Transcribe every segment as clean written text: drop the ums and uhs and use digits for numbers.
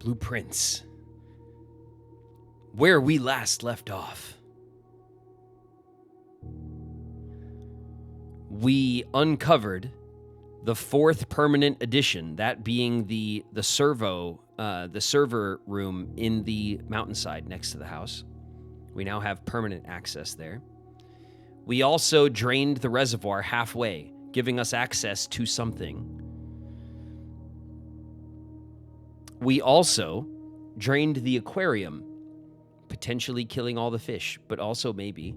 Blueprints. Where we last left off. We uncovered the 4th permanent addition, that being the server room in the mountainside next to the house. We now have permanent access there. We also drained the reservoir halfway, giving us access to something. We also drained the aquarium, potentially killing all the fish, but also maybe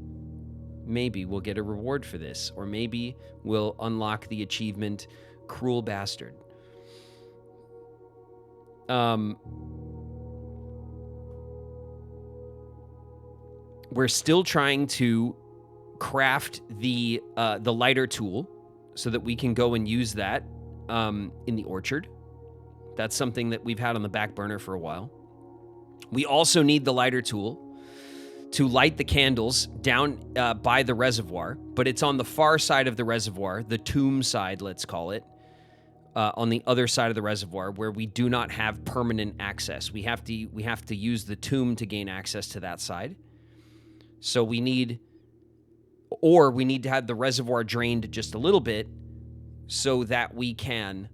we'll get a reward for this, or maybe we'll unlock the achievement Cruel Bastard. We're still trying to craft the lighter tool so that we can go and use that in the orchard. That's something that we've had on the back burner for a while. We also need the lighter tool to light the candles down by the reservoir, but it's on the far side of the reservoir, the tomb side, let's call it, on the other side of the reservoir where we do not have permanent access. We have to use the tomb to gain access to that side. So we need to have the reservoir drained just a little bit so that we can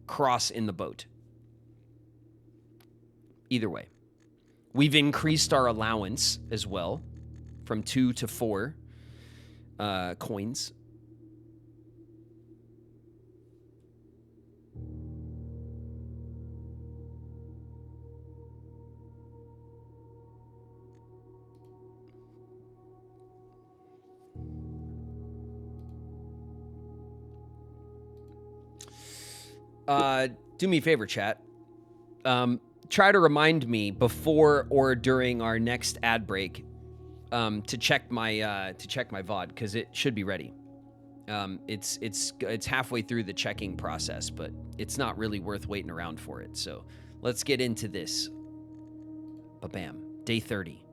cross in the boat. Either way. We've increased our allowance as well from 2 to 4 coins. Do me a favor, chat. Try to remind me before or during our next ad break to check my VOD, because it should be ready. It's halfway through the checking process, but it's not really worth waiting around for it. So let's get into this. Ba-bam. Day 30.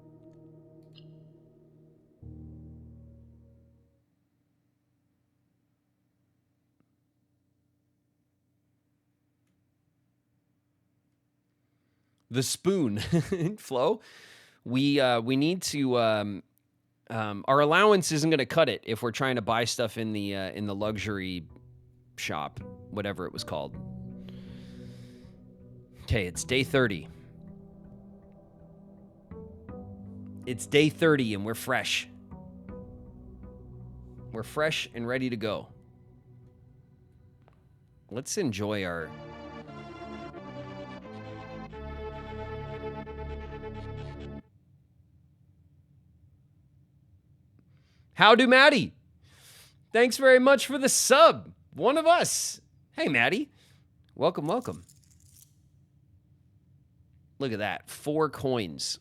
The spoon. Flo, we need to our allowance isn't going to cut it if we're trying to buy stuff in the luxury shop, whatever it was called. Okay, it's day 30. It's day 30 and we're fresh. We're fresh and ready to go. Let's enjoy our... Howdy, Maddie. Thanks very much for the sub. One of us. Hey, Maddie. Welcome, welcome. Look at that. 4 coins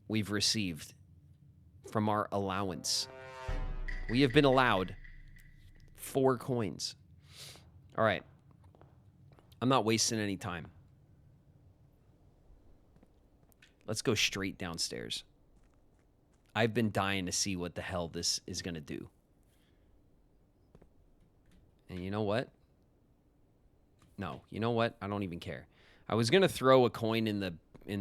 we've received from our allowance. We have been allowed 4 coins. All right. I'm not wasting any time. Let's go straight downstairs. I've been dying to see what the hell this is going to do. And you know what? No, you know what? I don't even care. I was going to throw a coin in the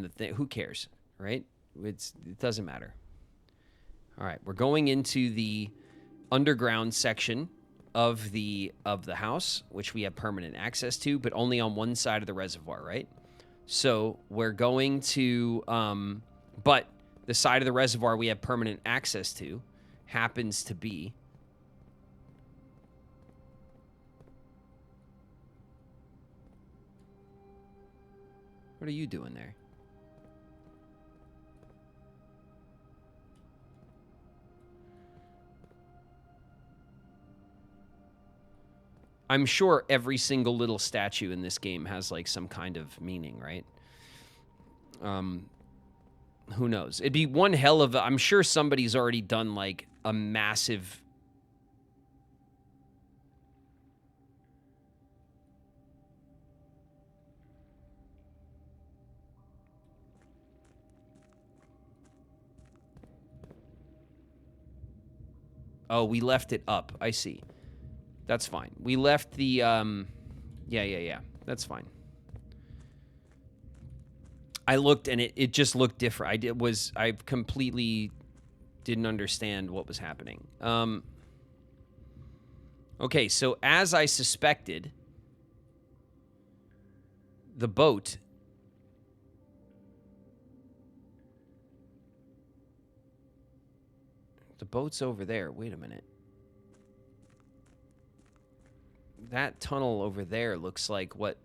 thing. Who cares, right? It doesn't matter. All right, we're going into the underground section of the house, which we have permanent access to, but only on one side of the reservoir, right? So we're going to, but the side of the reservoir we have permanent access to happens to be What are you doing there? I'm sure every single little statue in this game has like some kind of meaning, right? Who knows? It'd be one hell of a... I'm sure somebody's already done like a massive... Oh, we left it up. I see. That's fine. We left the... Yeah. That's fine. I looked and it just looked different. I completely didn't understand what was happening. Okay, so as I suspected, the boat's over there. Wait a minute. That tunnel over there looks like what?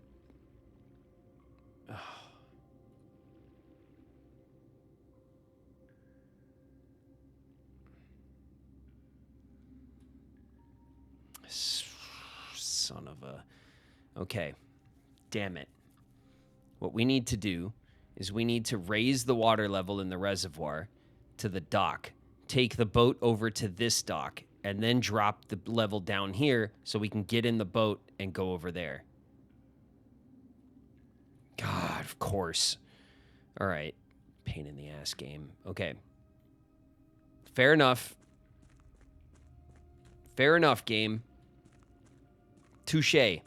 Son of a... Okay. Damn it. What we need to do is we need to raise the water level in the reservoir to the dock, take the boat over to this dock, and then drop the level down here so we can get in the boat and go over there. God, of course. All right. Pain in the ass game. Okay. Fair enough. Fair enough, game. Touché.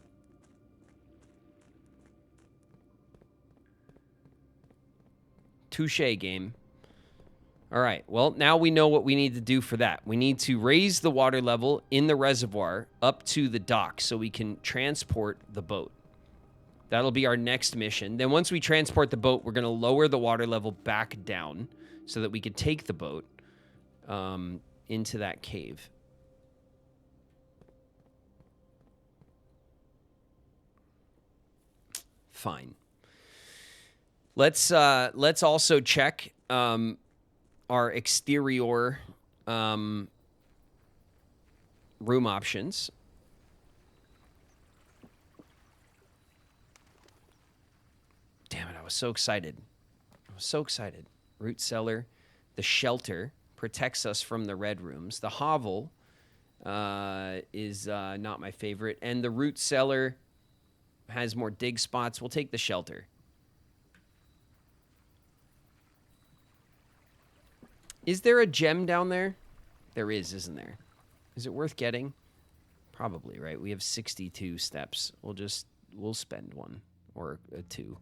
Touché, game. All right. Well, now we know what we need to do for that. We need to raise the water level in the reservoir up to the dock so we can transport the boat. That'll be our next mission. Then once we transport the boat, we're going to lower the water level back down so that we can take the boat into that cave. Fine. Let's also check our exterior room options. Damn it, I was so excited. Root cellar. The shelter protects us from the red rooms. The hovel is not my favorite. And the root cellar has more dig spots. We'll take the shelter. Is there a gem down there? There is, isn't there? Is it worth getting? Probably, right? We have 62 steps. We'll spend one or two.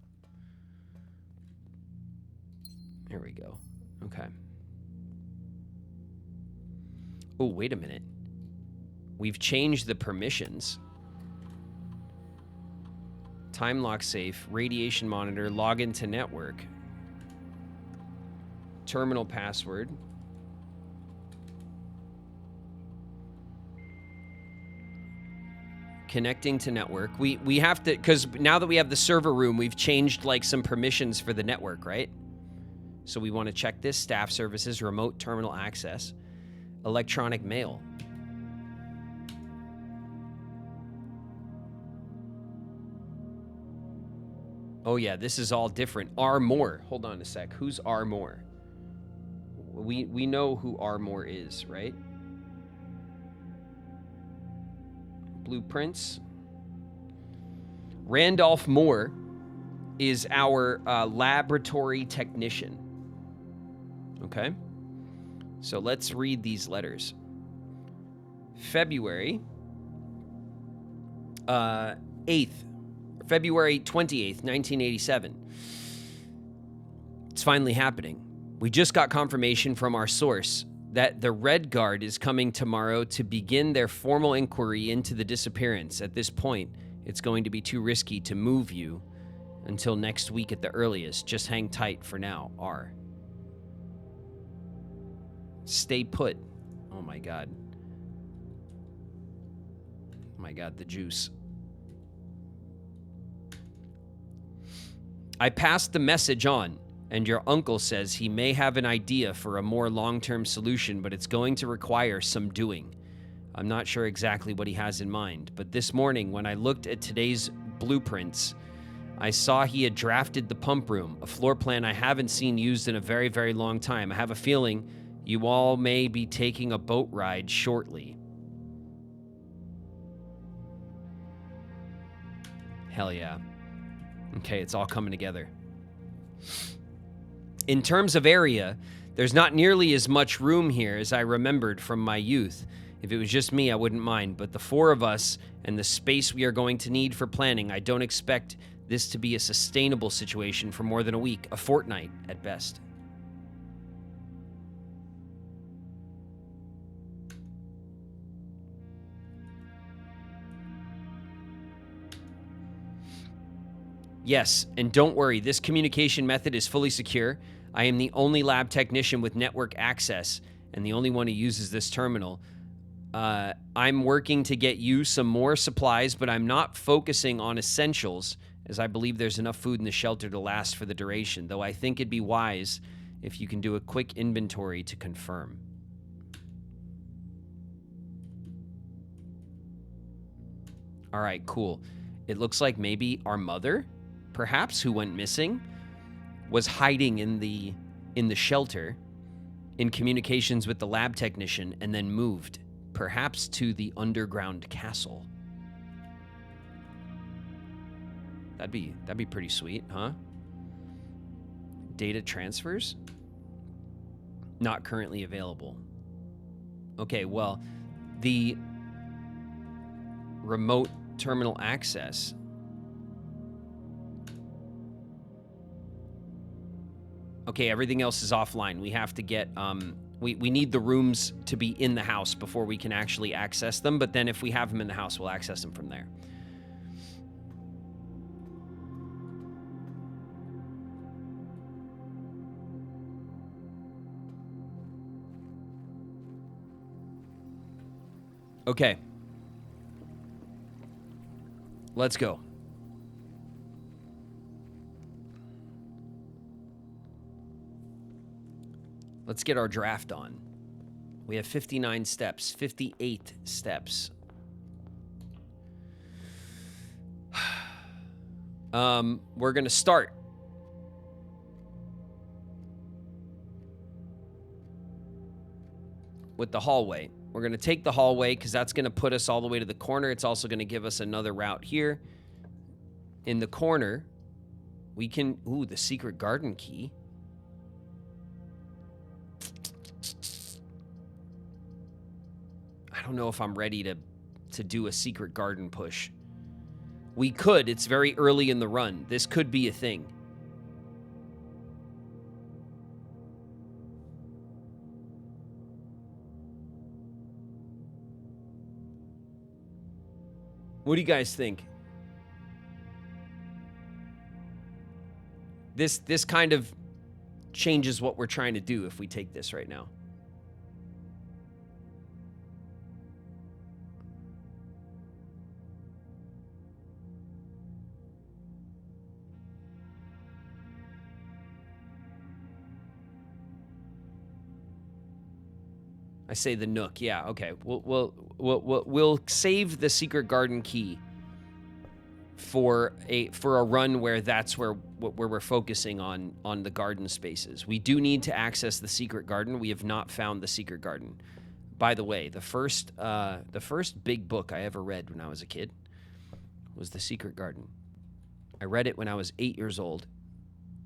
Here we go. Okay. Oh, wait a minute. We've changed the permissions. Time lock safe, radiation monitor, login to network. Terminal password. Connecting to network. We have to, because now that we have the server room, we've changed like some permissions for the network, right? So we want to check this. Staff services, remote terminal access, electronic mail. Oh yeah, this is all different. R-More. Hold on a sec. Who's R-More? We know who R-More is, right? Blueprints. Randolph Moore is our laboratory technician. Okay? So let's read these letters. February 8th. February 28th, 1987. It's finally happening. We just got confirmation from our source that the Red Guard is coming tomorrow to begin their formal inquiry into the disappearance. At this point, it's going to be too risky to move you until next week at the earliest. Just hang tight for now. R. Stay put. Oh my God. Oh my God, the juice. I passed the message on, and your uncle says he may have an idea for a more long-term solution, but it's going to require some doing. I'm not sure exactly what he has in mind, but this morning when I looked at today's blueprints, I saw he had drafted the pump room, a floor plan I haven't seen used in a very, very long time. I have a feeling you all may be taking a boat ride shortly. Hell yeah. Okay, it's all coming together. In terms of area, there's not nearly as much room here as I remembered from my youth. If it was just me, I wouldn't mind, but the four of us and the space we are going to need for planning, I don't expect this to be a sustainable situation for more than a week, a fortnight at best. Yes, and don't worry, this communication method is fully secure. I am the only lab technician with network access and the only one who uses this terminal. I'm working to get you some more supplies, but I'm not focusing on essentials, as I believe there's enough food in the shelter to last for the duration, though I think it'd be wise if you can do a quick inventory to confirm. All right, cool. It looks like maybe our mother, perhaps, who went missing, was hiding in the shelter in communications with the lab technician and then moved, perhaps to the underground castle. That'd be pretty sweet, huh? Data transfers? Not currently available. Okay, well, the remote terminal access. Okay, everything else is offline. We have to get, we need the rooms to be in the house before we can actually access them, but then if we have them in the house, we'll access them from there. Okay. Let's go. Let's get our draft on. We have 59 steps, 58 steps. We're going to start. With the hallway. We're going to take the hallway because that's going to put us all the way to the corner. It's also going to give us another route here. In the corner, we can... Ooh, the secret garden key. I don't know if I'm ready to do a secret garden push. We could. It's very early in the run. This could be a thing. What do you guys think? This kind of changes what we're trying to do if we take this right now. I say the Nook. Yeah, okay. We'll save the secret garden key for a run where that's where we're focusing on the garden spaces. We do need to access the secret garden. We have not found the secret garden. By the way, the first big book I ever read when I was a kid was The Secret Garden. I read it when I was 8 years old,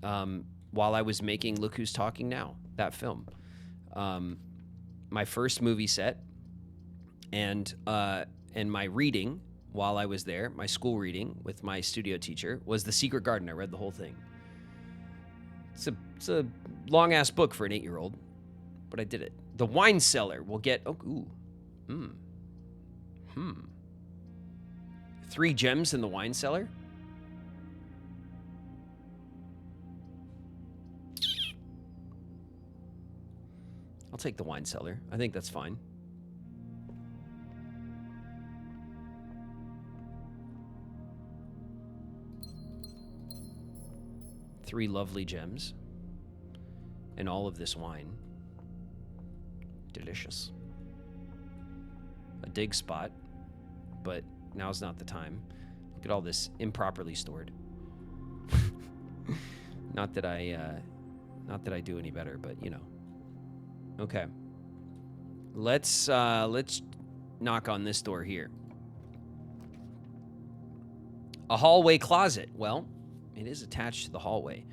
while I was making Look Who's Talking Now, that film. My first movie set, and my reading while I was there, my school reading with my studio teacher, was The Secret Garden. I read the whole thing. It's a long-ass book for an 8-year-old, but I did it. The wine cellar will get... Oh, ooh. 3 gems in the wine cellar? I'll take the wine cellar. I think that's fine. Three lovely gems. And all of this wine. Delicious. A dig spot. But now's not the time. Look at all this improperly stored. Not that I do any better, but you know. Okay. Let's knock on this door here. A hallway closet. Well, it is attached to the hallway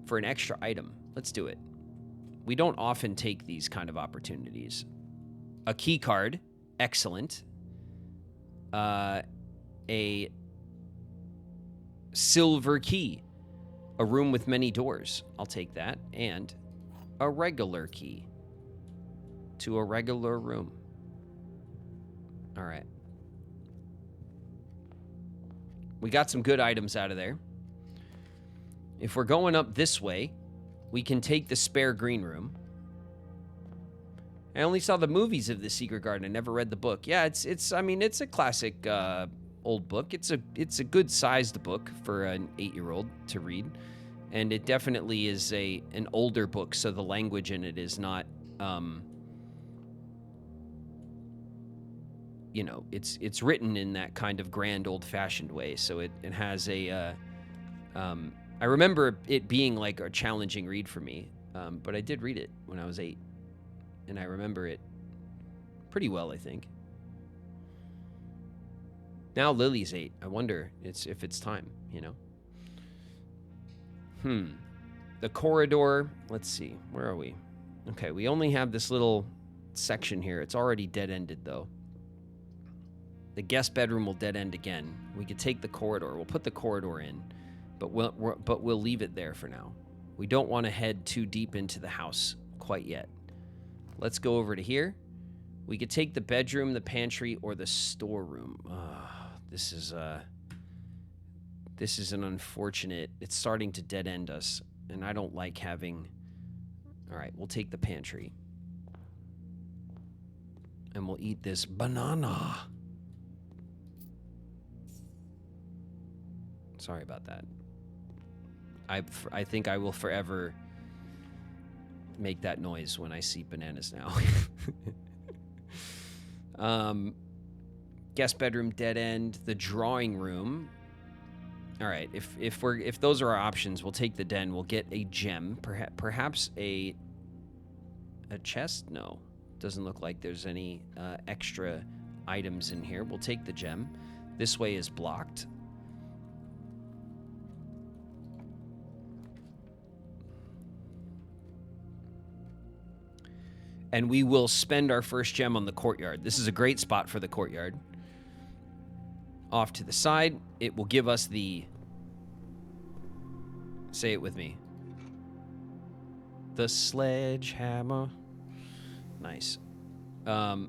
for an extra item. Let's do it. We don't often take these kind of opportunities. A key card. Excellent. A silver key. A room with many doors. I'll take that. And a regular key to a regular room. All right. We got some good items out of there. If we're going up this way, we can take the spare green room. I only saw the movies of The Secret Garden. I never read the book. Yeah, it's a classic old book. It's a good sized book for an 8-year-old to read. And it definitely is an older book, so the language in it is not it's written in that kind of grand old-fashioned way. So it has I remember it being like a challenging read for me, but I did read it when I was 8, and I remember it pretty well, I think. Now Lily's 8. I wonder if it's time, The corridor, let's see, where are we? Okay, we only have this little section here. It's already dead-ended, though. The guest bedroom will dead end again. We could take the corridor. We'll put the corridor in, but we'll leave it there for now. We don't want to head too deep into the house quite yet. Let's go over to here. We could take the bedroom, the pantry, or the storeroom. This is an unfortunate. It's starting to dead end us, and I don't like having. All right, we'll take the pantry, and we'll eat this banana. Sorry about that. I think I will forever make that noise when I see bananas now. Guest bedroom, dead end. The drawing room. All right, if those are our options, we'll take the den. We'll get a gem, perhaps a chest. No, doesn't look like there's any extra items in here. We'll take the gem. This way is blocked. And we will spend our first gem on the courtyard. This is a great spot for the courtyard. Off to the side, it will give us the... Say it with me. The sledgehammer. Nice. All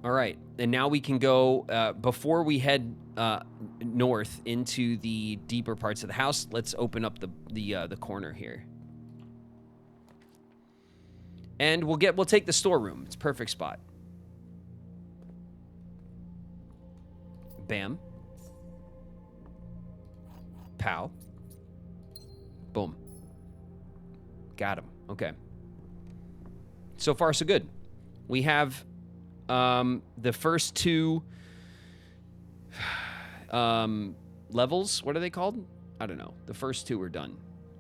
right, and now we can go, before we head north into the deeper parts of the house, let's open up the corner here. And we'll take the storeroom. It's a perfect spot. Bam. Pow. Boom. Got him. Okay. So far, so good. We have the first two levels. What are they called? I don't know. The first two are done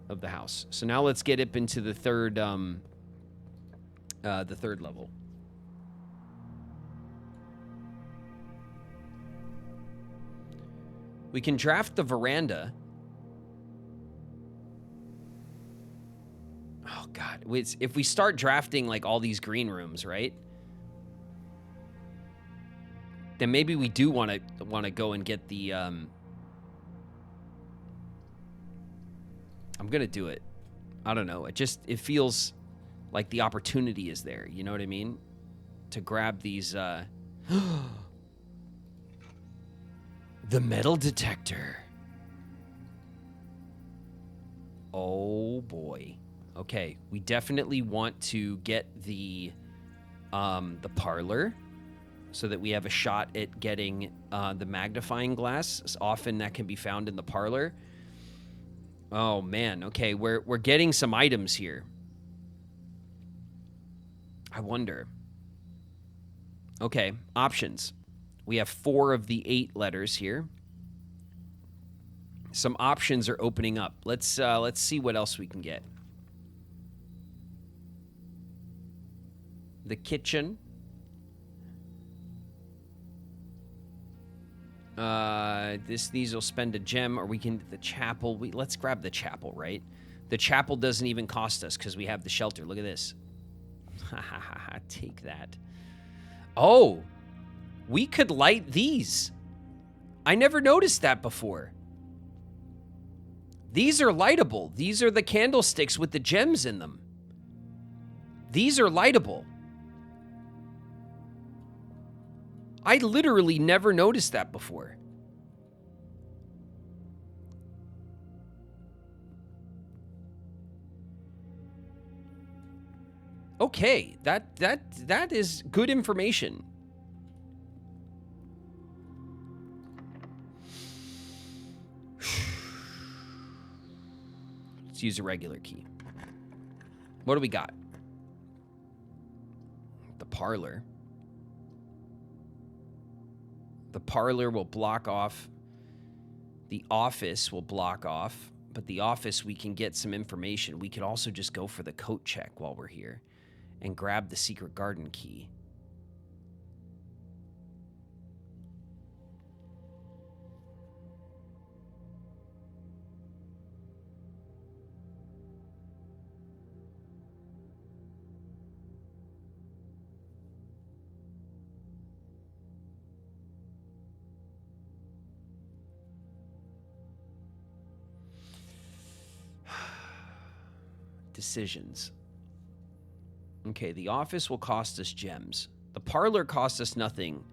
of the house. So now let's get up into the third level. We can draft the veranda. Oh God, if we start drafting like all these green rooms, right? Then maybe we do want to go and get the. I'm gonna do it. I don't know. It feels like the opportunity is there. You know what I mean? To grab these. The metal detector. Oh boy. Okay, we definitely want to get the parlor so that we have a shot at getting the magnifying glass. Often that can be found in the parlor. Oh man, okay, we're getting some items here. I wonder. Okay, options. We have 4 of the 8 letters here. Some options are opening up. Let's see what else we can get. The kitchen. These will spend a gem, or we can the chapel. Let's grab the chapel, right? The chapel doesn't even cost us because we have the shelter. Look at this. Ha ha ha ha. Take that. Oh, we could light these. I never noticed that before. These are lightable. These are the candlesticks with the gems in them. These are lightable. I literally never noticed that before. Okay, that is good information. Let's use a regular key. What do we got? The parlor. The parlor will block off. The office will block off. But the office, we can get some information. We could also just go for the coat check while we're here and grab the secret garden key. Decisions. Okay, the office will cost us gems. The parlor costs us nothing.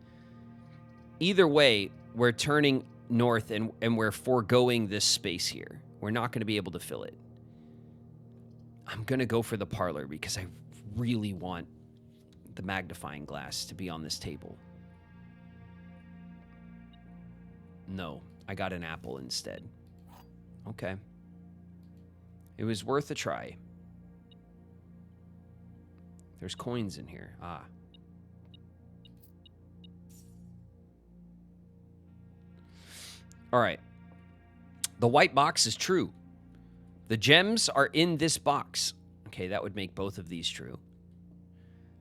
Either way, we're turning north and we're foregoing this space here. We're not going to be able to fill it. I'm going to go for the parlor because I really want the magnifying glass to be on this table. No, I got an apple instead. Okay. It was worth a try. There's coins in here. Ah. All right. The white box is true. The gems are in this box. Okay, that would make both of these true.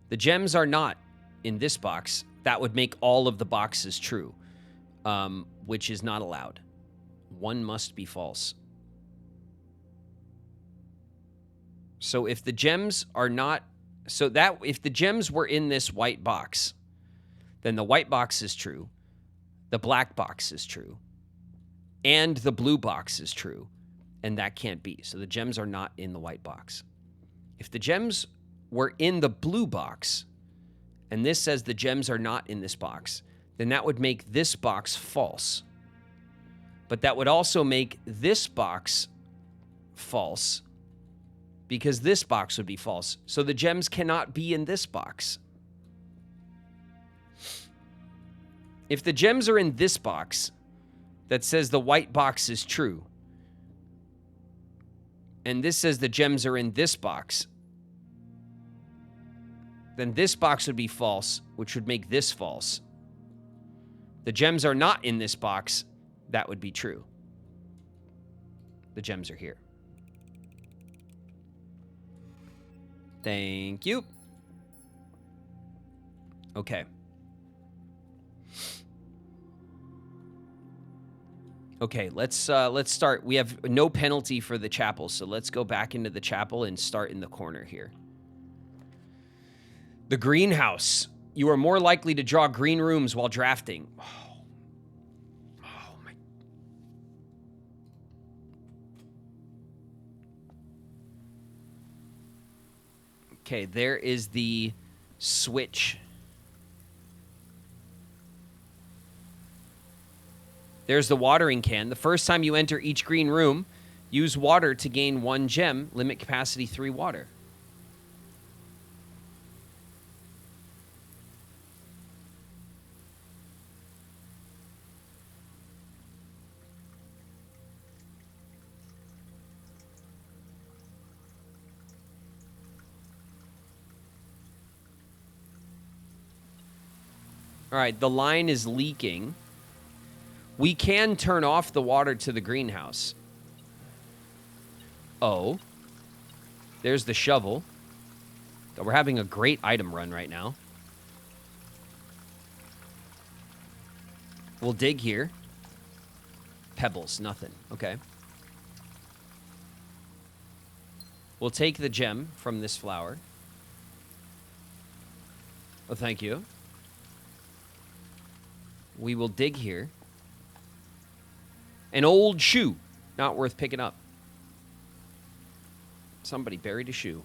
The gems are not in this box. That would make all of the boxes true, which is not allowed. One must be false. So if the gems are not... So that if the gems were in this white box, then the white box is true, the black box is true, and the blue box is true, and that can't be. So the gems are not in the white box. If the gems were in the blue box, and this says the gems are not in this box, then that would make this box false. But that would also make this box false, because this box would be false. So the gems cannot be in this box. If the gems are in this box that says the white box is true, and this says the gems are in this box, then this box would be false, which would make this false. The gems are not in this box, that would be true. The gems are here. Thank you. Okay. Okay, let's start. We have no penalty for the chapel, so let's go back into the chapel and start in the corner here. The greenhouse. You are more likely to draw green rooms while drafting. Oh my. Okay, there is the switch. There's the watering can. The first time you enter each green room, use water to gain 1 gem. Limit capacity 3 water. All right, the line is leaking. We can turn off the water to the greenhouse. Oh. There's the shovel. We're having a great item run right now. We'll dig here. Pebbles, nothing. Okay. We'll take the gem from this flower. Oh, thank you. We will dig here. An old shoe. Not worth picking up. Somebody buried a shoe.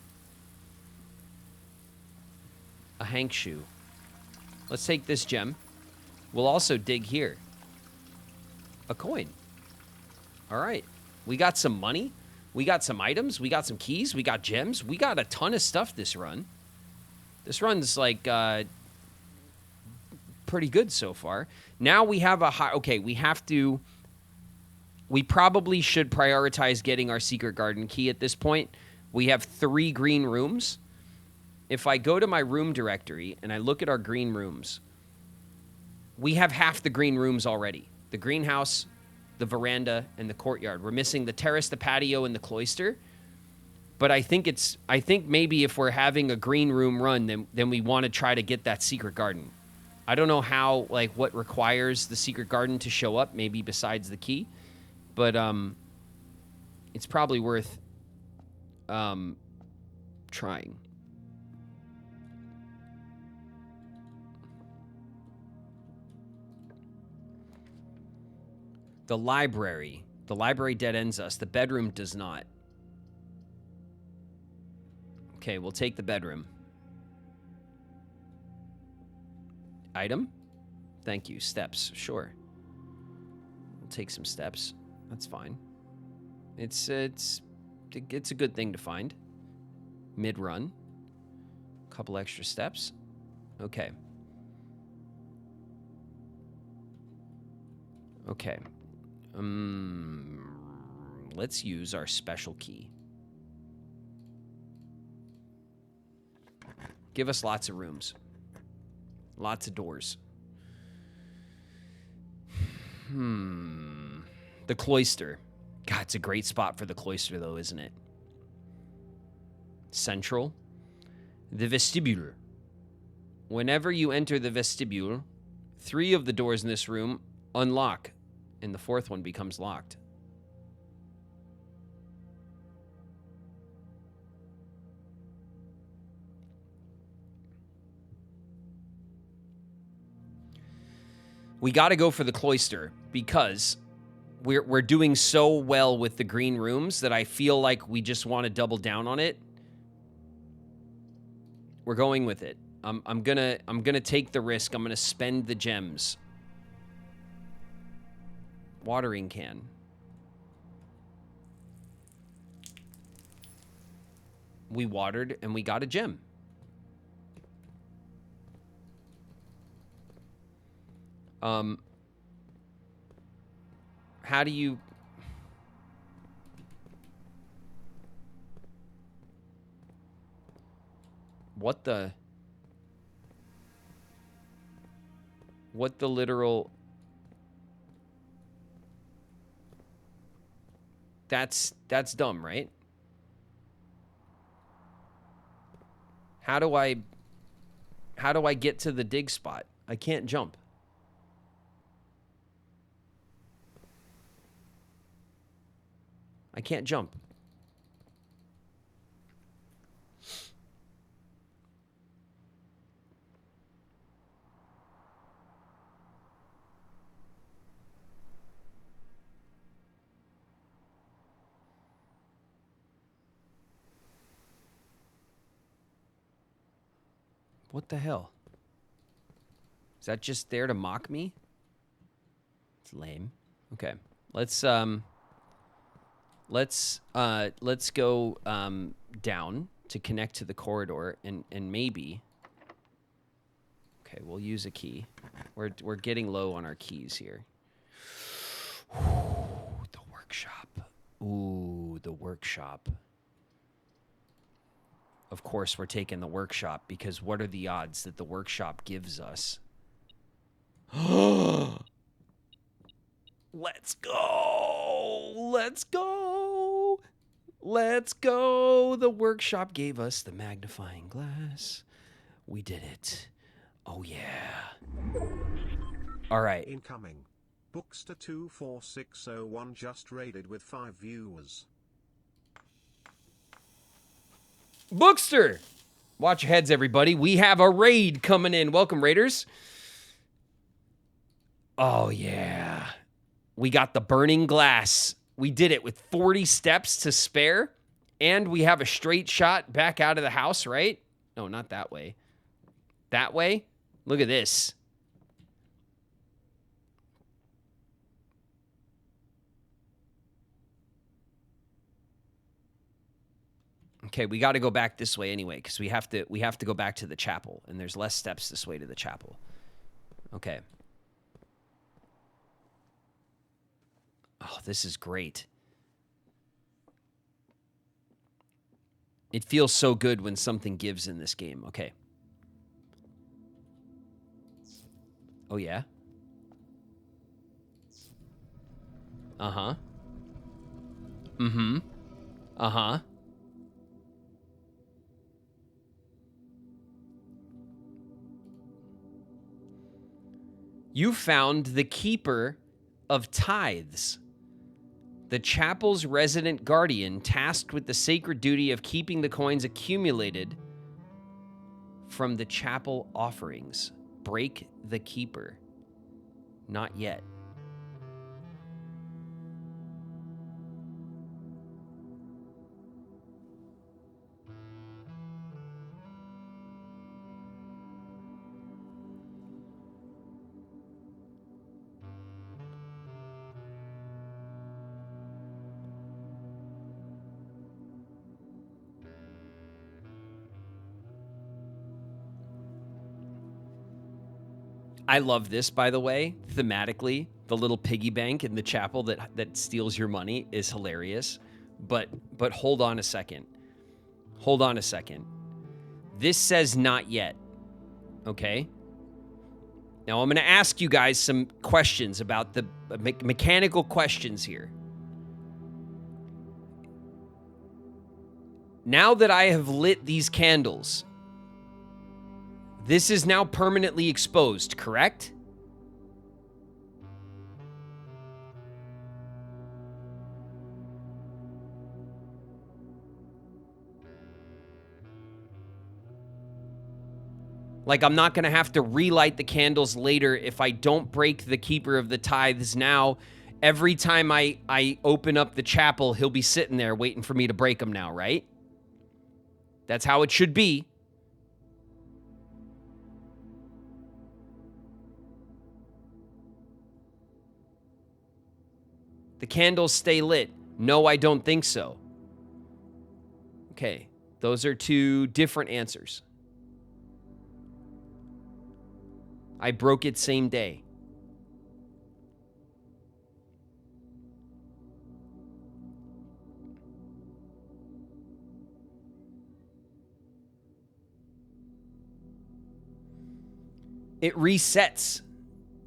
A Hank shoe. Let's take this gem. We'll also dig here. A coin. All right. We got some money. We got some items. We got some keys. We got gems. We got a ton of stuff this run. This run's like pretty good so far. Now we have a high... Okay, we have to... We probably should prioritize getting our secret garden key at this point. We have 3 green rooms. If I go to my room directory and I look at our green rooms, we have half the green rooms already. The greenhouse, the veranda, and the courtyard. We're missing the terrace, the patio, and the cloister. But I think maybe if we're having a green room run, then we want to try to get that secret garden. I don't know how, like, what requires the secret garden to show up, maybe besides the key. But it's probably worth trying. The library. The library dead ends us. The bedroom does not. Okay, we'll take the bedroom. Item? Thank you. Steps. Sure. We'll take some steps. That's fine. It's a good thing to find. Mid-run. Couple extra steps. Okay. Okay. Let's use our special key. Give us lots of rooms. Lots of doors. The cloister. God, it's a great spot for the cloister, though, isn't it? Central. The vestibule. Whenever you enter the vestibule, 3 of the doors in this room unlock, and the 4th one becomes locked. We got to go for the cloister because we're doing so well with the green rooms that I feel like we just want to double down on it. We're going with it. I'm gonna take the risk. I'm gonna spend the gems. Watering can. We watered and we got a gem. How do you... What the literal... That's dumb, right? How do I get to the dig spot? I can't jump. I can't jump. What the hell? Is that just there to mock me? It's lame. Okay. Let's go down to connect to the corridor and maybe... Okay, we'll use a key. We're getting low on our keys here. The workshop. Ooh, the workshop. Of course, we're taking the workshop because what are the odds that the workshop gives us? Let's go! Let's go! Let's go! The workshop gave us the magnifying glass. We did it. Oh, yeah. All right. Incoming. Bookster 24601 just raided with 5 viewers. Bookster! Watch your heads, everybody. We have a raid coming in. Welcome, raiders. Oh, yeah. We got the burning glass. We did it with 40 steps to spare, and we have a straight shot back out of the house, right? No, not that way. That way? Look at this. Okay, we got to go back this way anyway because we have to go back to the chapel, and there's less steps this way to the chapel. Okay. Oh, this is great. It feels so good when something gives in this game. Okay. Oh, yeah? Uh-huh. Mm-hmm. Uh-huh. You found the keeper of tithes, the chapel's resident guardian tasked with the sacred duty of keeping the coins accumulated from the chapel offerings. Break the keeper. Not yet. I love this, by the way, thematically. The little piggy bank in the chapel that steals your money is hilarious. But hold on a second. Hold on a second. This says not yet, okay? Now I'm going to ask you guys some questions about the mechanical questions here. Now that I have lit these candles, this is now permanently exposed, correct? Like, I'm not going to have to relight the candles later if I don't break the keeper of the tithes now. Every time I open up the chapel, he'll be sitting there waiting for me to break them now, right? That's how it should be. The candles stay lit. No, I don't think so. Okay, those are two different answers. I broke it same day. It resets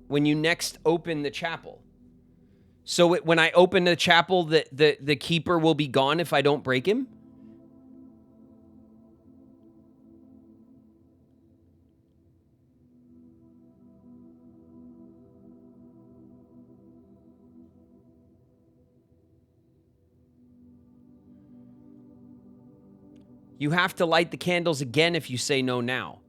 when you next open the chapel. So when I open the chapel, the keeper will be gone if I don't break him? You have to light the candles again if you say no now.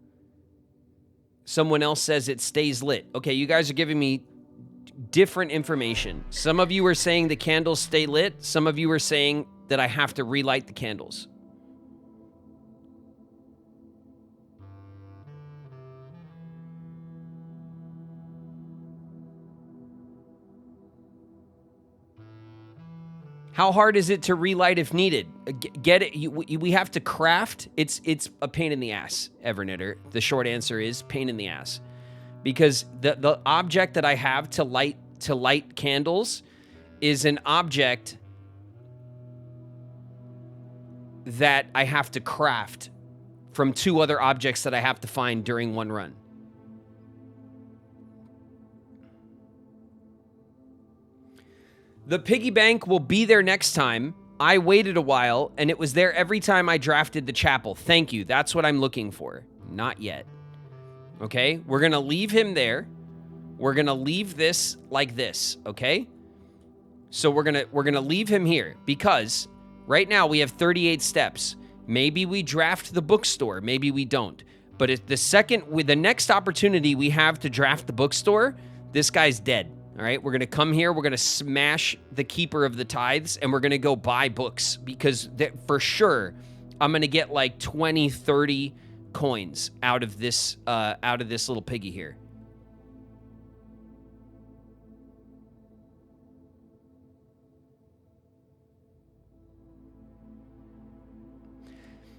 Someone else says it stays lit. Okay, you guys are giving me different information. Some of you are saying the candles stay lit. Some of you are saying that I have to relight the candles. How hard is it to relight if needed? Get it? We have to craft. It's a pain in the ass, Everknitter. The short answer is pain in the ass, because the object that I have to light candles is an object that I have to craft from two other objects that I have to find during one run. The piggy bank will be there next time. I waited a while, and it was there every time I drafted the chapel. Thank you. That's what I'm looking for. Not yet. Okay? We're going to leave him there. We're going to leave this like this, okay? So we're going to leave him here because right now we have 38 steps. Maybe we draft the bookstore. Maybe we don't. But if with the next opportunity we have to draft the bookstore, this guy's dead. All right, we're going to come here. We're going to smash the keeper of the tithes, and we're going to go buy books because for sure I'm going to get like 20, 30 coins out of this little piggy here.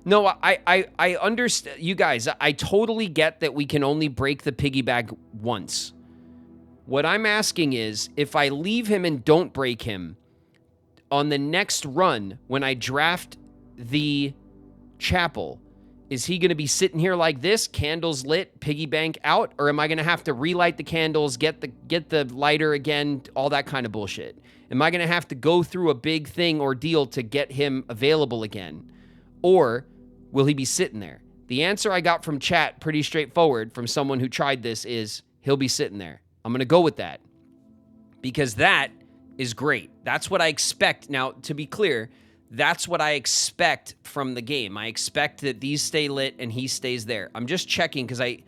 No, I understand. You guys, I totally get that we can only break the piggy bag once. What I'm asking is, if I leave him and don't break him, on the next run, when I draft the chapel, is he going to be sitting here like this, candles lit, piggy bank out, or am I going to have to relight the candles, get the lighter again, all that kind of bullshit? Am I going to have to go through a big thing ordeal to get him available again? Or will he be sitting there? The answer I got from chat, pretty straightforward from someone who tried this, is he'll be sitting there. I'm going to go with that because that is great. That's what I expect. Now, to be clear, that's what I expect from the game. I expect that these stay lit and he stays there. I'm just checking because I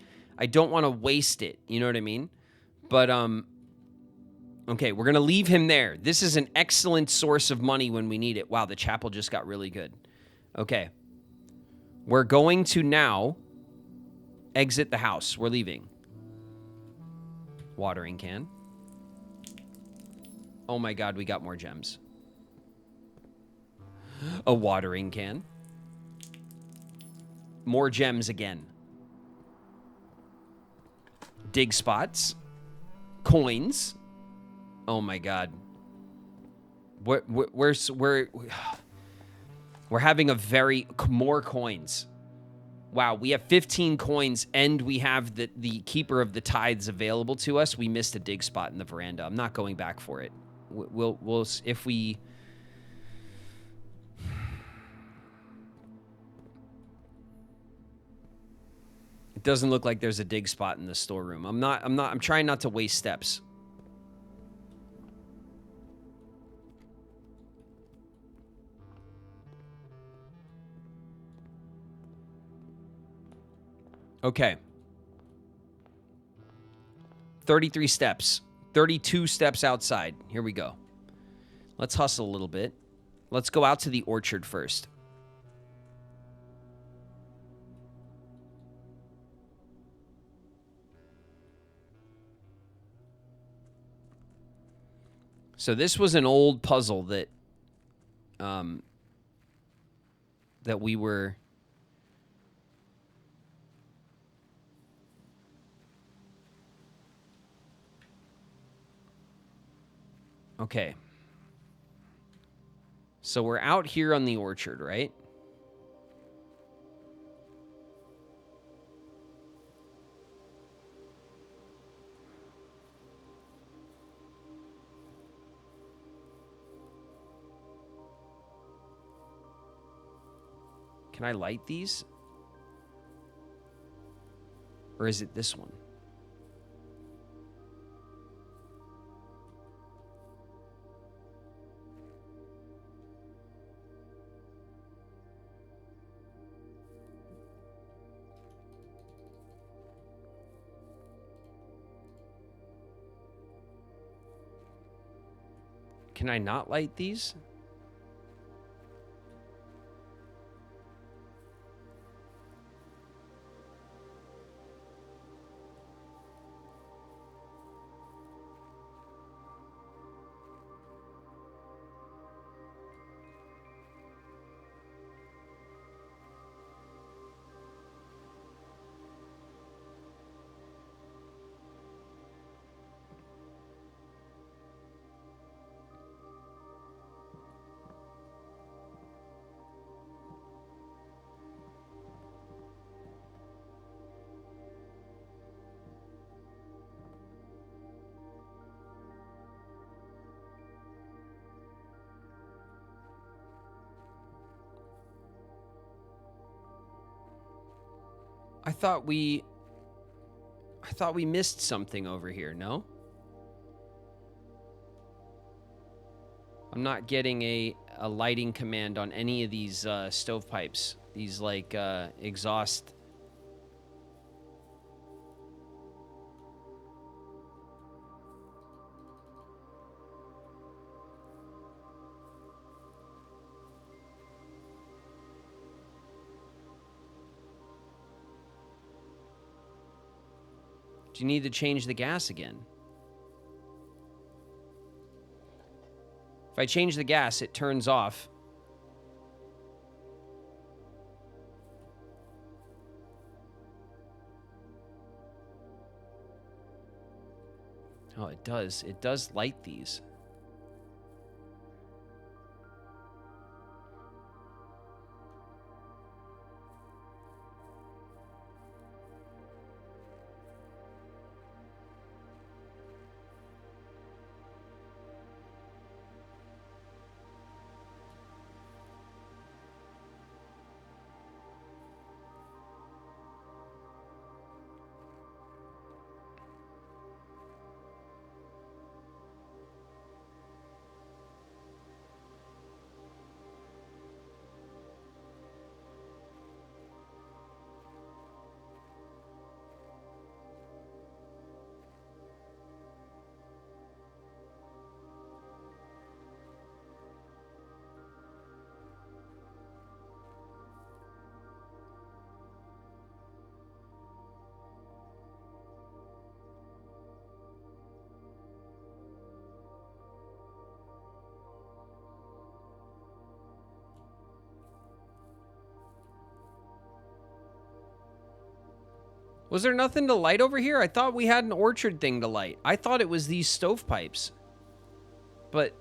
don't want to waste it. You know what I mean? But, okay, we're going to leave him there. This is an excellent source of money when we need it. Wow, the chapel just got really good. Okay. We're going to now exit the house. We're leaving. Watering can. Oh my God, we got more gems. A watering can. More gems again. Dig spots. Coins. Oh my God. We're having more coins. Wow, we have 15 coins and we have the keeper of the tithes available to us. We missed a dig spot in the veranda. I'm not going back for it. We'll if we. It doesn't look like there's a dig spot in the storeroom. I'm trying not to waste steps. Okay. 33 steps. 32 steps outside. Here we go. Let's hustle a little bit. Let's go out to the orchard first. So this was an old puzzle that we were okay. So we're out here on the orchard, right? Can I light these? Or is it this one? Can I not light these? I thought we missed something over here, no? I'm not getting a lighting command on any of these stovepipes, These like exhaust. Do you need to change the gas again? If I change the gas, it turns off. Oh, it does. It does light these. Was there nothing to light over here? I thought we had an orchard thing to light. I thought it was these stovepipes. But...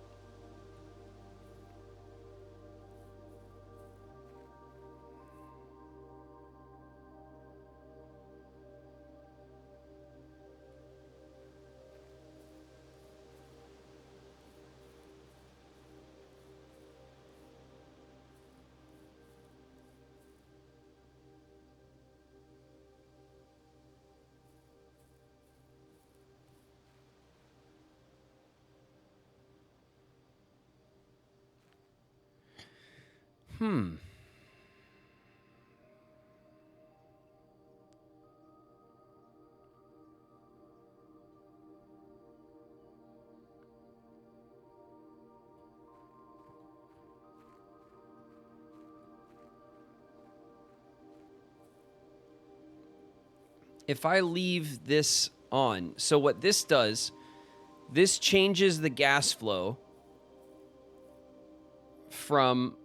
if I leave this on, so what this does, this changes the gas flow from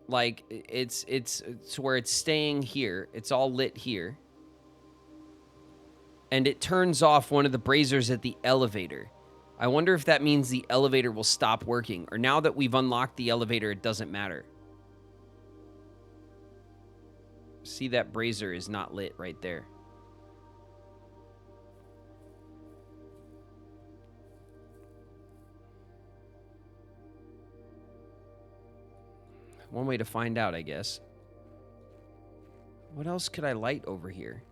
like it's where it's staying here. It's all lit here. And it turns off one of the braziers at the elevator. I wonder if that means the elevator will stop working, or now that we've unlocked the elevator, it doesn't matter. See, that brazier is not lit right there. One way to find out, I guess. What else could I light over here?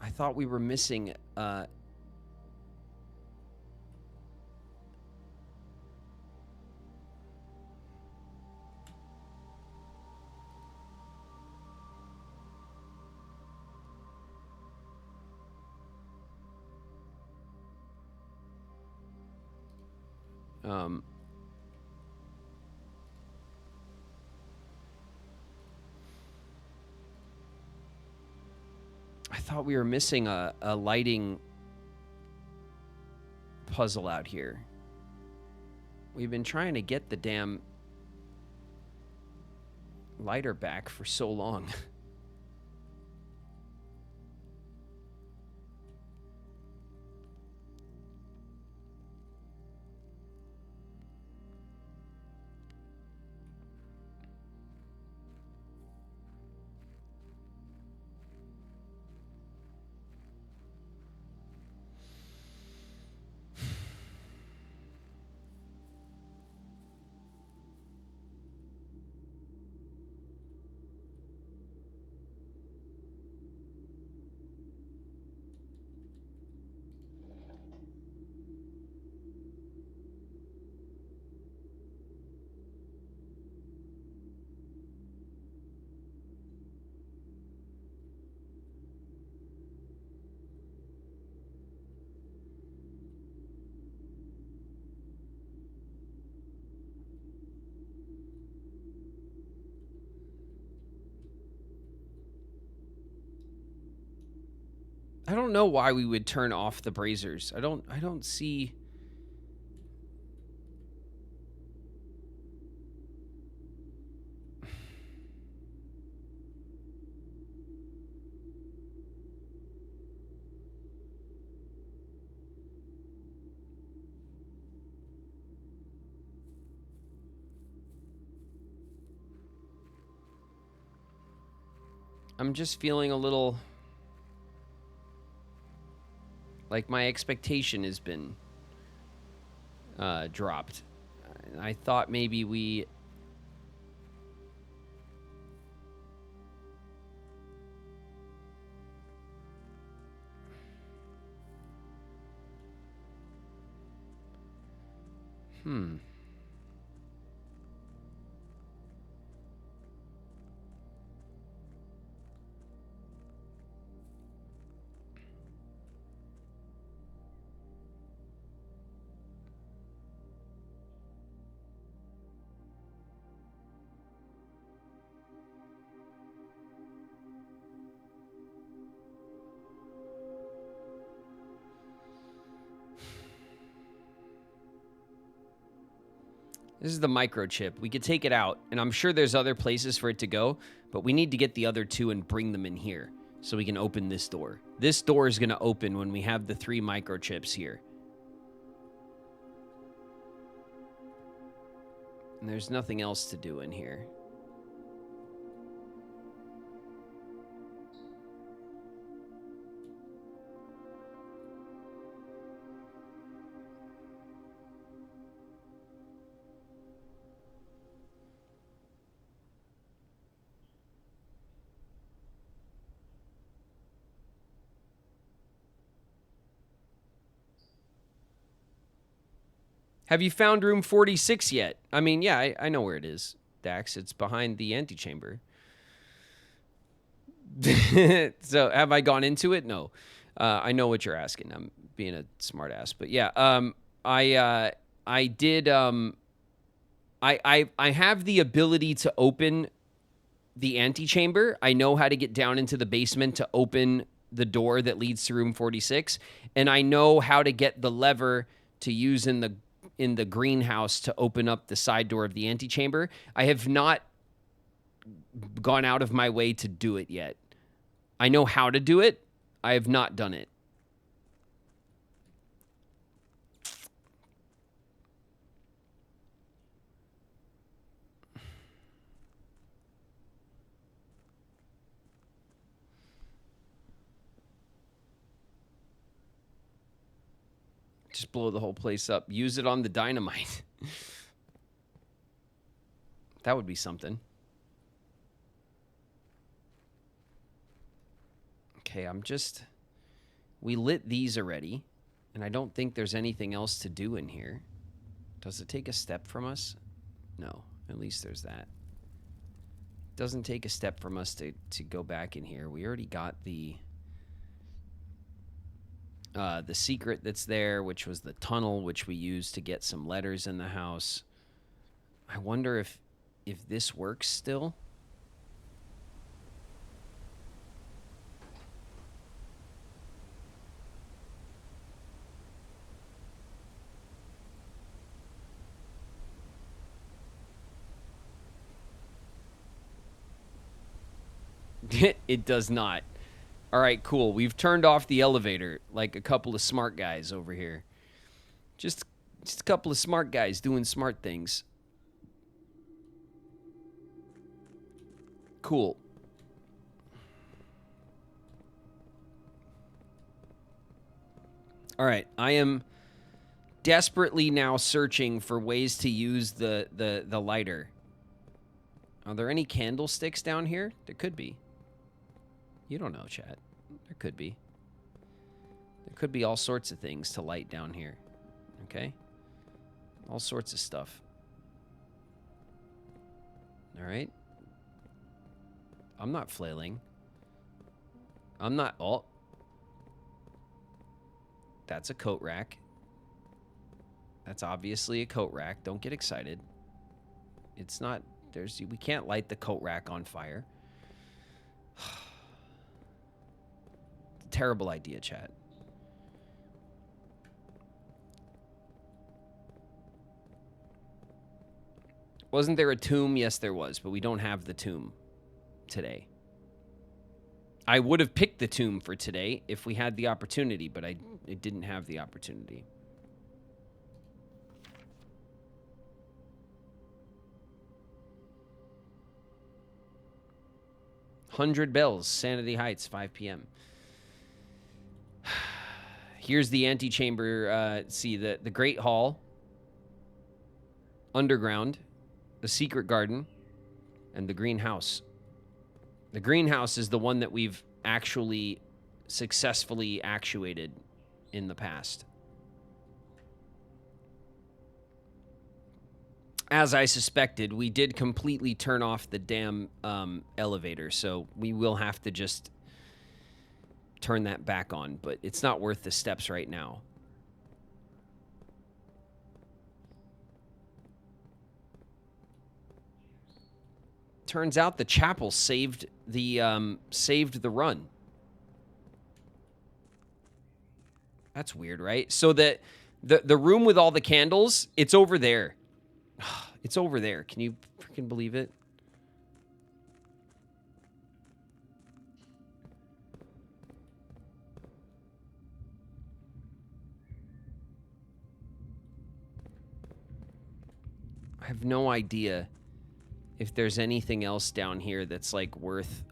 I thought we were missing I thought we were missing a lighting puzzle out here. We've been trying to get the damn lighter back for so long. I don't know why we would turn off the braziers. I don't see... I'm just feeling a little like my expectation has been dropped. I thought maybe we... This is the microchip. We could take it out, and I'm sure there's other places for it to go, but we need to get the other two and bring them in here so we can open this door. This door is going to open when we have the 3 microchips here. And there's nothing else to do in here. Have you found room 46 yet? I mean, yeah, I know where it is, Dax. It's behind the antechamber. So, have I gone into it? No. I know what you're asking. I'm being a smart ass. But yeah, I did, I have the ability to open the antechamber. I know how to get down into the basement to open the door that leads to room 46. And I know how to get the lever to use in the greenhouse to open up the side door of the antechamber. I have not gone out of my way to do it yet. I know how to do it. I have not done it. Just blow the whole place up. Use it on the dynamite. That would be something. Okay, we lit these already, and I don't think there's anything else to do in here. Does it take a step from us? No, at least there's that. Doesn't take a step from us to go back in here. We already got the secret that's there, which was the tunnel, which we used to get some letters in the house. I wonder if this works still. It does not. All right, cool. We've turned off the elevator like a couple of smart guys over here. Just a couple of smart guys doing smart things. Cool. All right, I am desperately now searching for ways to use the lighter. Are there any candlesticks down here? There could be. You don't know, chat. There could be. There could be all sorts of things to light down here. Okay? All sorts of stuff. All right? I'm not flailing. I'm not... Oh. That's a coat rack. That's obviously a coat rack. Don't get excited. It's not... We can't light the coat rack on fire. terrible idea, chat. Wasn't there a tomb? Yes, there was, but we don't have the tomb today. I would have picked the tomb for today if we had the opportunity, but I didn't have the opportunity. $100 bells, Sanity Heights, 5 p.m. Here's the antechamber. See, the Great Hall, underground, the secret garden, and the greenhouse. The greenhouse is the one that we've actually successfully actuated in the past. As I suspected, we did completely turn off the damn elevator, so we will have to just turn that back on, but it's not worth the steps right now. Turns out the chapel saved the run. That's weird, right? So the room with all the candles, it's over there. It's over there. Can you freaking believe it? I have no idea if there's anything else down here that's like worth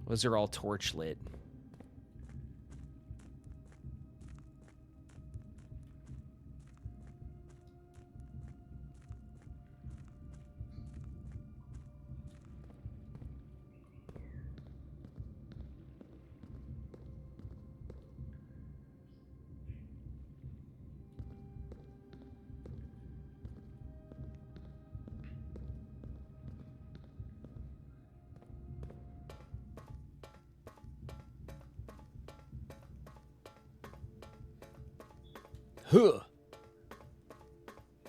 those are all torch lit. Huh.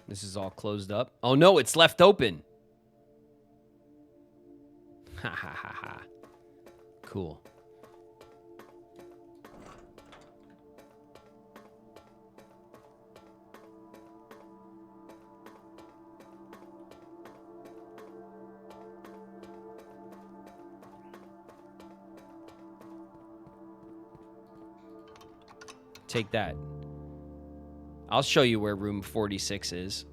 This is all closed up. Oh no, it's left open. Ha ha ha ha. Cool. Take that. I'll show you where room 46 is.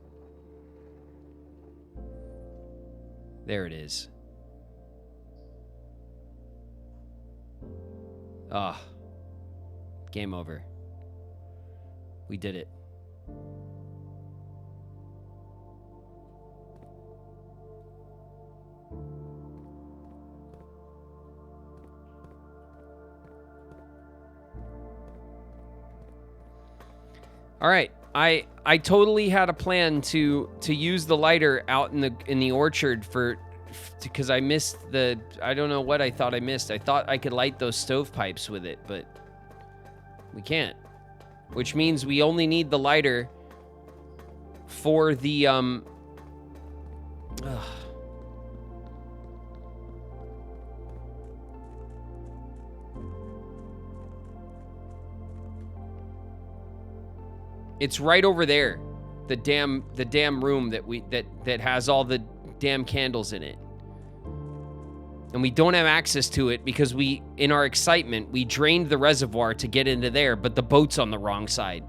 There it is. Ah. Game over. We did it. All right, I totally had a plan to use the lighter out in the orchard because I missed I don't know what I thought I missed. I thought I could light those stovepipes with it, but we can't. Which means we only need the lighter for the It's right over there. The damn room that has all the damn candles in it. And we don't have access to it because in our excitement, we drained the reservoir to get into there, but the boat's on the wrong side.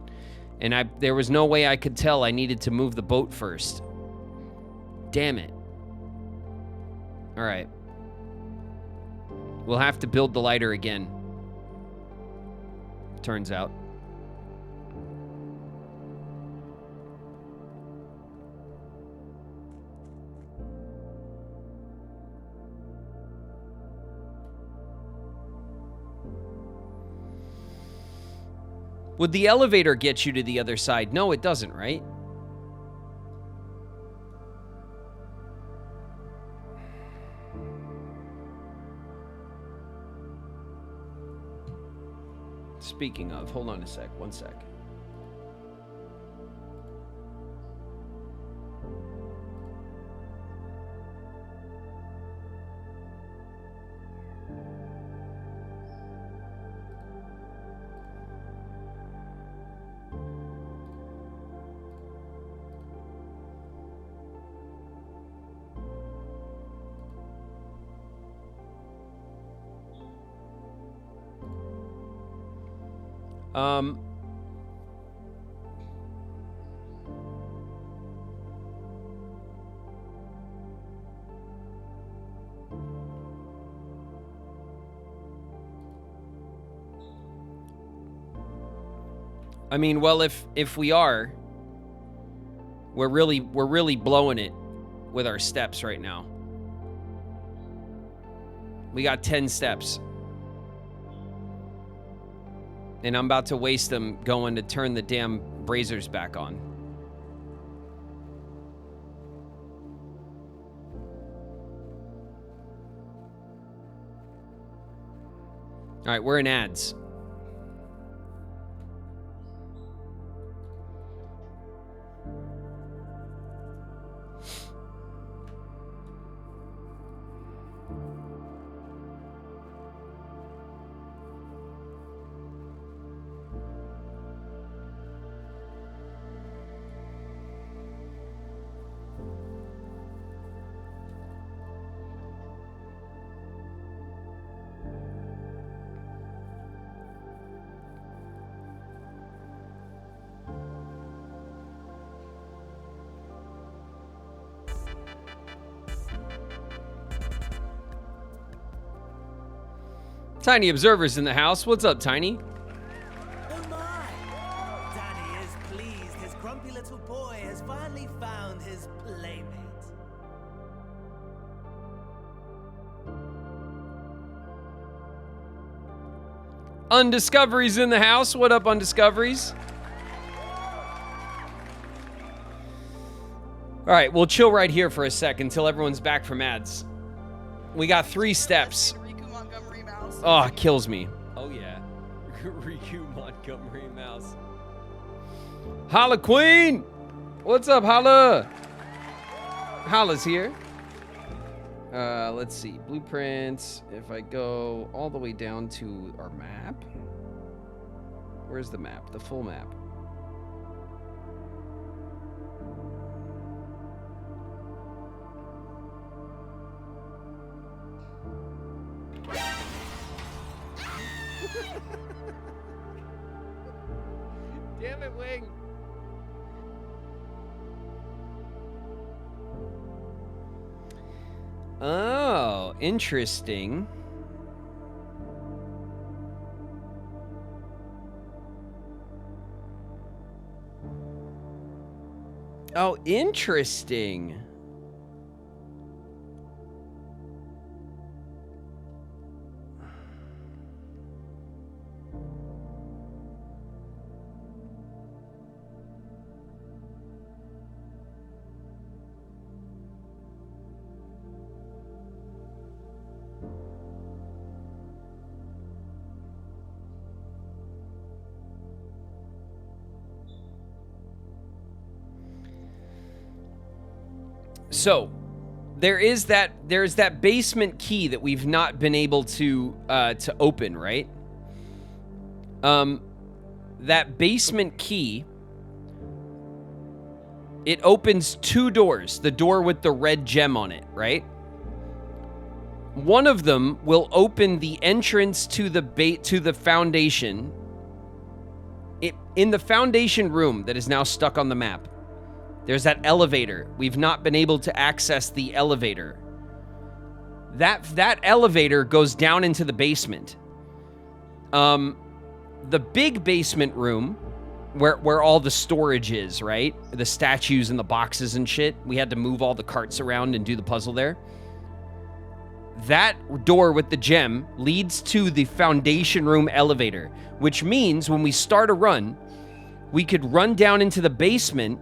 And there was no way I could tell I needed to move the boat first. Damn it. All right. We'll have to build the lighter again. Turns out. Would the elevator get you to the other side? No, it doesn't, right? Speaking of, hold on a sec. One sec. I mean, well, if we are, we're really blowing it with our steps right now. We got 10 steps. And I'm about to waste them going to turn the damn brazers back on. All right, we're in ads. Tiny Observer's in the house. What's up, Tiny? Oh my! Danny is pleased his grumpy little boy has finally found his playmate. Undiscovery's in the house. What up, Undiscoveries? All right, we'll chill right here for a sec until everyone's back from ads. We got 3 steps. Oh, it kills me. Oh, yeah. Riku Montgomery Mouse. Holla, Queen! What's up, Holla? Holla's here. Let's see. Blueprints. If I go all the way down to our map. Where's the map? The full map. Damn it, Wing. Oh, interesting. Oh, interesting. So, there's that basement key that we've not been able to open, right? That basement key, it opens 2 doors. The door with the red gem on it, right? One of them will open the entrance to the foundation. In the foundation room that is now stuck on the map. There's that elevator. We've not been able to access the elevator. That elevator goes down into the basement. The big basement room, where all the storage is, right? The statues and the boxes and shit. We had to move all the carts around and do the puzzle there. That door with the gem leads to the foundation room elevator, which means when we start a run, we could run down into the basement.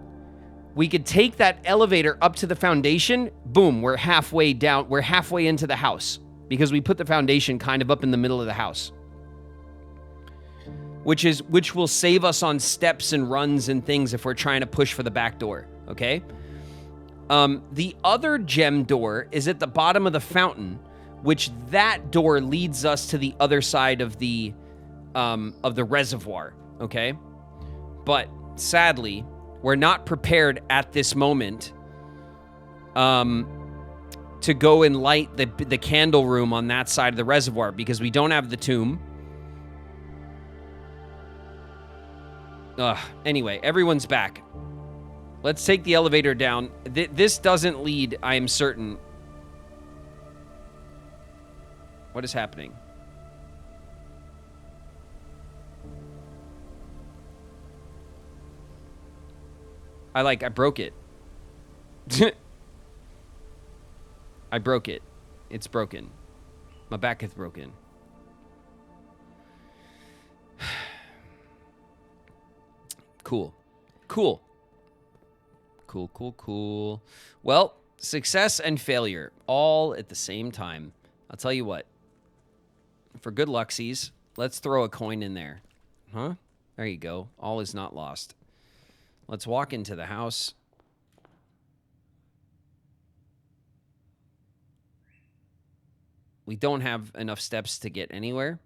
We could take that elevator up to the foundation. Boom, we're halfway down. We're halfway into the house because we put the foundation kind of up in the middle of the house. which will save us on steps and runs and things if we're trying to push for the back door, okay? The other gem door is at the bottom of the fountain, which that door leads us to the other side of the reservoir, okay? But sadly, we're not prepared at this moment to go and light the candle room on that side of the reservoir because we don't have the tomb. Anyway, everyone's back. Let's take the elevator down. This doesn't lead, I am certain. What is happening? I broke it. I broke it. It's broken. My back is broken. Cool. Cool. Cool, cool, cool. Well, success and failure all at the same time. I'll tell you what. For good lucksies, let's throw a coin in there. Huh? There you go. All is not lost. Let's walk into the house. We don't have enough steps to get anywhere.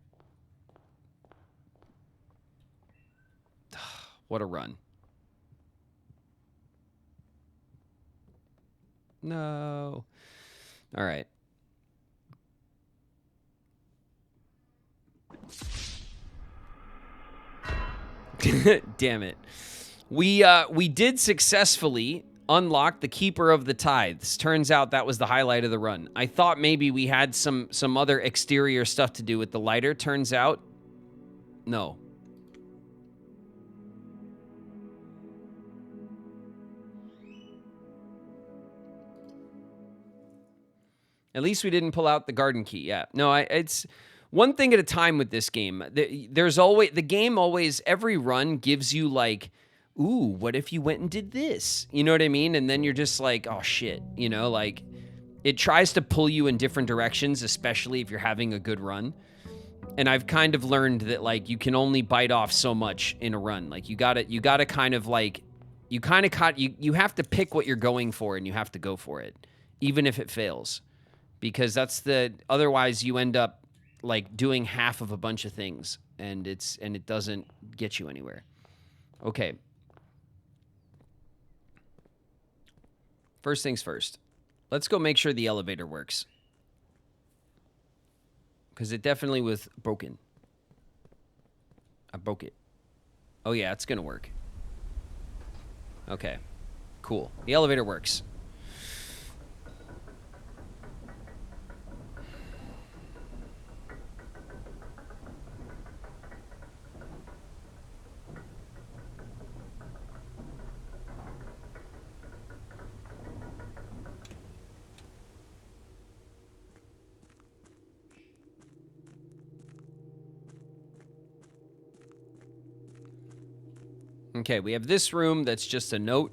What a run. No. All right. Damn it. We did successfully unlock the Keeper of the Tithes. Turns out that was the highlight of the run. I thought maybe we had some other exterior stuff to do with the lighter. Turns out, no. At least we didn't pull out the garden key. Yeah. No, it's one thing at a time with this game. There's always, the game always, every run gives you like, ooh, what if you went and did this? You know what I mean? And then you're just like, oh shit, you know, like it tries to pull you in different directions, especially if you're having a good run. And I've kind of learned that like you can only bite off so much in a run. Like you gotta kind of like, you have to pick what you're going for and you have to go for it, even if it fails. Because otherwise you end up like doing half of a bunch of things and it doesn't get you anywhere. Okay. First things first. Let's go make sure the elevator works. Because it definitely was broken. I broke it. Oh yeah, it's gonna work. Okay. Cool. The elevator works. Okay, we have this room that's just a note.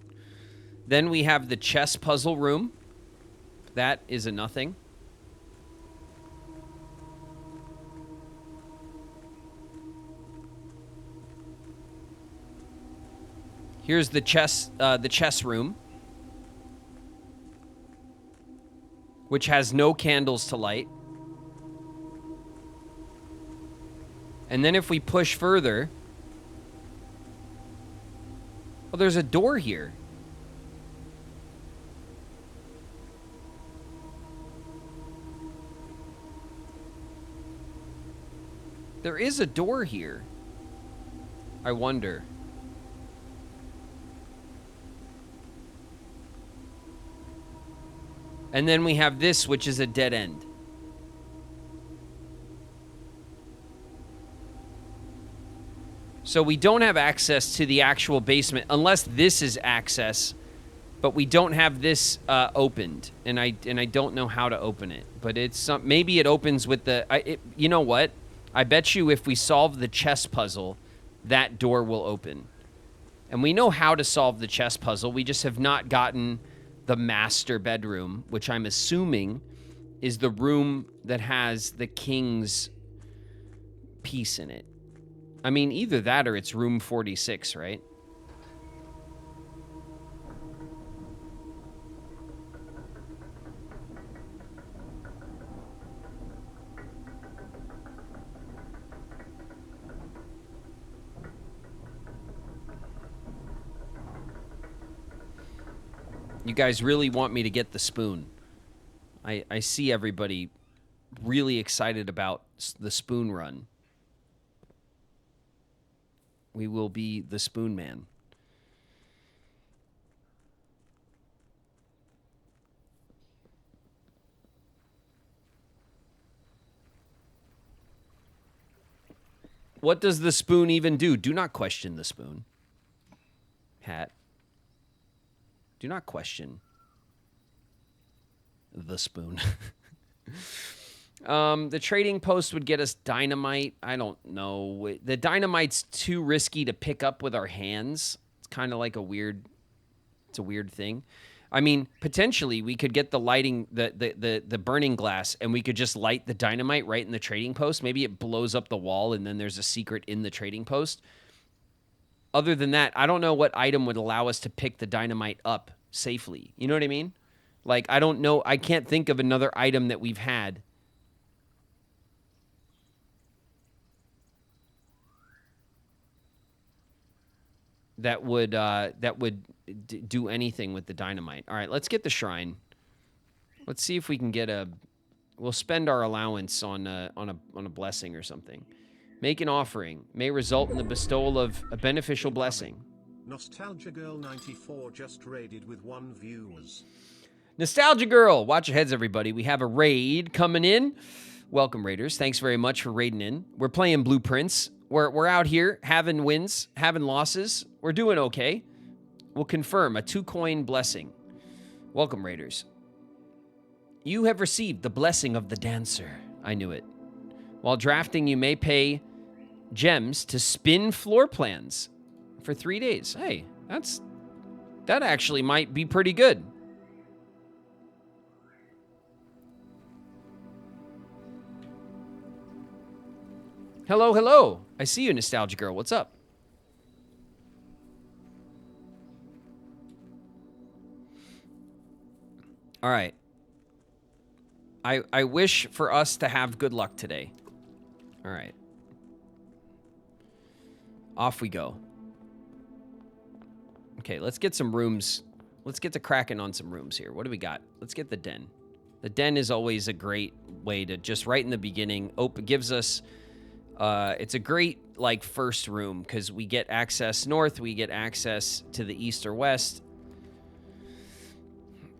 Then we have the chess puzzle room. That is a nothing. Here's the chess room, which has no candles to light. And then if we push further, well, there's a door here. There is a door here. I wonder. And then we have this, which is a dead end. So we don't have access to the actual basement unless this is access, but we don't have this opened, and I don't know how to open it. But it's maybe it opens with the. You know what? I bet you if we solve the chess puzzle, that door will open. And we know how to solve the chess puzzle. We just have not gotten the master bedroom, which I'm assuming is the room that has the king's piece in it. I mean, either that or it's room 46, right? You guys really want me to get the spoon. I see everybody really excited about the spoon run. We will be the spoon man. What does the spoon even do? Do not question the spoon. Hat. Do not question the spoon. The trading post would get us dynamite. I don't know. The dynamite's too risky to pick up with our hands. It's kind of like a weird thing. I mean, potentially we could get the lighting, the burning glass, and we could just light the dynamite right in the trading post. Maybe it blows up the wall and then there's a secret in the trading post. Other than that, I don't know what item would allow us to pick the dynamite up safely. You know what I mean? Like, I don't know. I can't think of another item that we've had that would do anything with the dynamite. All right, let's get the shrine. Let's see if we can get a. We'll spend our allowance on a blessing or something. Make an offering may result in the bestowal of a beneficial blessing. Nostalgia Girl 94 just raided with 1 viewers. Nostalgia Girl, watch your heads, everybody. We have a raid coming in. Welcome, raiders. Thanks very much for raiding in. We're playing Blueprints. We're out here having wins, having losses. We're doing okay. We'll confirm a 2-coin blessing. Welcome, raiders. You have received the blessing of the dancer. I knew it. While drafting, you may pay gems to spin floor plans for 3 days. Hey, that actually might be pretty good. Hello, hello. I see you, Nostalgia Girl. What's up? All right. I wish for us to have good luck today. All right. Off we go. Okay, let's get some rooms. Let's get to cracking on some rooms here. What do we got? Let's get the den. The den is always a great way to just right in the beginning gives us it's a great like first room because we get access north, we get access to the east or west.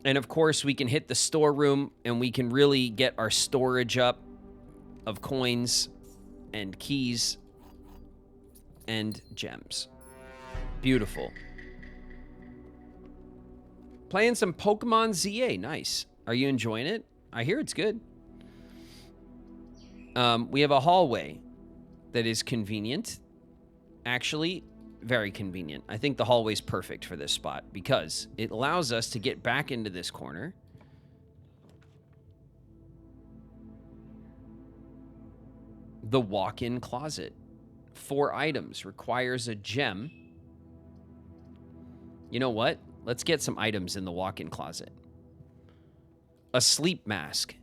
And of course, we can hit the storeroom and we can really get our storage up of coins and keys and gems. Beautiful. Playing some Pokemon ZA. Nice. Are you enjoying it? I hear it's good. We have a hallway that is convenient. Actually, very convenient. I think the hallway's perfect for this spot because it allows us to get back into this corner. The walk-in closet. 4 items. Requires a gem. You know what? Let's get some items in the walk-in closet. A sleep mask.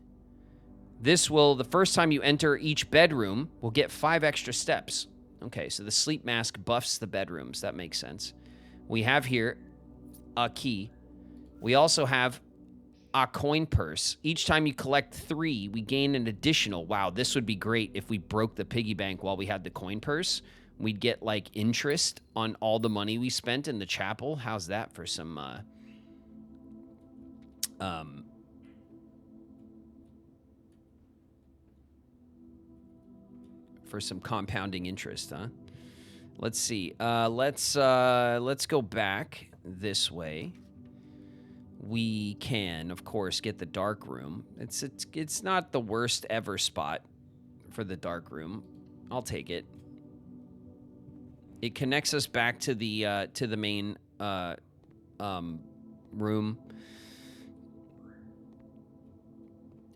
This will, the first time you enter each bedroom, will get 5 extra steps. Okay, so the sleep mask buffs the bedrooms. That makes sense. We have here a key. We also have a coin purse. Each time you collect 3, we gain an additional. Wow, this would be great if we broke the piggy bank while we had the coin purse. We'd get, like, interest on all the money we spent in the chapel. How's that for some, for some compounding interest, huh? Let's see. Let's go back this way. We can, of course, get the dark room. It's not the worst ever spot for the dark room. I'll take it. It connects us back to the main room.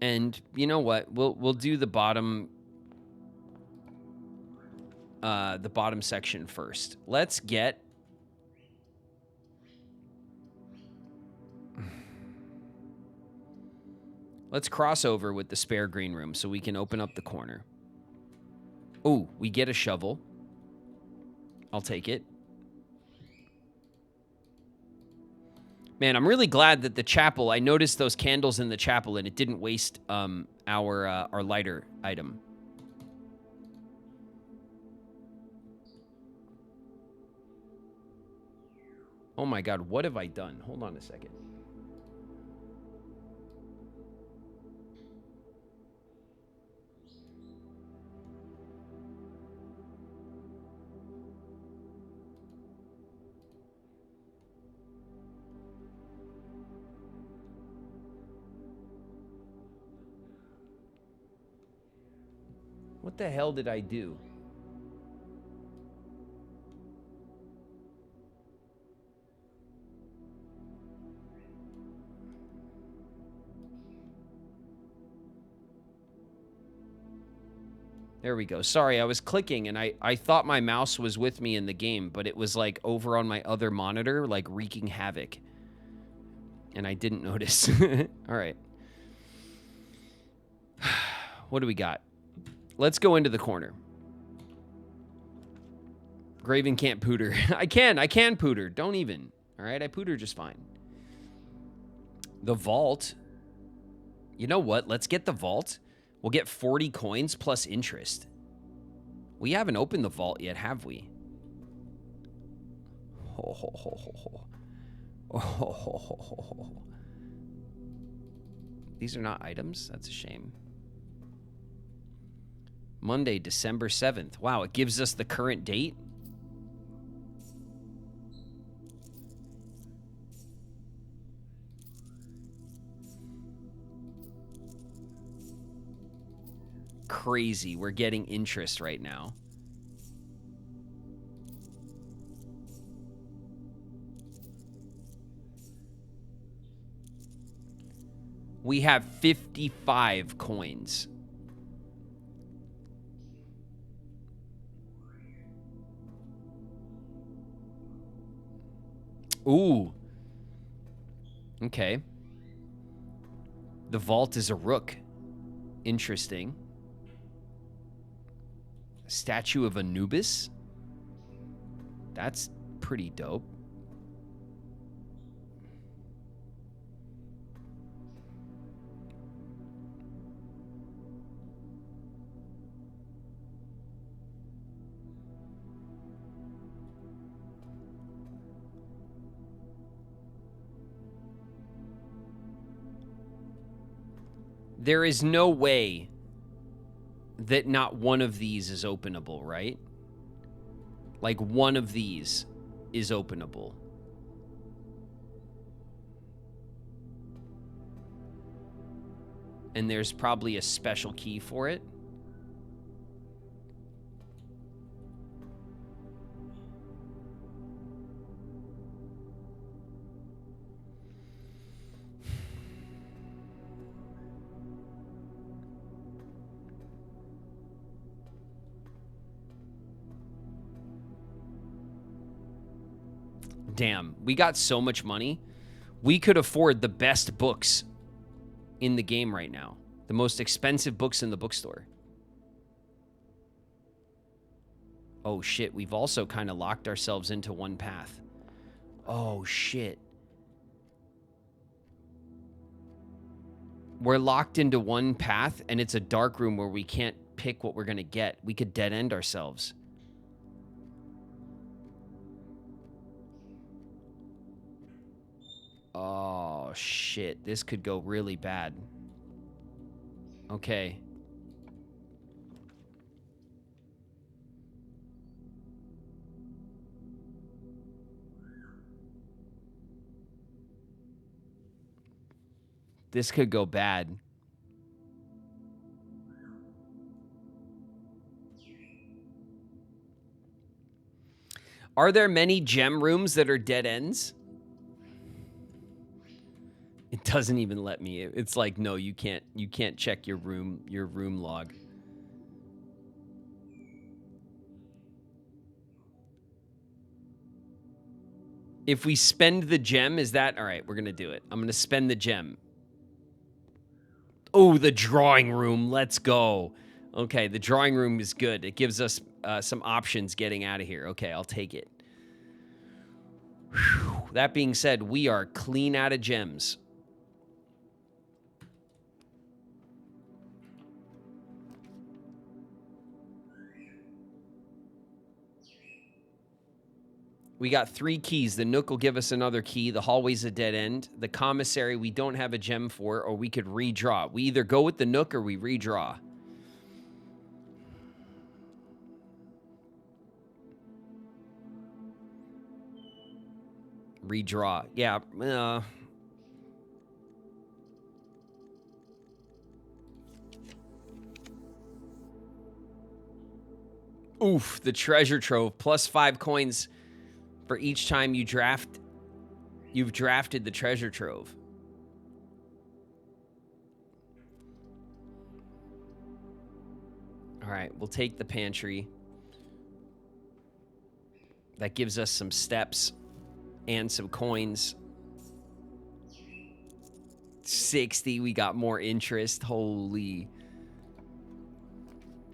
And you know what? We'll do the bottom the bottom section first. Let's get... Let's cross over with the spare green room so we can open up the corner. Ooh, we get a shovel. I'll take it. Man, I'm really glad that the chapel, I noticed those candles in the chapel and it didn't waste our lighter item. Oh my God, what have I done? Hold on a second. What the hell did I do? There we go. Sorry, I was clicking and I thought my mouse was with me in the game, but it was like over on my other monitor, like wreaking havoc. And I didn't notice. All right. What do we got? Let's go into the corner. Graven can't pooter. I can pooter. Don't even. All right, I pooter just fine. The vault. You know what? Let's get the vault. We'll get 40 coins plus interest. We haven't opened the vault yet, have we? Ho, ho, ho, ho, ho. Oh, ho, ho, ho, ho, ho. These are not items? That's a shame. Monday, December 7th. Wow, it gives us the current date. Crazy. We're getting interest right now. We have 55 coins. Ooh. Okay. The vault is a rook. Interesting. Statue of Anubis. That's pretty dope. There is no way that not one of these is openable, right? Like one of these is openable. And there's probably a special key for it. Damn, we got so much money. We could afford the best books in the game right now. The most expensive books in the bookstore. Oh shit, we've also kind of locked ourselves into one path. Oh shit. We're locked into one path and it's a dark room where we can't pick what we're gonna get. We could dead end ourselves. Oh, shit. This could go really bad. Okay. This could go bad. Are there many gem rooms that are dead ends? It doesn't even let me. It's like, no, you can't check your room log. If we spend the gem, is that... All right, we're going to do it. I'm going to spend the gem. Oh, the drawing room. Let's go. Okay, the drawing room is good. It gives us some options getting out of here. Okay, I'll take it. Whew. That being said, we are clean out of gems. We got 3 keys. The Nook will give us another key. The hallway's a dead end. The commissary we don't have a gem for, or we could redraw. We either go with the Nook or we redraw. Redraw. Yeah. Oof, the treasure trove. Plus 5 coins for each time you've drafted the treasure trove. All right, we'll take the pantry. That gives us some steps and some coins. 60, we got more interest. Holy.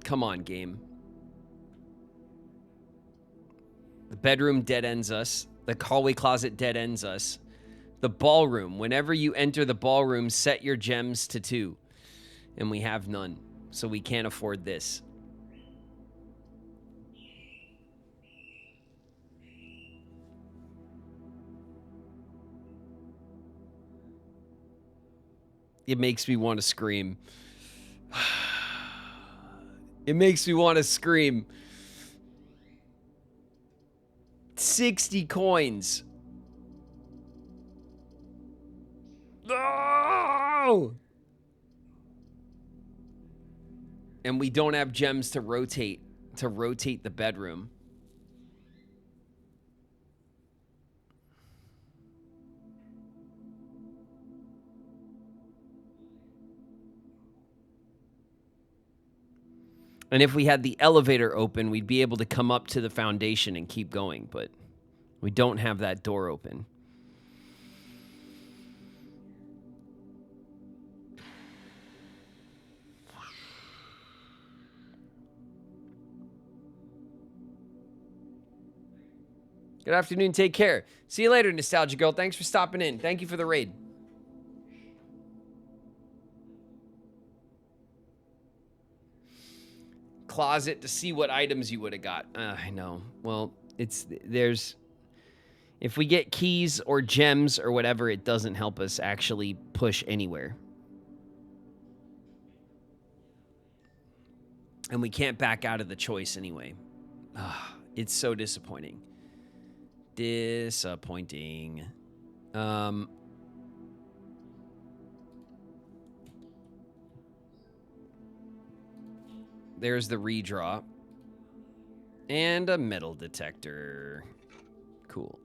Come on, game. The bedroom dead ends us. The hallway closet dead ends us. The ballroom. Whenever you enter the ballroom, set your gems to 2. And we have none. So we can't afford this. It makes me want to scream. It makes me want to scream. 60 coins. No! And we don't have gems to rotate the bedroom. And if we had the elevator open, we'd be able to come up to the foundation and keep going, but we don't have that door open. Good afternoon. Take care. See you later, Nostalgia Girl. Thanks for stopping in. Thank you for the raid. Closet to see what items you would have got. I know. Well, there's... If we get keys or gems or whatever, it doesn't help us actually push anywhere. And we can't back out of the choice anyway. It's so disappointing. Disappointing. There's the redraw. And a metal detector. Cool.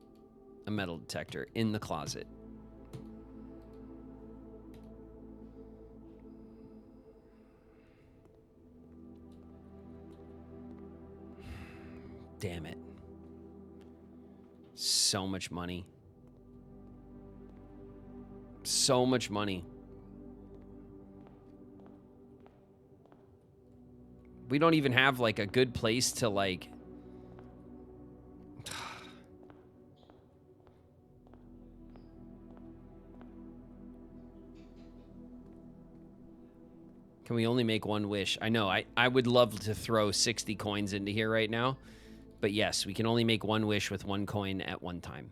A metal detector in the closet. Damn it. So much money. So much money. We don't even have, like, a good place to, like... Can we only make one wish? I know, I would love to throw 60 coins into here right now. But yes, we can only make one wish with 1 coin at one time.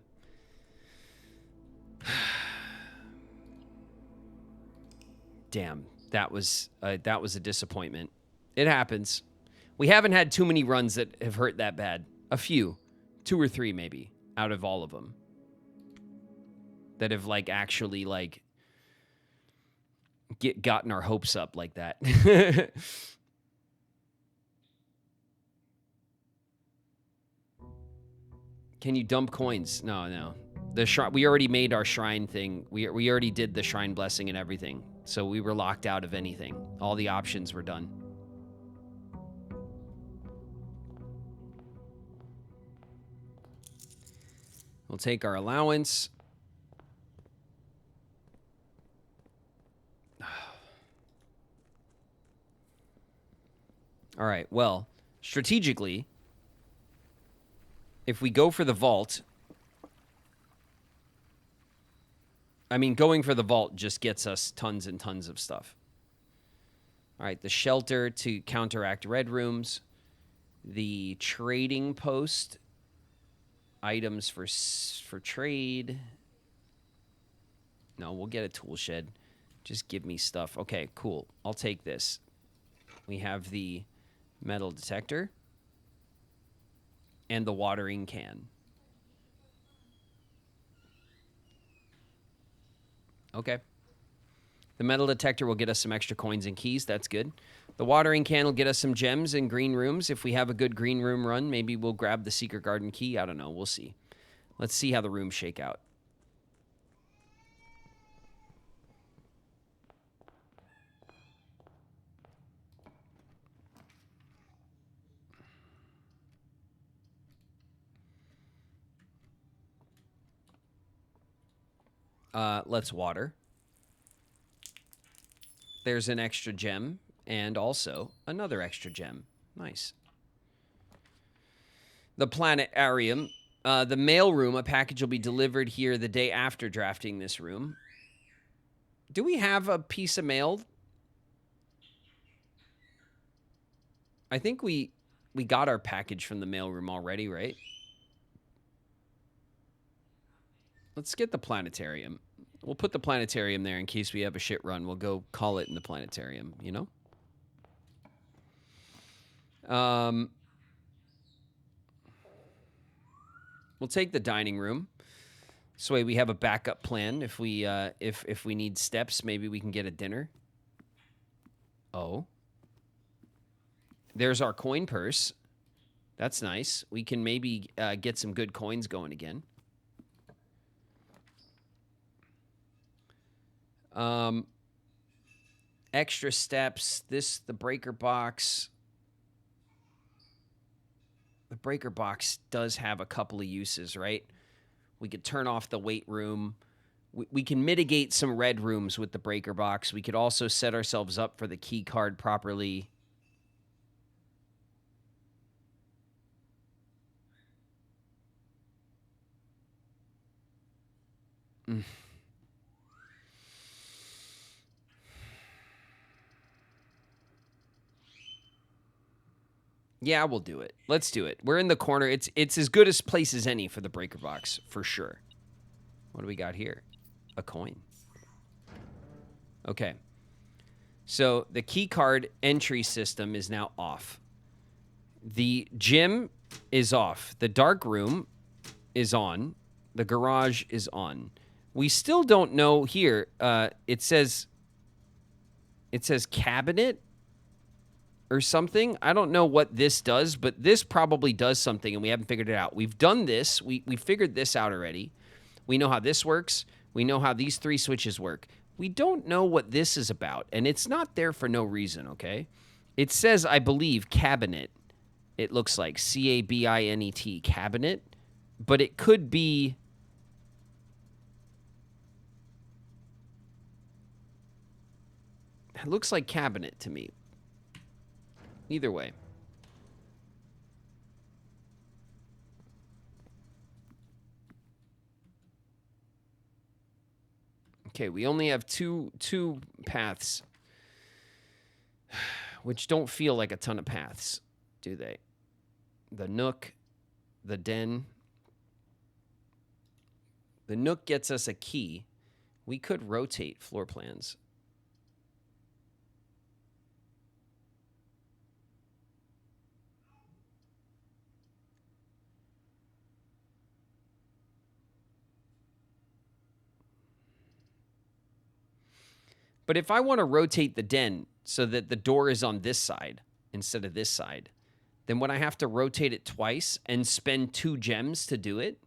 Damn, that was a disappointment. It happens. We haven't had too many runs that have hurt that bad. A few. 2 or 3 maybe, out of all of them. That have, like, actually, like... gotten our hopes up like that. Can you dump coins? No. The shrine, we already made our shrine thing. We already did the shrine blessing and everything. So we were locked out of anything. All the options were done. We'll take our allowance. All right, well, strategically, if we go for the vault, I mean, going for the vault just gets us tons and tons of stuff. All right, the shelter to counteract red rooms. The trading post, items for trade. No, we'll get a tool shed. Just give me stuff. Okay, cool. I'll take this. We have the metal detector and the watering can. Okay. The metal detector will get us some extra coins and keys. That's good. The watering can will get us some gems and green rooms. If we have a good green room run, maybe we'll grab the secret garden key. I don't know. We'll see. Let's see how the rooms shake out. Let's water. There's an extra gem and also another extra gem. Nice. The planetarium. The mail room. A package will be delivered here the day after drafting this room. Do we have a piece of mail? I think we got our package from the mail room already, right? Let's get the planetarium. We'll put the planetarium there in case we have a shit run. We'll go call it in the planetarium, you know? We'll take the dining room. This way we have a backup plan. If we if we need steps, maybe we can get a dinner. Oh. There's our coin purse. That's nice. We can maybe get some good coins going again. Extra steps. The breaker box. The breaker box does have a couple of uses, right? We could turn off the weight room. We can mitigate some red rooms with the breaker box. We could also set ourselves up for the key card properly. Yeah, we'll do it. Let's do it. We're in the corner. It's as good a place as any for the breaker box, for sure. What do we got here? A coin. Okay. So the key card entry system is now off. The gym is off. The dark room is on. The garage is on. We still don't know here. It says cabinet or something. I don't know what this does, but this probably does something, and we haven't figured it out. We've done this. We figured this out already. We know how this works. We know how these 3 switches work. We don't know what this is about, and it's not there for no reason, okay? It says, I believe, cabinet. It looks like cabinet, cabinet, but it could be... It looks like cabinet to me. Either way. Okay, we only have two paths, which don't feel like a ton of paths, do they? The nook, the den. The nook gets us a key. We could rotate floor plans. But if I want to rotate the den so that the door is on this side instead of this side, then would I have to rotate it twice and spend 2 gems to do it?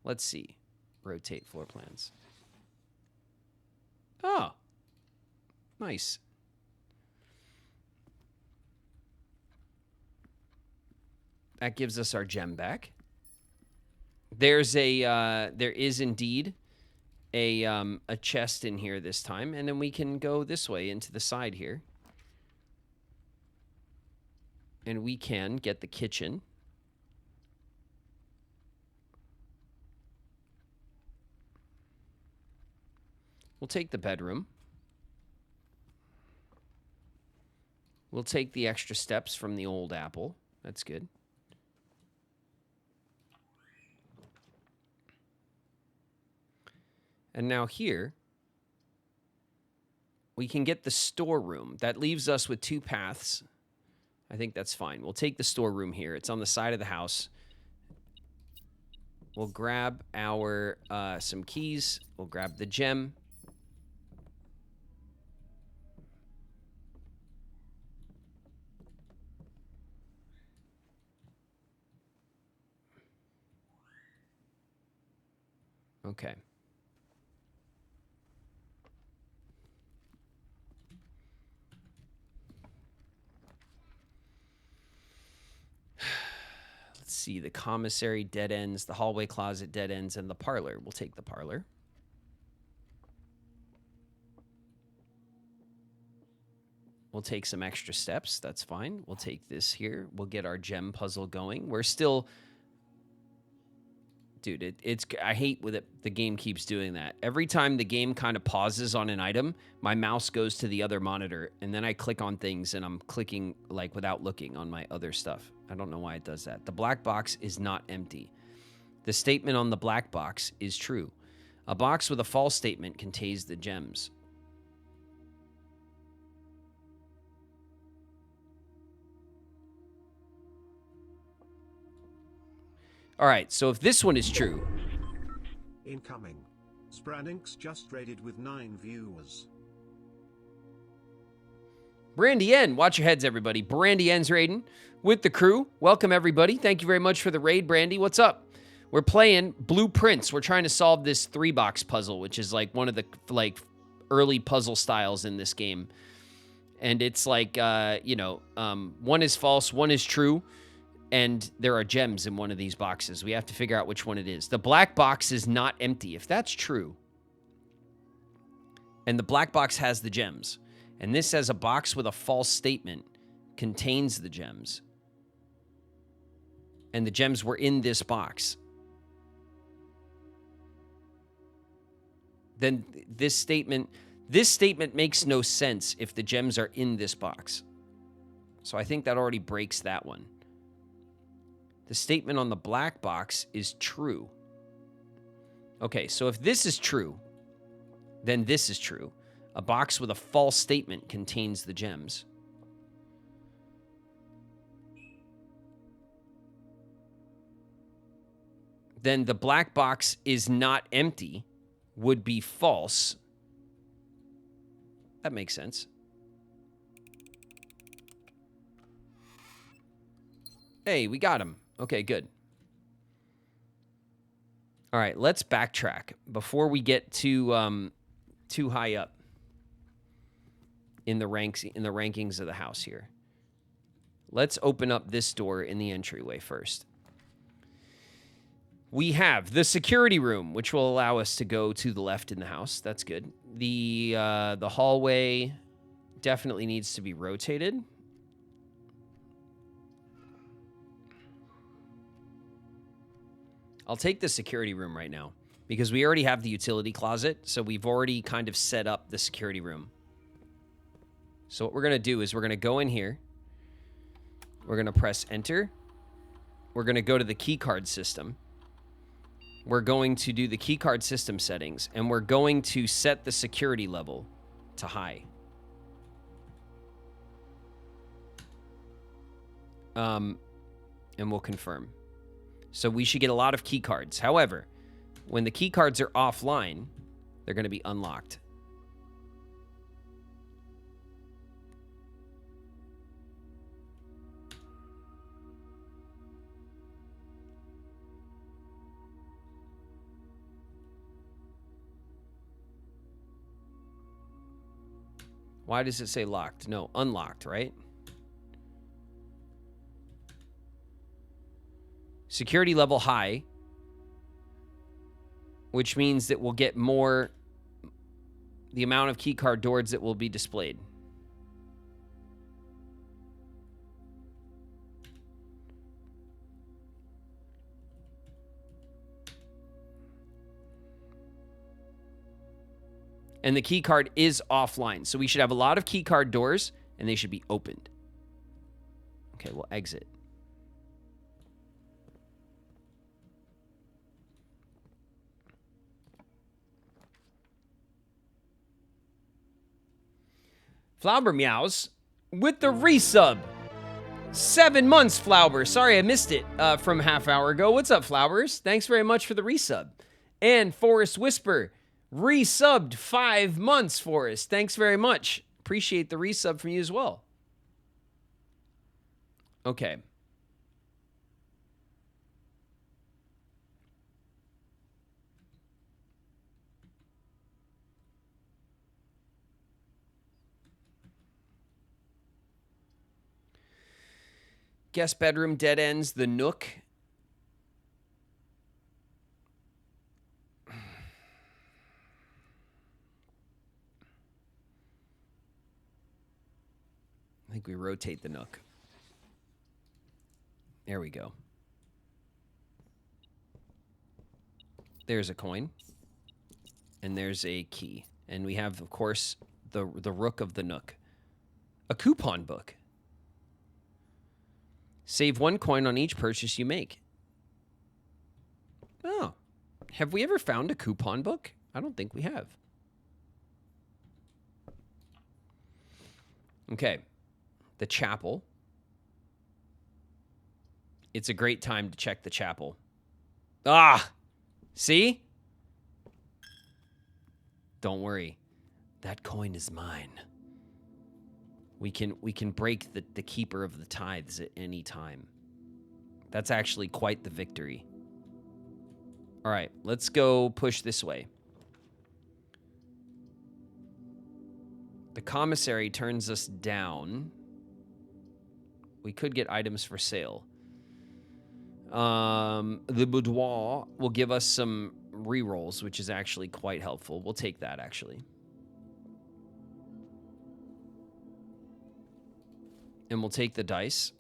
Let's see. Rotate floor plans. Oh. Nice. That gives us our gem back. There is indeed a chest in here this time, and then we can go this way into the side here. And we can get the kitchen. We'll take the bedroom. We'll take the extra steps from the old apple. That's good. And now here, we can get the storeroom. That leaves us with 2 paths. I think that's fine. We'll take the storeroom here. It's on the side of the house. We'll grab our some keys. We'll grab the gem. Okay. Let's see. The commissary dead ends, the hallway closet dead ends, and the parlor. We'll take the parlor. We'll take some extra steps. That's fine. We'll take this here. We'll get our gem puzzle going. We're still... Dude, I hate with it. The game keeps doing that. Every time the game kind of pauses on an item, my mouse goes to the other monitor, and then I click on things, and I'm clicking like without looking on my other stuff. I don't know why it does that. The black box is not empty. The statement on the black box is true. A box with a false statement contains the gems. All right, so if this one is true... Incoming. Spraninx just raided with 9 viewers. Brandy N, watch your heads, everybody. Brandy N's raiding with the crew. Welcome, everybody. Thank you very much for the raid, Brandy. What's up? We're playing Blueprints. We're trying to solve this 3-box puzzle, which is like one of the early puzzle styles in this game. And it's like, one is false, one is true. And there are gems in one of these boxes. We have to figure out which one it is. The black box is not empty, if that's true. And the black box has the gems. And this says a box with a false statement contains the gems. And the gems were in this box. Then this statement makes no sense if the gems are in this box. So I think that already breaks that one. The statement on the black box is true. Okay, so if this is true, then this is true. A box with a false statement contains the gems. Then the black box is not empty would be false. That makes sense. Hey, we got him. Okay, good. All right, let's backtrack before we get too high up in the rankings of the house here. Let's open up this door in the entryway first. We have the security room, which will allow us to go to the left in the house. That's good. The hallway definitely needs to be rotated. I'll take the security room right now because we already have the utility closet, so we've already kind of set up the security room. So what we're going to do is we're going to go in here. We're going to press enter. We're going to go to the keycard system. We're going to do the keycard system settings, and we're going to set the security level to high. And we'll confirm. So we should get a lot of key cards. However, when the key cards are offline, they're going to be unlocked. Why does it say locked? No, unlocked, right? Security level high, which means that we'll get more, the amount of keycard doors that will be displayed. And the key card is offline. So we should have a lot of key card doors, and they should be opened. Okay, we'll exit. Flauber Meows with the resub. 7 months, Flauber. Sorry I missed it from half hour ago. What's up, Flaubers? Thanks very much for the resub. And Forest Whisper resubbed 5 months, Forest. Thanks very much. Appreciate the resub from you as well. Okay. Guest bedroom, dead ends, the Nook. I think we rotate the Nook. There we go. There's a coin. And there's a key. And we have, of course, the Rook of the Nook. A coupon book. Save 1 coin on each purchase you make. Oh. Have we ever found a coupon book? I don't think we have. Okay. The chapel. It's a great time to check the chapel. Ah! See? Don't worry. That coin is mine. We can break the keeper of the tithes at any time. That's actually quite the victory. All right, let's go push this way. The commissary turns us down. We could get items for sale. The boudoir will give us some rerolls, which is actually quite helpful. We'll take that, actually. And we'll take the dice.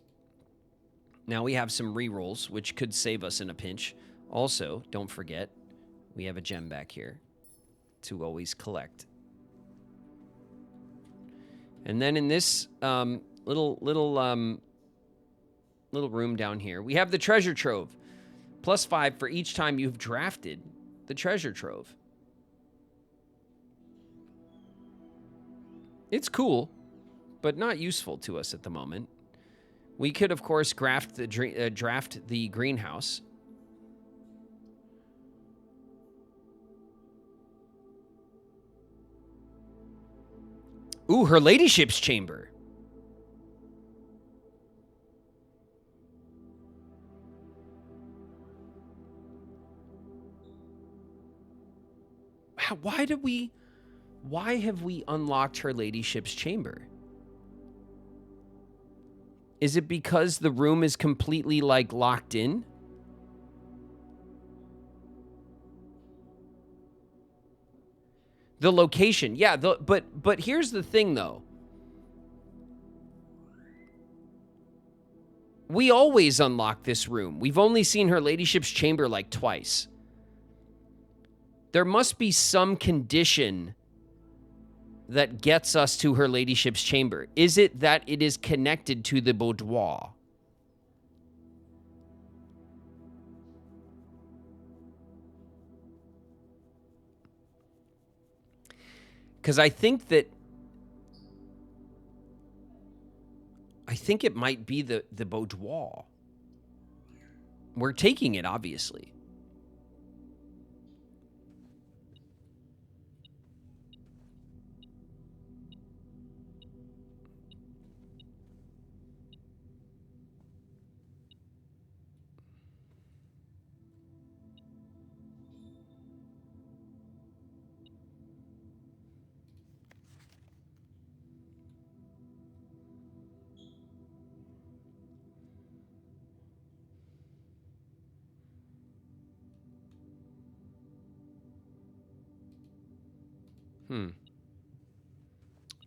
Now we have some rerolls, which could save us in a pinch. Also, don't forget, we have a gem back here to always collect. And then in this little room down here, we have the treasure trove. +5 for each time you've drafted the treasure trove. It's cool, but not useful to us at the moment. We could, of course, draft the greenhouse. Ooh, her ladyship's chamber. Why have we unlocked her ladyship's chamber? Is it because the room is completely, like, locked in? The location, yeah, but here's the thing, though. We always unlock this room. We've only seen her ladyship's chamber, like, twice. There must be some condition that gets us to her ladyship's chamber. Is it that it is connected to the boudoir? Because I think it might be the boudoir. We're taking it, obviously.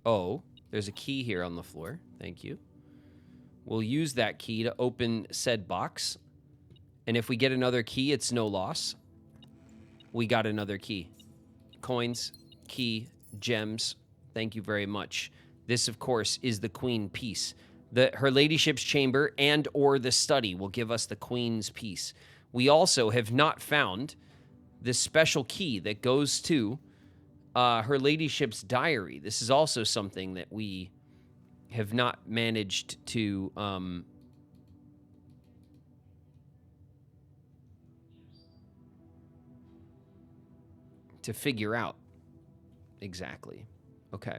Oh, there's a key here on the floor. Thank you. We'll use that key to open said box. And if we get another key, it's no loss. We got another key. Coins, key, gems. Thank you very much. This, of course, is the queen piece. Her ladyship's chamber and or the study will give us the queen's piece. We also have not found this special key that goes to her ladyship's diary. This is also something that we have not managed to figure out exactly. Okay.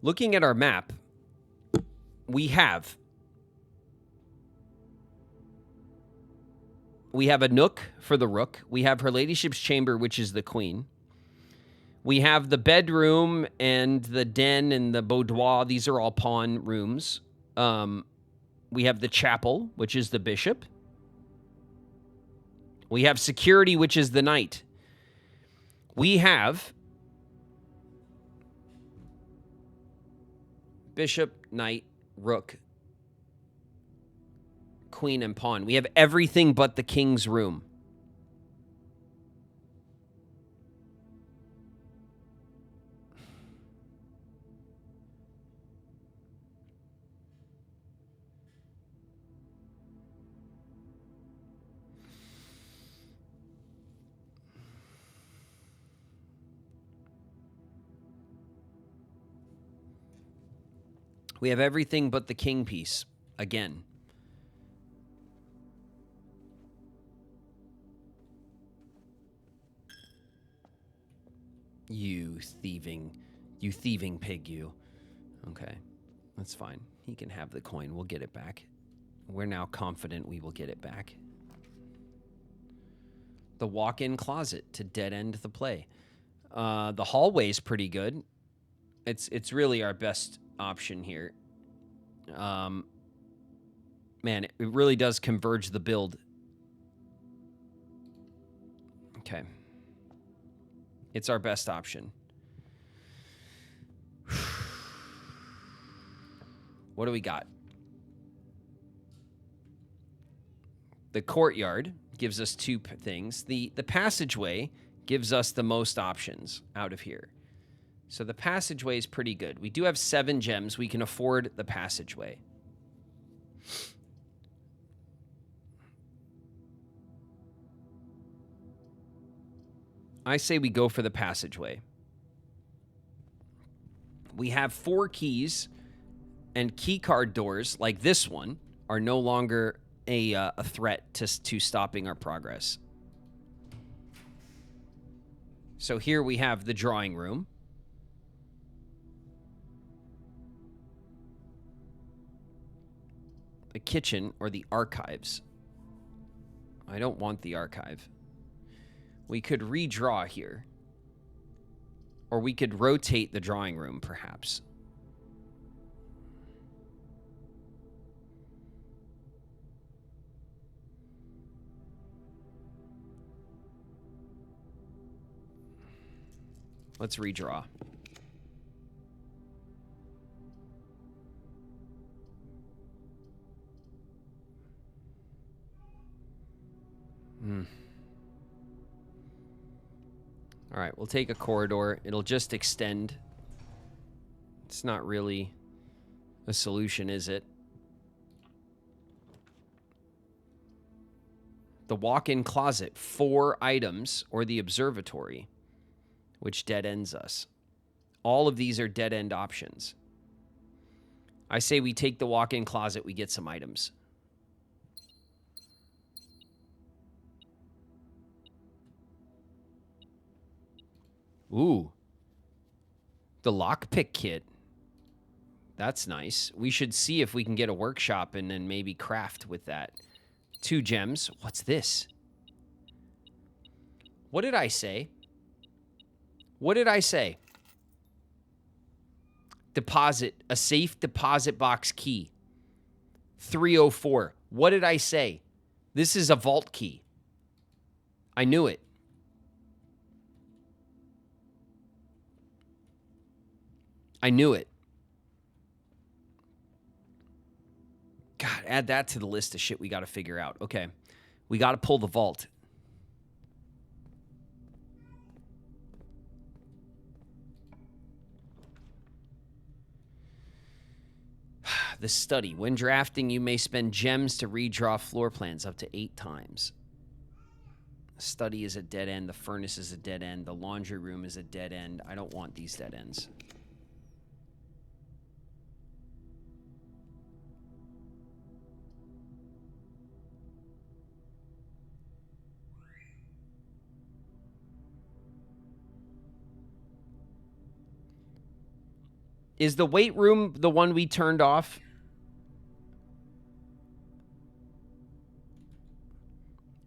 Looking at our map, we have a nook for the rook. We have her ladyship's chamber, which is the queen. We have the bedroom and the den and the boudoir. These are all pawn rooms. We have the chapel, which is the bishop. We have security, which is the knight. We have bishop, knight, rook, queen, and pawn. We have everything but the king's room. We have everything but the king piece again. You thieving pig, you. Okay, that's fine. He can have the coin. We'll get it back. We're now confident we will get it back. The walk-in closet to dead end the play. The hallway's pretty good. It's really our best option here. Man, it really does converge the build. Okay. It's our best option. What do we got? The courtyard gives us two things. The passageway gives us the most options out of here. So the passageway is pretty good. We do have 7 gems. We can afford the passageway. I say we go for the passageway. We have 4 keys, and key card doors like this one are no longer a threat to stopping our progress. So here we have the drawing room. The kitchen or the archives. I don't want the archive. We could redraw here. Or we could rotate the drawing room, perhaps. Let's redraw. All right, we'll take a corridor. It'll just extend. It's not really a solution, is it? The walk-in closet, 4 items, or the observatory, which dead ends us. All of these are dead end options. I say we take the walk-in closet, we get some items. Ooh. The lockpick kit. That's nice. We should see if we can get a workshop and then maybe craft with that. 2 gems. What's this? What did I say? What did I say? Deposit. A safe deposit box key. 304. What did I say? This is a vault key. I knew it. I knew it. God, add that to the list of shit we got to figure out. Okay. We got to pull the vault. The study. When drafting, you may spend gems to redraw floor plans up to 8 times. The study is a dead end. The furnace is a dead end. The laundry room is a dead end. I don't want these dead ends. Is the weight room the one we turned off?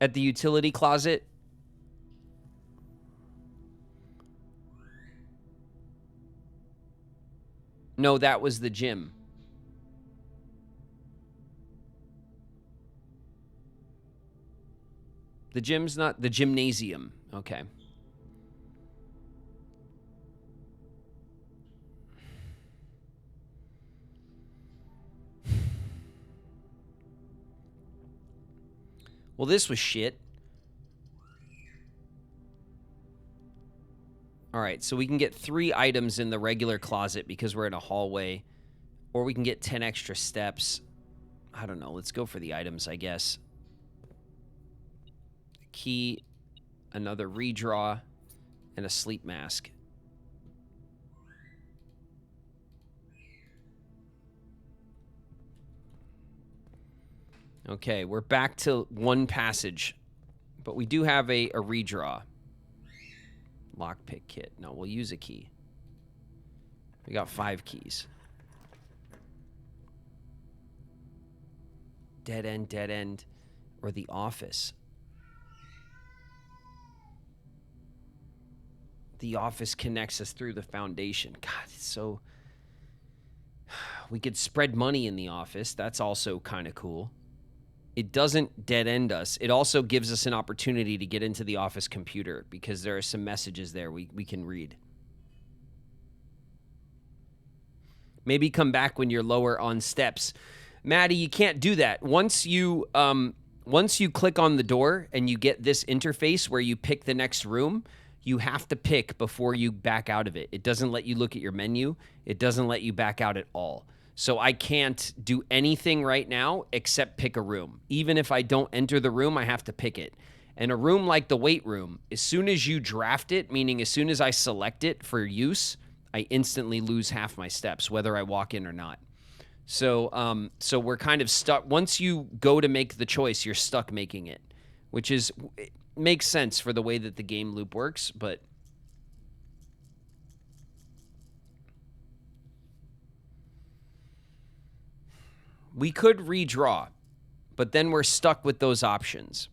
At the utility closet? No, that was the gym. The gym's not the gymnasium. Okay. Well, this was shit. All right, so we can get 3 items in the regular closet because we're in a hallway. Or we can get 10 extra steps. I don't know. Let's go for the items, I guess. A key, another redraw, and a sleep mask. Okay, we're back to 1 passage. But we do have a redraw. Lockpick kit. No, we'll use a key. We got 5 keys. Dead end, or the office. The office connects us through the foundation. God, it's so... We could spread money in the office. That's also kind of cool. It doesn't dead end us. It also gives us an opportunity to get into the office computer because there are some messages there we can read. Maybe come back when you're lower on steps. Maddie, you can't do that. Once you click on the door and you get this interface where you pick the next room, you have to pick before you back out of it. It doesn't let you look at your menu. It doesn't let you back out at all. So I can't do anything right now except pick a room. Even if I don't enter the room, I have to pick it. And a room like the weight room, as soon as you draft it, meaning as soon as I select it for use, I instantly lose half my steps, whether I walk in or not. So we're kind of stuck. Once you go to make the choice, you're stuck making it, which is it makes sense for the way that the game loop works, but we could redraw, but then we're stuck with those options.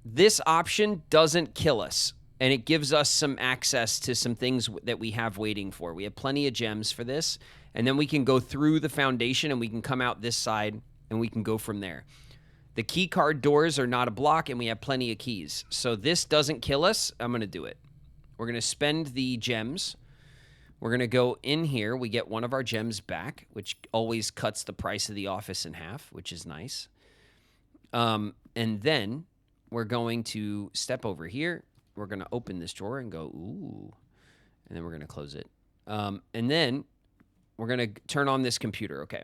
This option doesn't kill us. And it gives us some access to some things that we have waiting for. We have plenty of gems for this. And then we can go through the foundation and we can come out this side and we can go from there. The key card doors are not a block and we have plenty of keys. So this doesn't kill us. I'm going to do it. We're going to spend the gems. We're going to go in here. We get one of our gems back, which always cuts the price of the office in half, which is nice. And then we're going to step over here. We're going to open this drawer and go, ooh, and then we're going to close it. And then we're going to turn on this computer. Okay,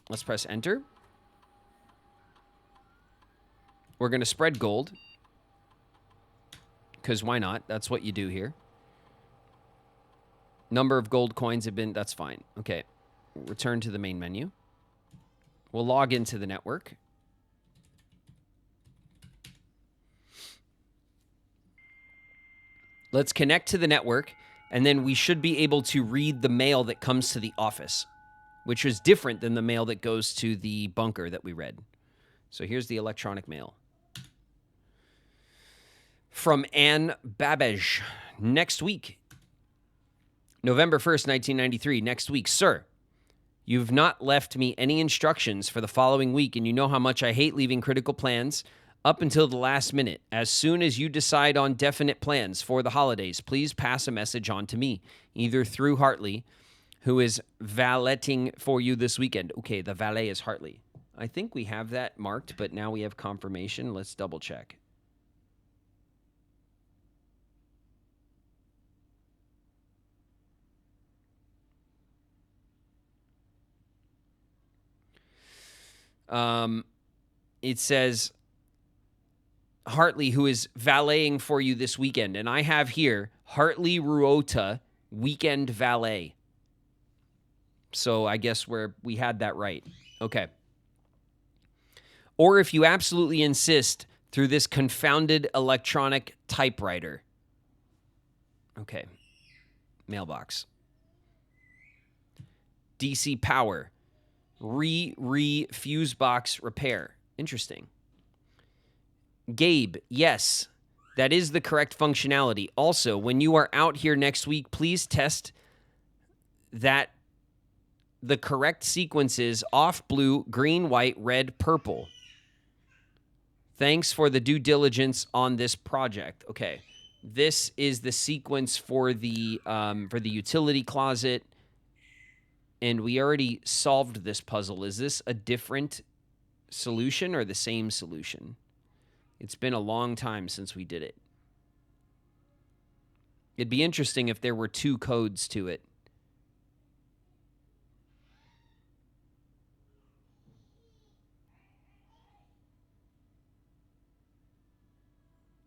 let's press enter. We're going to spread gold because why not? That's what you do here. Number of gold coins have been, that's fine. Okay, return to the main menu. We'll log into the network. Let's connect to the network, and then we should be able to read the mail that comes to the office, which is different than the mail that goes to the bunker that we read. So here's the electronic mail. From Anne Babbage. Next week, November 1st, 1993. Next week, sir, you've not left me any instructions for the following week, and you know how much I hate leaving critical plans up until the last minute. As soon as you decide on definite plans for the holidays, please pass a message on to me, either through Hartley, who is valeting for you this weekend. Okay, the valet is Hartley. I think we have that marked, but now we have confirmation. Let's double check. It says Hartley, who is valeting for you this weekend. And I have here Hartley Ruota, weekend valet. So I guess we had that right. Okay. Or if you absolutely insist, through this confounded electronic typewriter. Okay. Mailbox. DC power. Fuse box repair. Interesting. Gabe, yes, that is the correct functionality. Also, when you are out here next week, please test that the correct sequence is off blue, green, white, red, purple. Thanks for the due diligence on this project. Okay, this is the sequence for the utility closet, and we already solved this puzzle. Is this a different solution or the same solution? It's been a long time since we did it. It'd be interesting if there were two codes to it.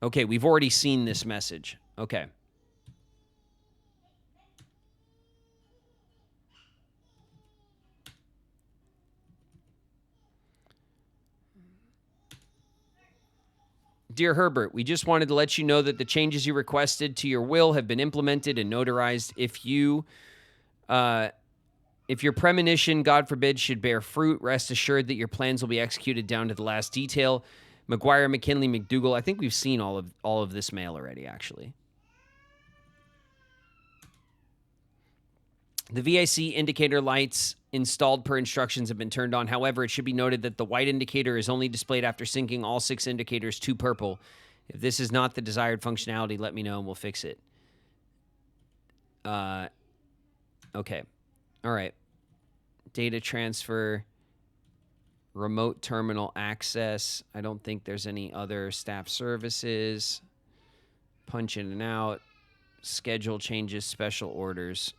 Okay, we've already seen this message. Okay. Dear Herbert, we just wanted to let you know that the changes you requested to your will have been implemented and notarized. If your premonition, God forbid, should bear fruit, rest assured that your plans will be executed down to the last detail. McGuire, McKinley, McDougal. I think we've seen all of this mail already, actually. The VIC indicator lights installed per instructions have been turned on. However, it should be noted that the white indicator is only displayed after syncing all 6 indicators to purple. If this is not the desired functionality, let me know and we'll fix it. Okay. All right. Data transfer, remote terminal access. I don't think there's any other staff services. Punch in and out. Schedule changes, special orders.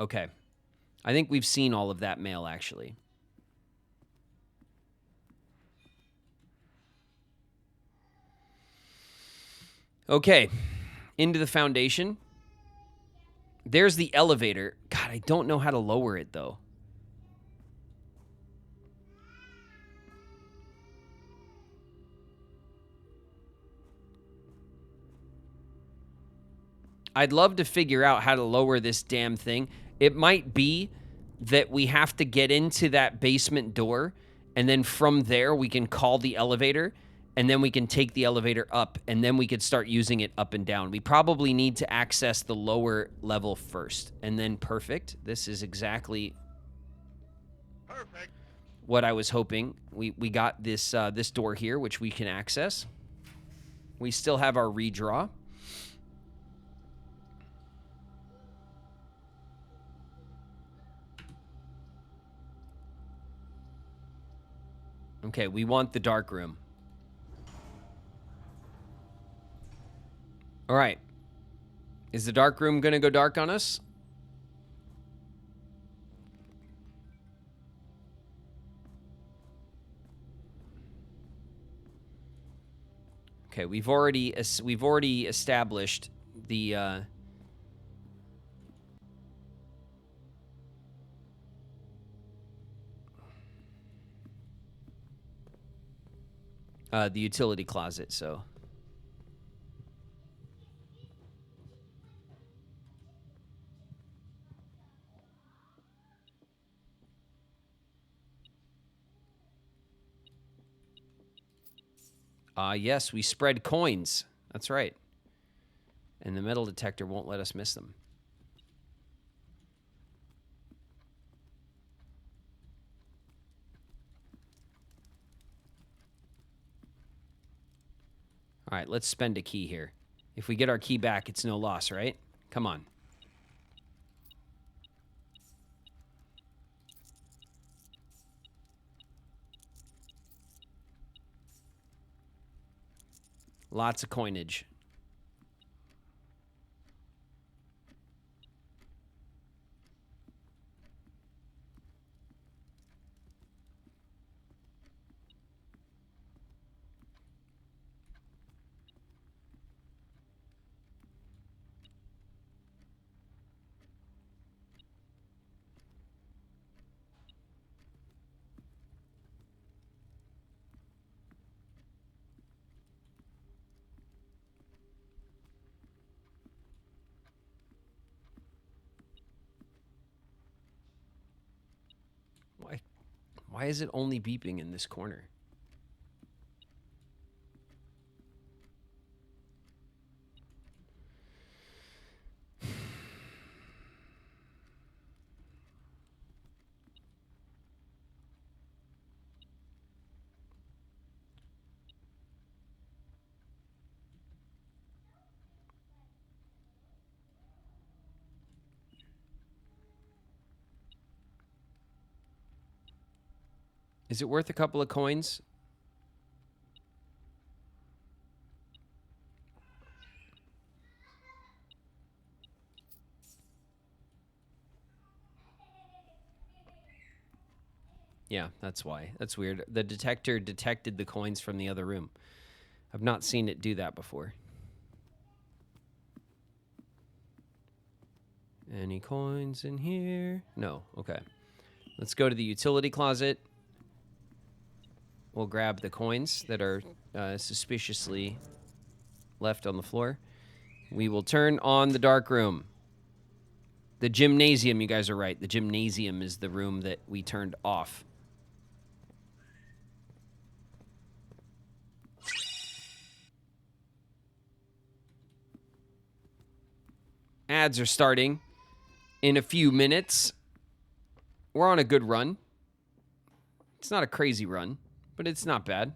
Okay. I think we've seen all of that mail, actually. Okay. Into the foundation. There's the elevator. God, I don't know how to lower it, though. I'd love to figure out how to lower this damn thing. It might be that we have to get into that basement door, and then from there we can call the elevator, and then we can take the elevator up, and then we could start using it up and down. We probably need to access the lower level first, and then perfect. This is exactly what I was hoping. We got this this door here, which we can access. We still have our redraw. Okay, we want the dark room. All right. Is the dark room going to go dark on us? Okay, we've already established the utility closet, so. Yes, we spread coins. That's right. And the metal detector won't let us miss them. All right, let's spend a key here. If we get our key back, it's no loss, right? Come on. Lots of coinage. Why is it only beeping in this corner? Is it worth a couple of coins? Yeah, that's why. That's weird. The detector detected the coins from the other room. I've not seen it do that before. Any coins in here? No. Okay. Let's go to the utility closet. We'll grab the coins that are suspiciously left on the floor. We will turn on the dark room. The gymnasium, you guys are right. The gymnasium is the room that we turned off. Ads are starting in a few minutes. We're on a good run. It's not a crazy run, but it's not bad.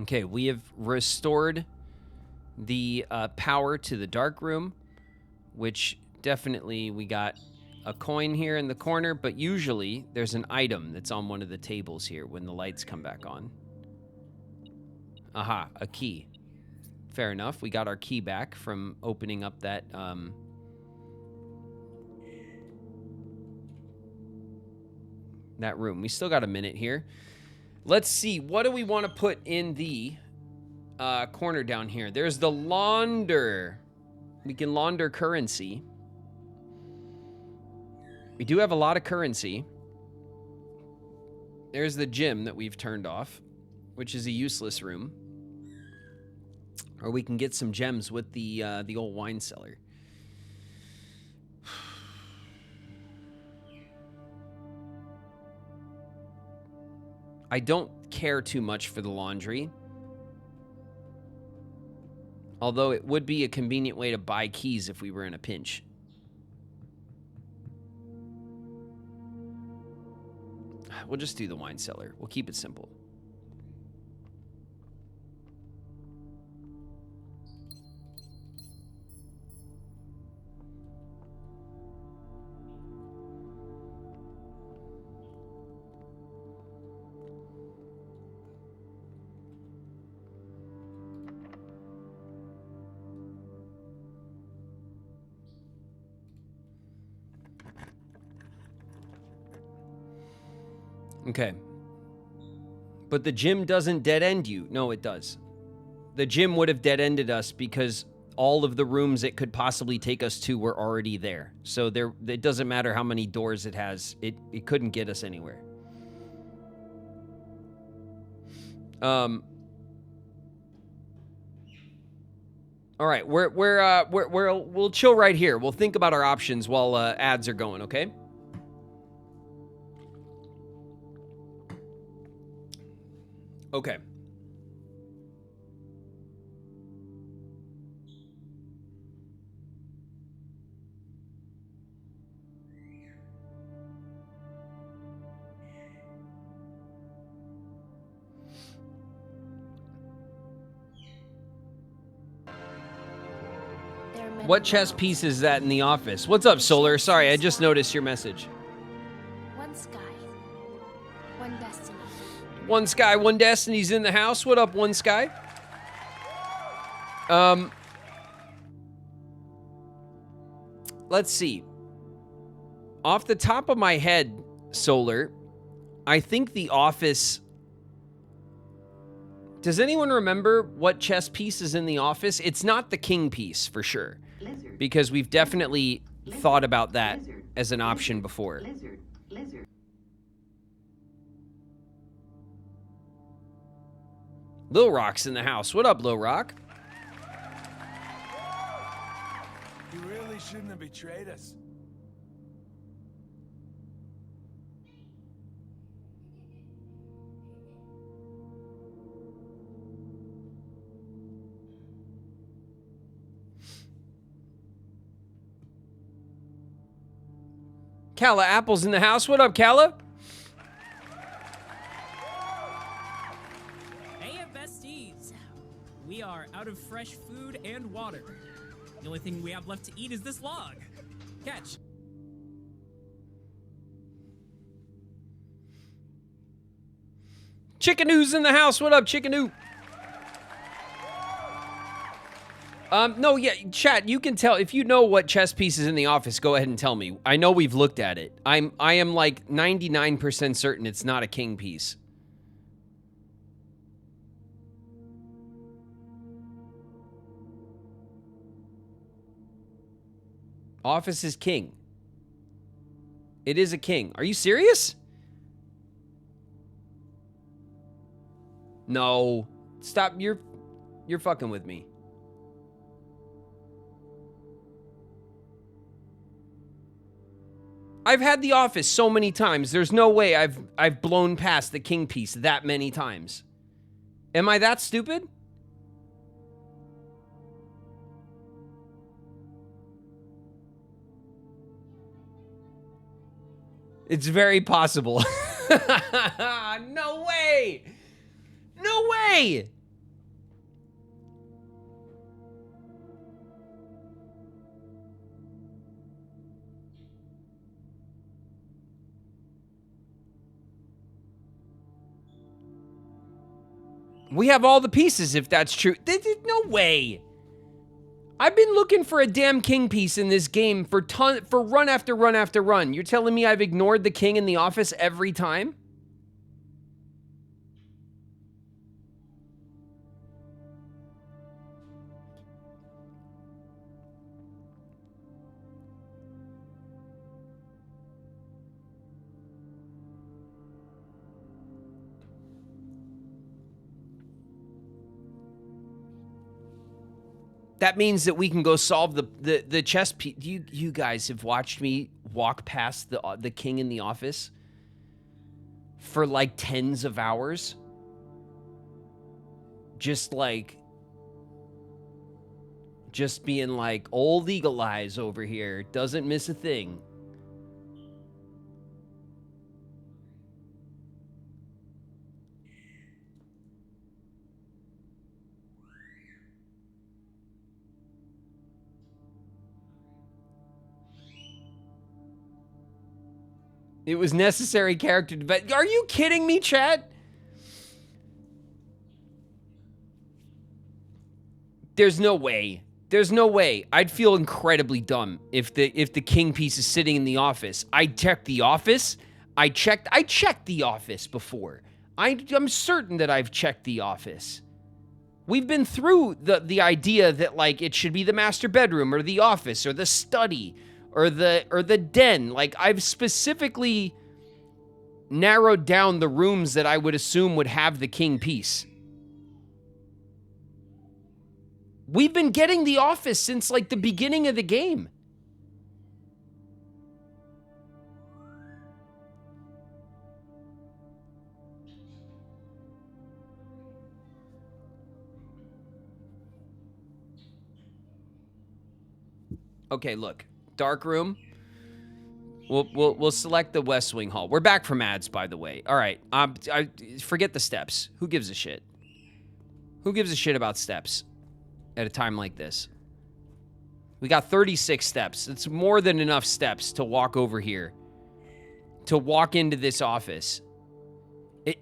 Okay, we have restored the power to the dark room, which definitely we got a coin here in the corner, but usually there's an item that's on one of the tables here when the lights come back on. Aha, a key. Fair enough. We got our key back from opening up that that room. We still got a minute here. Let's see. What do we want to put in the corner down here? There's the launder. We can launder currency. We do have a lot of currency. There's the gym that we've turned off, which is a useless room. Or we can get some gems with the old wine cellar. I don't care too much for the laundry. Although it would be a convenient way to buy keys if we were in a pinch. We'll just do the wine cellar. We'll keep it simple. Okay. But the gym doesn't dead-end you. No, it does. The gym would have dead-ended us because all of the rooms it could possibly take us to were already there. So it doesn't matter how many doors it has. It couldn't get us anywhere. All right, we'll chill right here. We'll think about our options while ads are going, okay? Okay. What chess piece is that in the office? What's up, Solar? Sorry, I just noticed your message. One sky, one destiny. One Sky, One Destiny's in the house. What up, One Sky? Let's see. Off the top of my head, Solar, I think the office... Does anyone remember what chess piece is in the office? It's not the king piece, for sure. Lizard. Because we've definitely thought about that Lizard. as an option before. Lizard. Lizard. Lil Rock's in the house. What up, Lil Rock? You really shouldn't have betrayed us. Kala Apple's in the house. What up, Kala? Hey, besties! We are out of fresh food and water. The only thing we have left to eat is this log. Catch. Chickanoo's in the house. What up, Chickanoo? No, yeah, chat, you can tell. If you know what chess piece is in the office, go ahead and tell me. I know we've looked at it. I am like 99% certain it's not a king piece. Office is king. It is a king. Are you serious? No. Stop. You're fucking with me. I've had the office so many times. There's no way I've blown past the king piece that many times. Am I that stupid? It's very possible. No way! No way! We have all the pieces if that's true. No way. I've been looking for a damn king piece in this game for run after run after run. You're telling me I've ignored the king in the office every time? That means that we can go solve the chess piece. You guys have watched me walk past the king in the office for like tens of hours. Just being like, old eagle eyes over here, doesn't miss a thing. It was necessary character development. Are you kidding me, chat? There's no way. There's no way. I'd feel incredibly dumb if the king piece is sitting in the office. I checked the office. I checked the office before. I'm certain that I've checked the office. We've been through the idea that like it should be the master bedroom or the office or the study or the den. Like I've specifically narrowed down the rooms that I would assume would have the king piece. We've been getting the office since like the beginning of the game. Okay, look. Dark room. We'll select the West Wing Hall. We're back from ads, by the way. All right. I forget the steps. Who gives a shit? Who gives a shit about steps at a time like this? We got 36 steps. It's more than enough steps to walk over here. To walk into this office. It...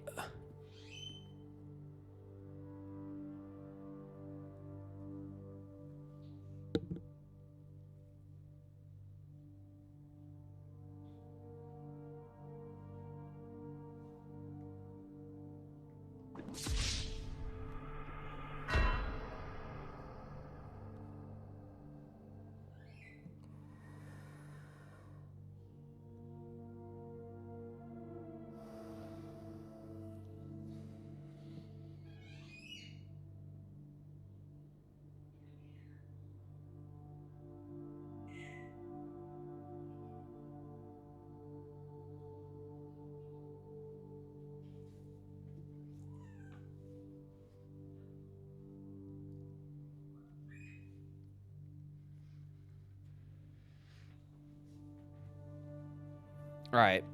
All right.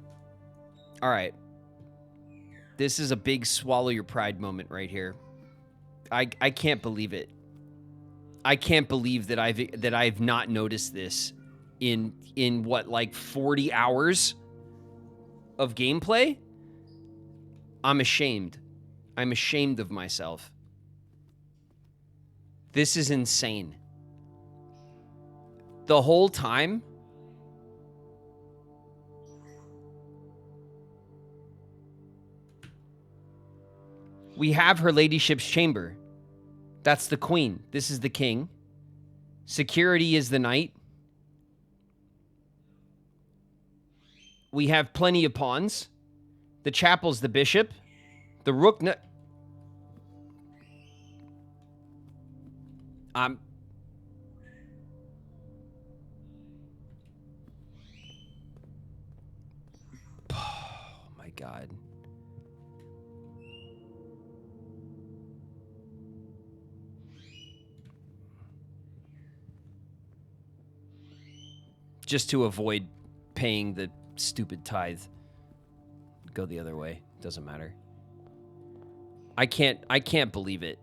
All right. This is a big swallow your pride moment right here. I can't believe it. I can't believe that I've not noticed this in what, like 40 hours of gameplay? I'm ashamed. I'm ashamed of myself. This is insane. The whole time we have her ladyship's chamber. That's the queen. This is the king. Security is the knight. We have plenty of pawns. The chapel's the bishop. The rook... Oh my God. Just to avoid paying the stupid tithe. Go the other way. Doesn't matter. I can't believe it.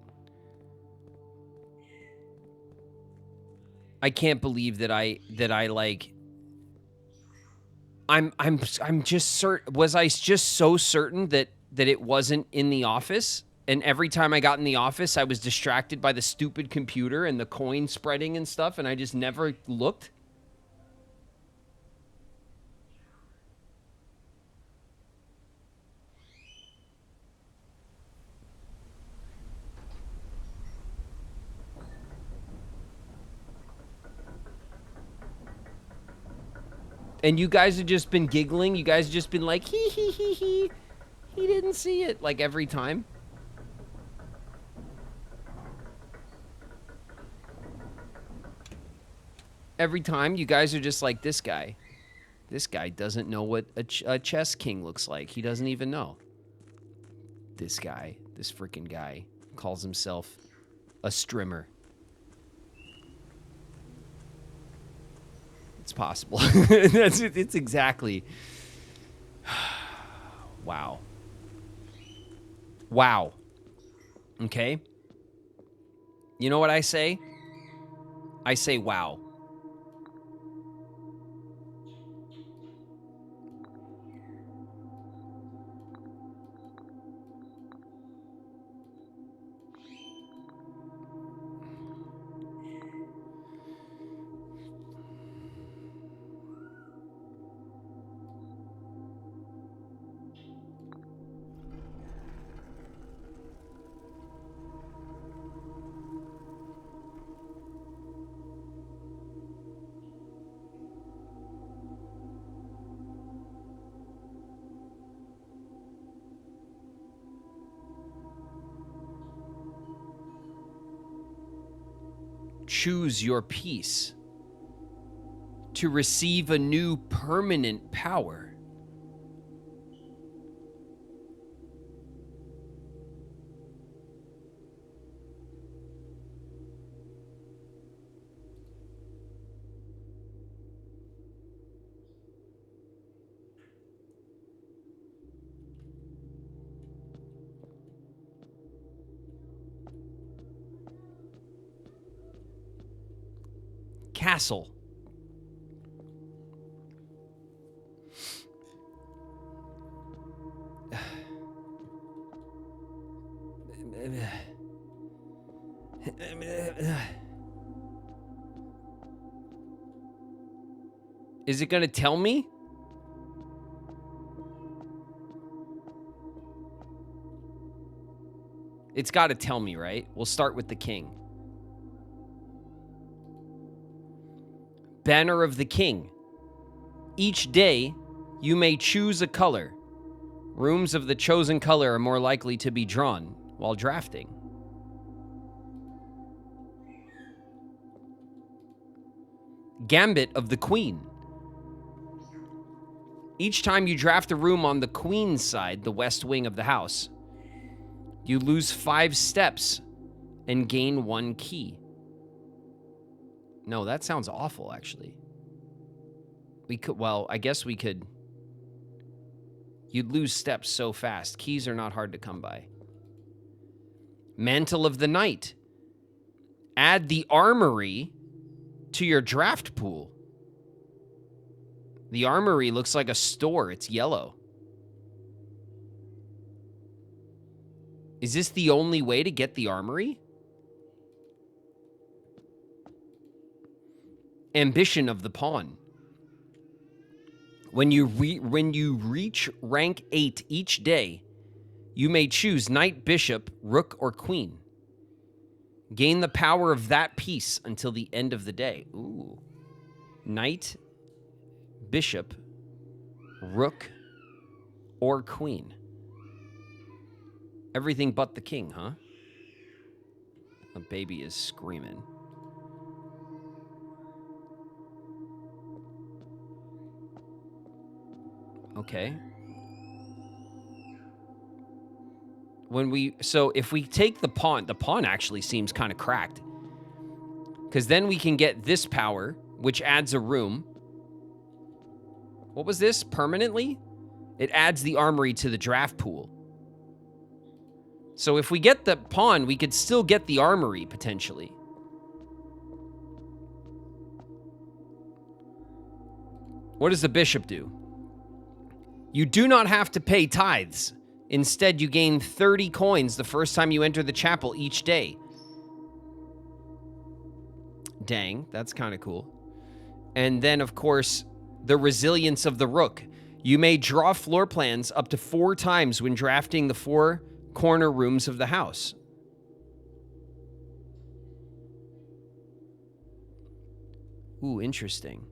I can't believe that I like I'm just certain. Was I just so certain that it wasn't in the office? And every time I got in the office, I was distracted by the stupid computer and the coin spreading and stuff, and I just never looked? And you guys have just been giggling. You guys have just been like, hee hee hee hee. He didn't see it, like every time. Every time you guys are just like, this guy doesn't know what a chess king looks like. He doesn't even know. This freaking guy calls himself a strimmer. It's possible. It's exactly. Wow. Wow. Okay. You know what I say? I say wow. Choose your peace to receive a new permanent power. castle. Is it going to tell me? It's got to tell me, right? We'll start with the king. Banner of the king. Each day, you may choose a color. Rooms of the chosen color are more likely to be drawn while drafting. Gambit of the queen. Each time you draft a room on the queen's side, the west wing of the house, you lose 5 steps and gain 1 key. No, that sounds awful, actually. We could, well, I guess we could. You'd lose steps so fast. Keys are not hard to come by. Mantle of the Knight. Add the armory to your draft pool. The armory looks like a store. It's yellow. Is this the only way to get the armory? Ambition of the pawn. When you reach rank 8 each day, you may choose knight, bishop, rook, or queen. Gain the power of that piece until the end of the day. Ooh. Knight, bishop, rook, or queen. Everything but the king, huh? The baby is screaming. Okay. So if we take the pawn actually seems kind of cracked. Because then we can get this power, which adds a room. What was this? Permanently? It adds the armory to the draft pool. So if we get the pawn, we could still get the armory, potentially. What does the bishop do? You do not have to pay tithes. Instead, you gain 30 coins the first time you enter the chapel each day. Dang, that's kind of cool. And then, of course, the resilience of the rook. You may draw floor plans up to 4 times when drafting the 4 corner rooms of the house. Ooh, interesting.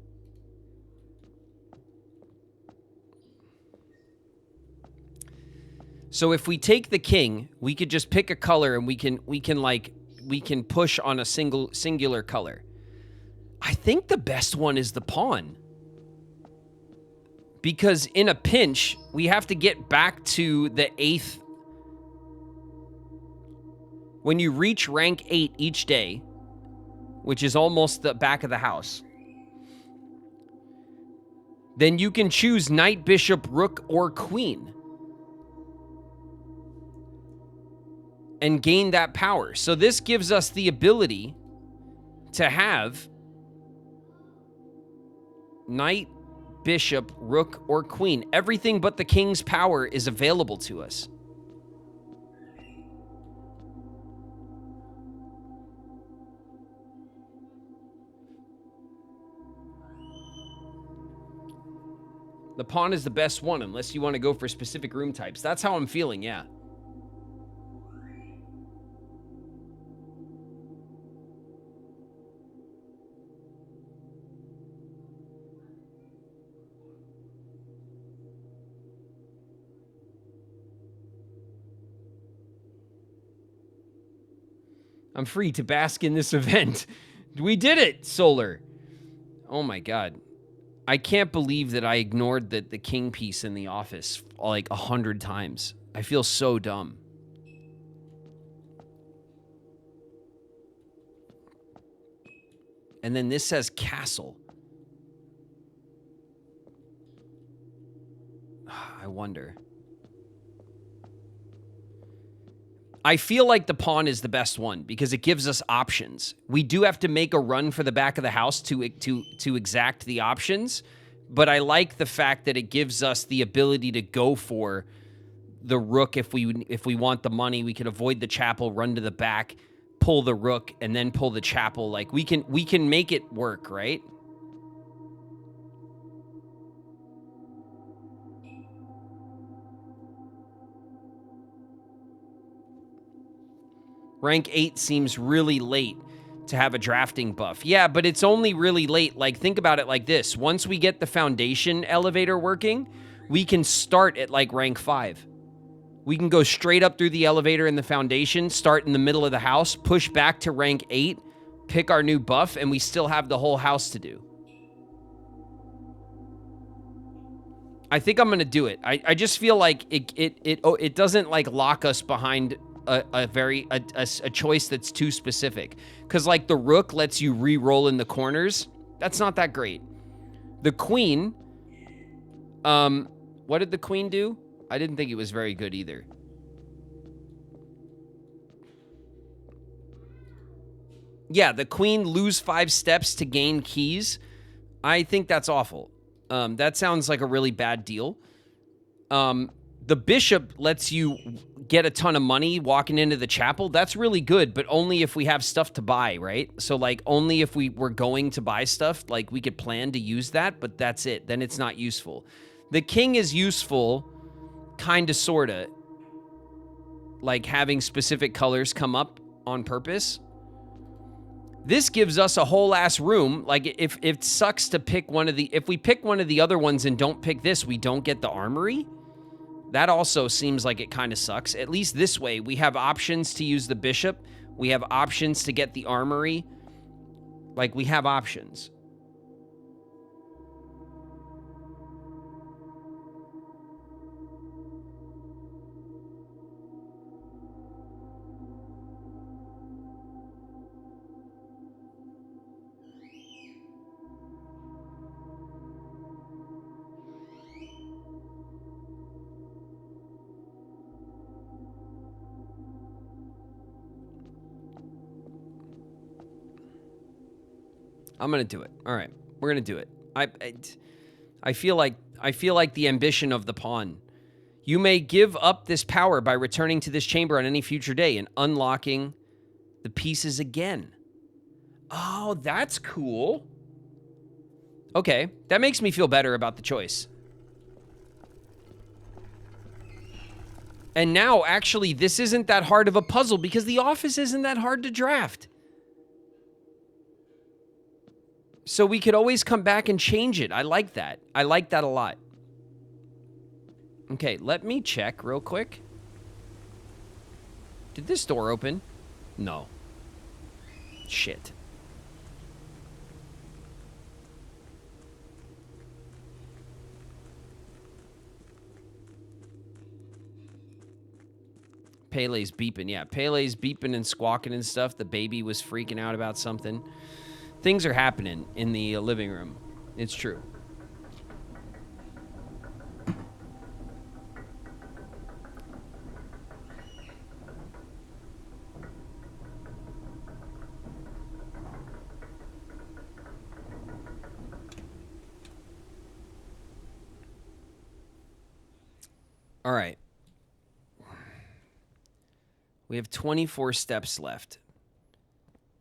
So if we take the king, we could just pick a color and we can push on a singular color. I think the best one is the pawn. Because in a pinch, we have to get back to the 8th. When you reach rank 8 each day, which is almost the back of the house, then you can choose knight, bishop, rook, or queen. And gain that power. So this gives us the ability to have knight, bishop, rook, or queen. Everything but the king's power is available to us. The pawn is the best one unless you want to go for specific room types. That's how I'm feeling, yeah. I'm free to bask in this event. We did it, Solar. Oh my god. I can't believe that I ignored the king piece in the office like 100 times. I feel so dumb. And then this says castle. I wonder. I feel like the pawn is the best one because it gives us options. We do have to make a run for the back of the house to exact the options, but I like the fact that it gives us the ability to go for the rook if we want the money. We can avoid the chapel, run to the back, pull the rook, and then pull the chapel. Like we can make it work, right? Rank 8 seems really late to have a drafting buff. Yeah, but it's only really late. Like, think about it like this. Once we get the foundation elevator working, we can start at, like, rank 5. We can go straight up through the elevator in the foundation, start in the middle of the house, push back to rank 8, pick our new buff, and we still have the whole house to do. I think I'm going to do it. I just feel like it doesn't, like, lock us behind a choice that's too specific. Because, like, the rook lets you re-roll in the corners. That's not that great. The queen, what did the queen do? I didn't think it was very good either. Yeah, the queen lose 5 steps to gain keys. I think that's awful. That sounds like a really bad deal. The bishop lets you get a ton of money walking into the chapel. That's really good, but only if we have stuff to buy, right? So, like, only if we were going to buy stuff, like, we could plan to use that, but that's it. Then it's not useful. The king is useful, kind of, sort of, like having specific colors come up on purpose. This gives us a whole ass room. Like, if it sucks to pick one of the... If we pick one of the other ones and don't pick this, we don't get the armory. That also seems like it kind of sucks. At least this way, we have options to use the bishop. We have options to get the armory. Like, we have options. I'm gonna do it. All right, we're gonna do it. I feel like the ambition of the pawn. You may give up this power by returning to this chamber on any future day and unlocking the pieces again. Oh, that's cool. Okay, that makes me feel better about the choice. And now, actually, this isn't that hard of a puzzle because the office isn't that hard to draft. So we could always come back and change it. I like that. I like that a lot. Okay, let me check real quick. Did this door open? No. Shit. Pele's beeping. Yeah, Pele's beeping and squawking and stuff. The baby was freaking out about something. Things are happening in the living room. It's true. All right. We have 24 steps left.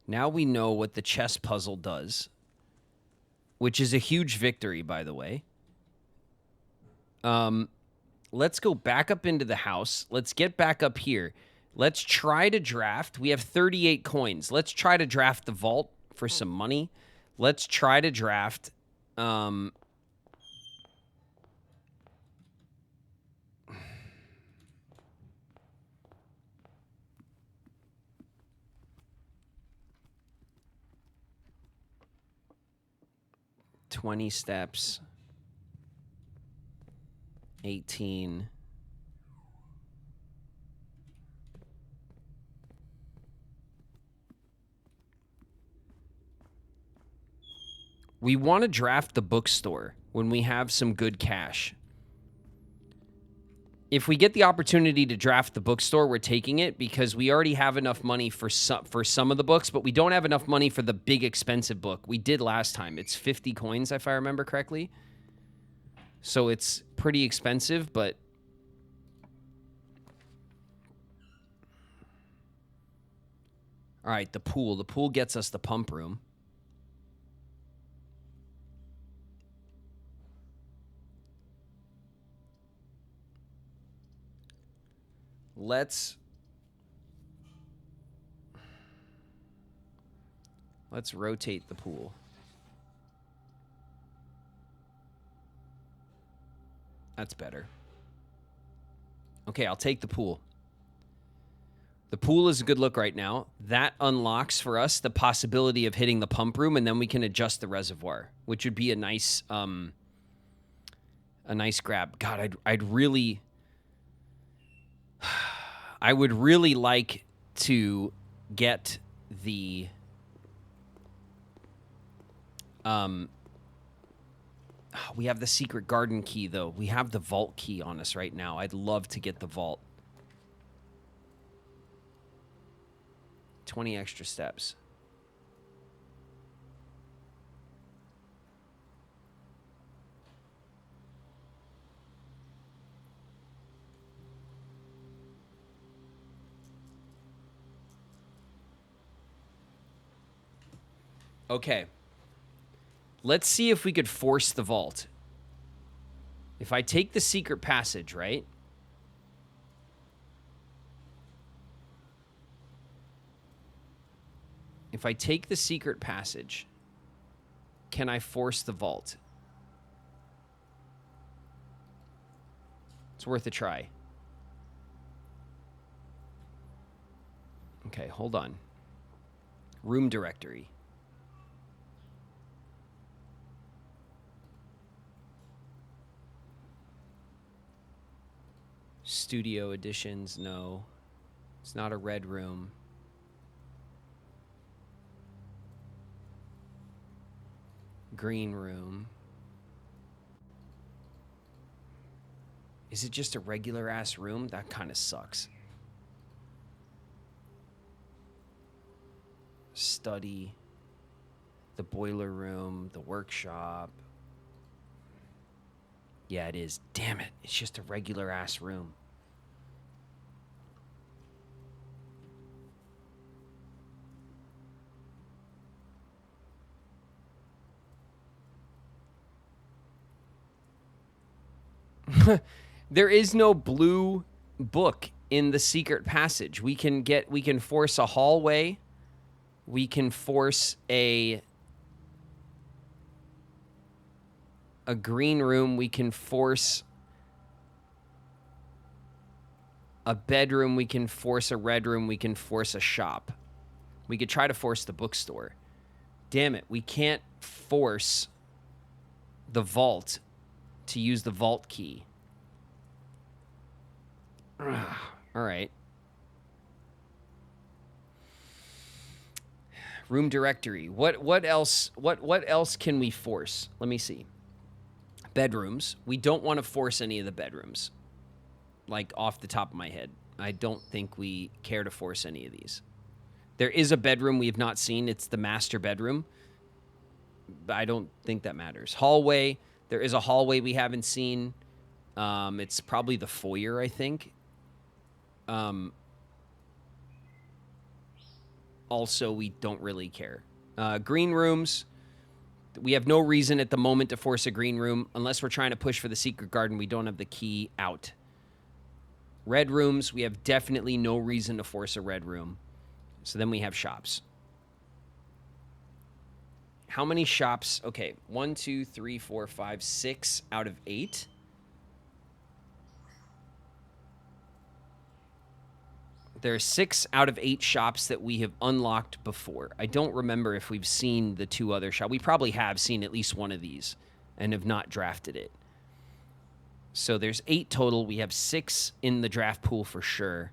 Now we know what the chess puzzle does, which is a huge victory, by the way. Let's go back up into the house. Let's get back up here. Let's try to draft. We have 38 coins. Let's try to draft the vault for some money. Let's try to draft... 20 steps, 18. We want to draft the bookstore when we have some good cash. If we get the opportunity to draft the bookstore, we're taking it because we already have enough money for some of the books, but we don't have enough money for the big expensive book. We did last time. It's 50 coins, if I remember correctly. So it's pretty expensive, but... All right, the pool. The pool gets us the pump room. Let's rotate the pool. That's better. Okay, I'll take the pool. The pool is a good look right now. That unlocks for us the possibility of hitting the pump room, and then we can adjust the reservoir, which would be a nice grab. God, I'd really... I would really like to get the we have the secret garden key though. We have the vault key on us right now. I'd love to get the vault. 20 extra steps. Okay. Let's see if we could force the vault. If I take the secret passage, right? If I take the secret passage, can I force the vault? It's worth a try. Okay, hold on. Room directory. Studio editions, no. It's not a red room. Green room. Is it just a regular ass room? That kind of sucks. Study. The boiler room. The workshop. Yeah, it is. Damn it. It's just a regular ass room. There is no blue book in the secret passage. We can force a hallway. We can force a green room. We can force a bedroom. We can force a red room. We can force a shop. We could try to force the bookstore. Damn it. We can't force the vault to use the vault key. All right. Room directory. What else can we force? Let me see. Bedrooms. We don't want to force any of the bedrooms. Like off the top of my head. I don't think we care to force any of these. There is a bedroom we have not seen. It's the master bedroom. But I don't think that matters. Hallway. There is a hallway we haven't seen. It's probably the foyer, I think. Also, we don't really care. Green rooms. We have no reason at the moment to force a green room. Unless we're trying to push for the secret garden, we don't have the key out. Red rooms. We have definitely no reason to force a red room. So then we have shops. How many shops? Okay, 1, 2, 3, 4, 5, 6 out of 8. There are 6 out of 8 shops that we have unlocked before. I don't remember if we've seen the 2 other shops. We probably have seen at least one of these and have not drafted it. So there's 8 total. We have 6 in the draft pool for sure.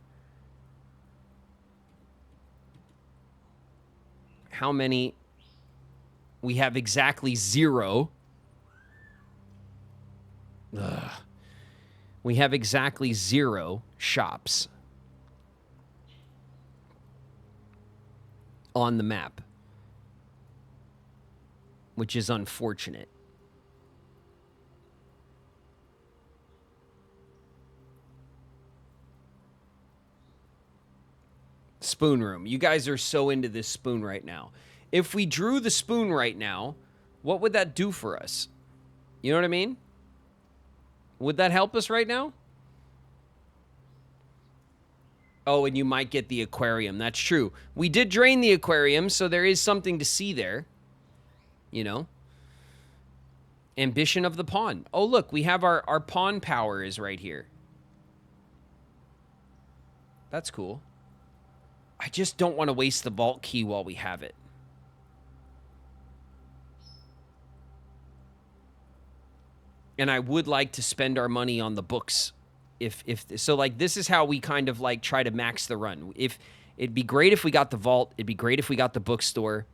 How many? We have exactly 0. Ugh. We have exactly 0 shops on the map, which is unfortunate. Spoon room. You guys are so into this spoon right now. If we drew the spoon right now, what would that do for us? You know what I mean? Would that help us right now? Oh, and you might get the aquarium. That's true. We did drain the aquarium, so there is something to see there. You know? Ambition of the pawn. Oh, look, we have our pawn power is right here. That's cool. I just don't want to waste the vault key while we have it. And I would like to spend our money on the books. If so, like, this is how we kind of like try to max the run. If it'd be great if we got the vault, it'd be great if we got the bookstore.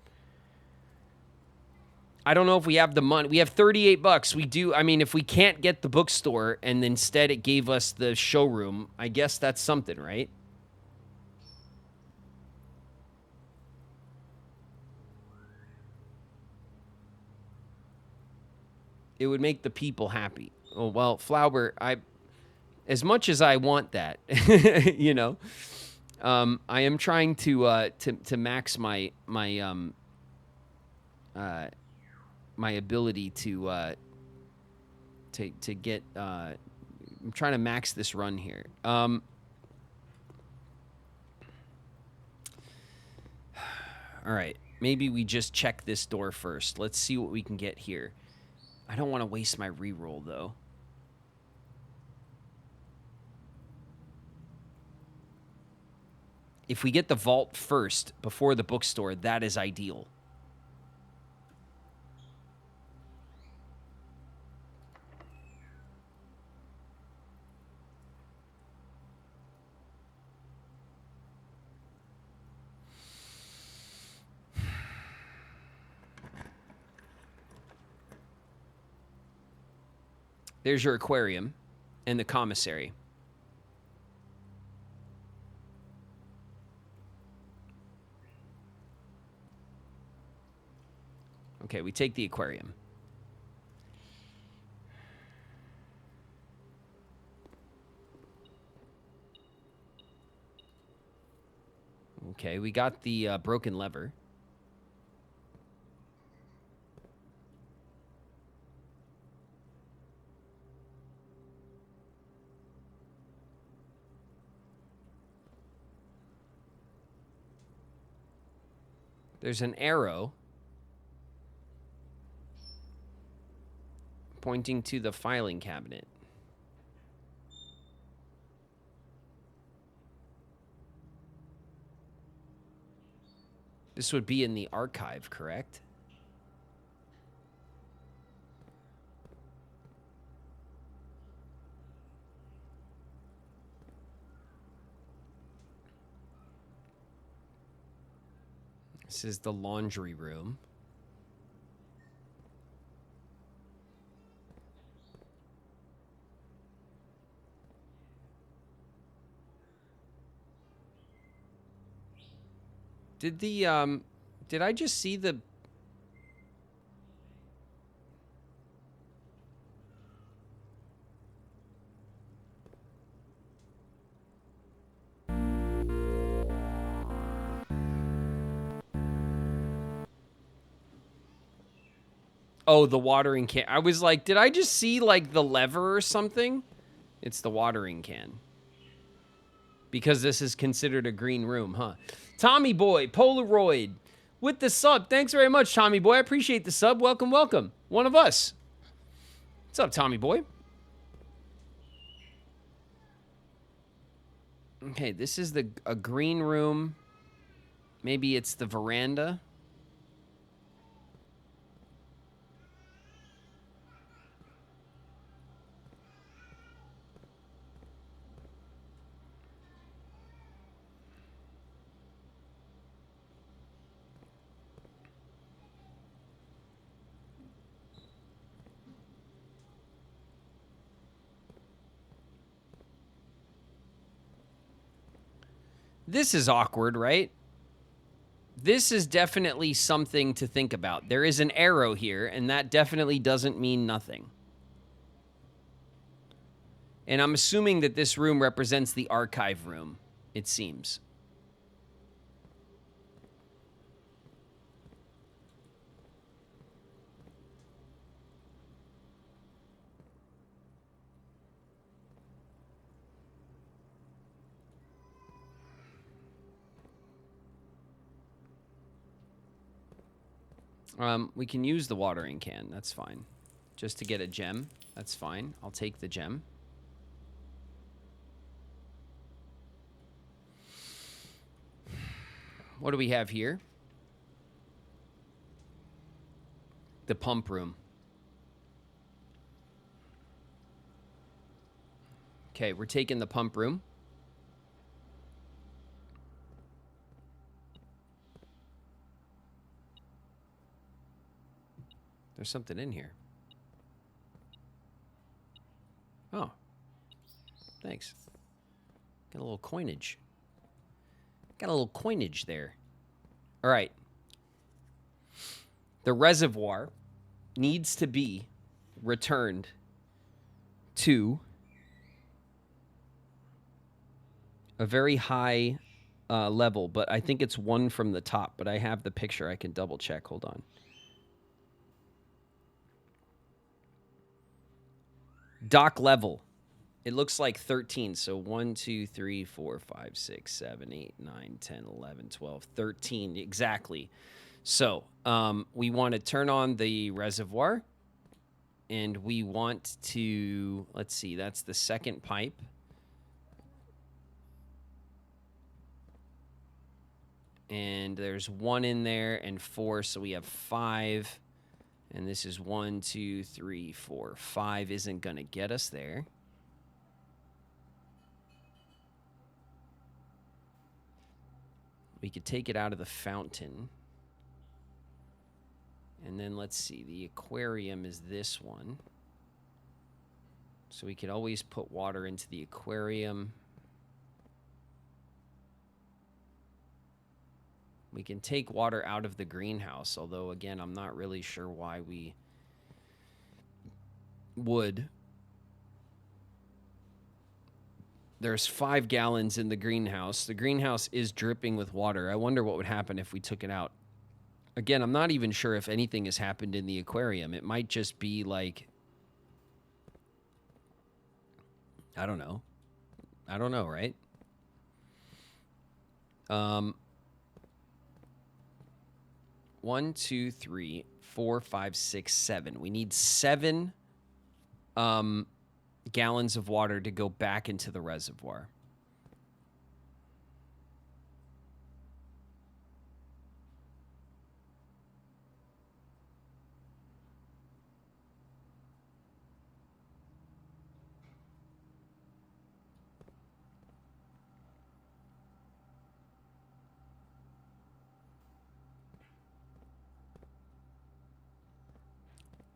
I don't know if we have the money. We have 38 bucks. We do. I mean, if we can't get the bookstore and instead it gave us the showroom, I guess that's something, right? It would make the people happy. Oh, well, Flower, as much as I want that, you know, I am trying to max my ability to get. I'm trying to max this run here. All right, maybe we just check this door first. Let's see what we can get here. I don't want to waste my reroll though. If we get the vault first before the bookstore, that is ideal. There's your aquarium and the commissary. Okay, we take the aquarium. Okay, we got the broken lever. There's an arrow pointing to the filing cabinet. This would be in the archive, correct? This is the laundry room. Did I just see the... Oh, the watering can. I was like, did I just see like the lever or something? It's the watering can. Because this is considered a green room, huh? Tommy Boy, Polaroid, with the sub. Thanks very much, Tommy Boy. I appreciate the sub. Welcome, welcome. One of us. What's up, Tommy Boy? Okay, this is a green room. Maybe it's the veranda. This is awkward, right? This is definitely something to think about. There is an arrow here, and that definitely doesn't mean nothing. And I'm assuming that this room represents the archive room, it seems. We can use the watering can. That's fine. Just to get a gem. That's fine. I'll take the gem. What do we have here? The pump room. Okay, we're taking the pump room. There's something in here. Oh. Thanks. Got a little coinage. Got a little coinage there. All right. The reservoir needs to be returned to a very high level, but I think it's one from the top, but I have the picture. I can double check. Hold on. Dock level. It looks like 13. So 1, 2, 3, 4, 5, 6, 7, 8, 9, 10, 11, 12, 13. Exactly. So we want to turn on the reservoir. And we want to, let's see, that's the second pipe. And there's 1 in there and 4. So we have 5. And this is 1, 2, 3, 4, 5 isn't going to get us there. We could take it out of the fountain. And then let's see, the aquarium is this one. So we could always put water into the aquarium. We can take water out of the greenhouse, although, again, I'm not really sure why we would. There's 5 gallons in the greenhouse. The greenhouse is dripping with water. I wonder what would happen if we took it out. Again, I'm not even sure if anything has happened in the aquarium. It might just be like, I don't know. I don't know, right? 1, 2, 3, 4, 5, 6, 7. We need 7 gallons of water to go back into the reservoir.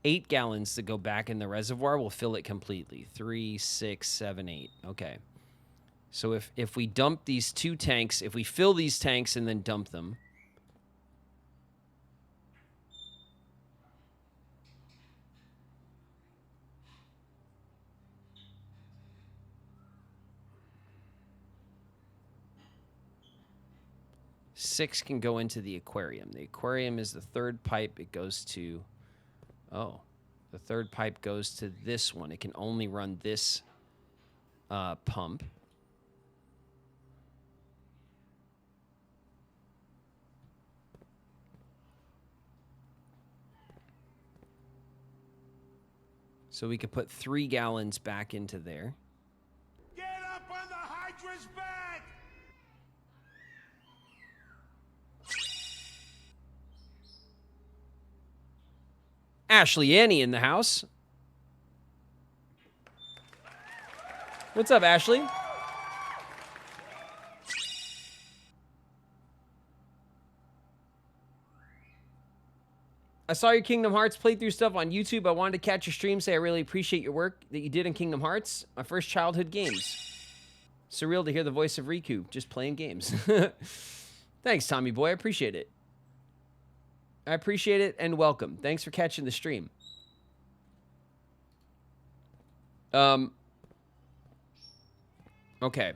Eight gallons to go back in the reservoir will fill it completely. 3, 6, 7, 8. Okay. So if we dump these 2 tanks, if we fill these tanks and then dump them, six can go into the aquarium. The aquarium is the 3rd pipe. It goes to, oh, the 3rd pipe goes to this one. It can only run this pump. So we could put 3 gallons back into there. Get up on the hydrant's back! Ashley Annie in the house. What's up, Ashley? I saw your Kingdom Hearts playthrough stuff on YouTube. I wanted to catch your stream, say I really appreciate your work that you did in Kingdom Hearts, my first childhood games. Surreal to hear the voice of Riku just playing games. Thanks, Tommy boy. I appreciate it. I appreciate it and welcome. Thanks for catching the stream. Okay.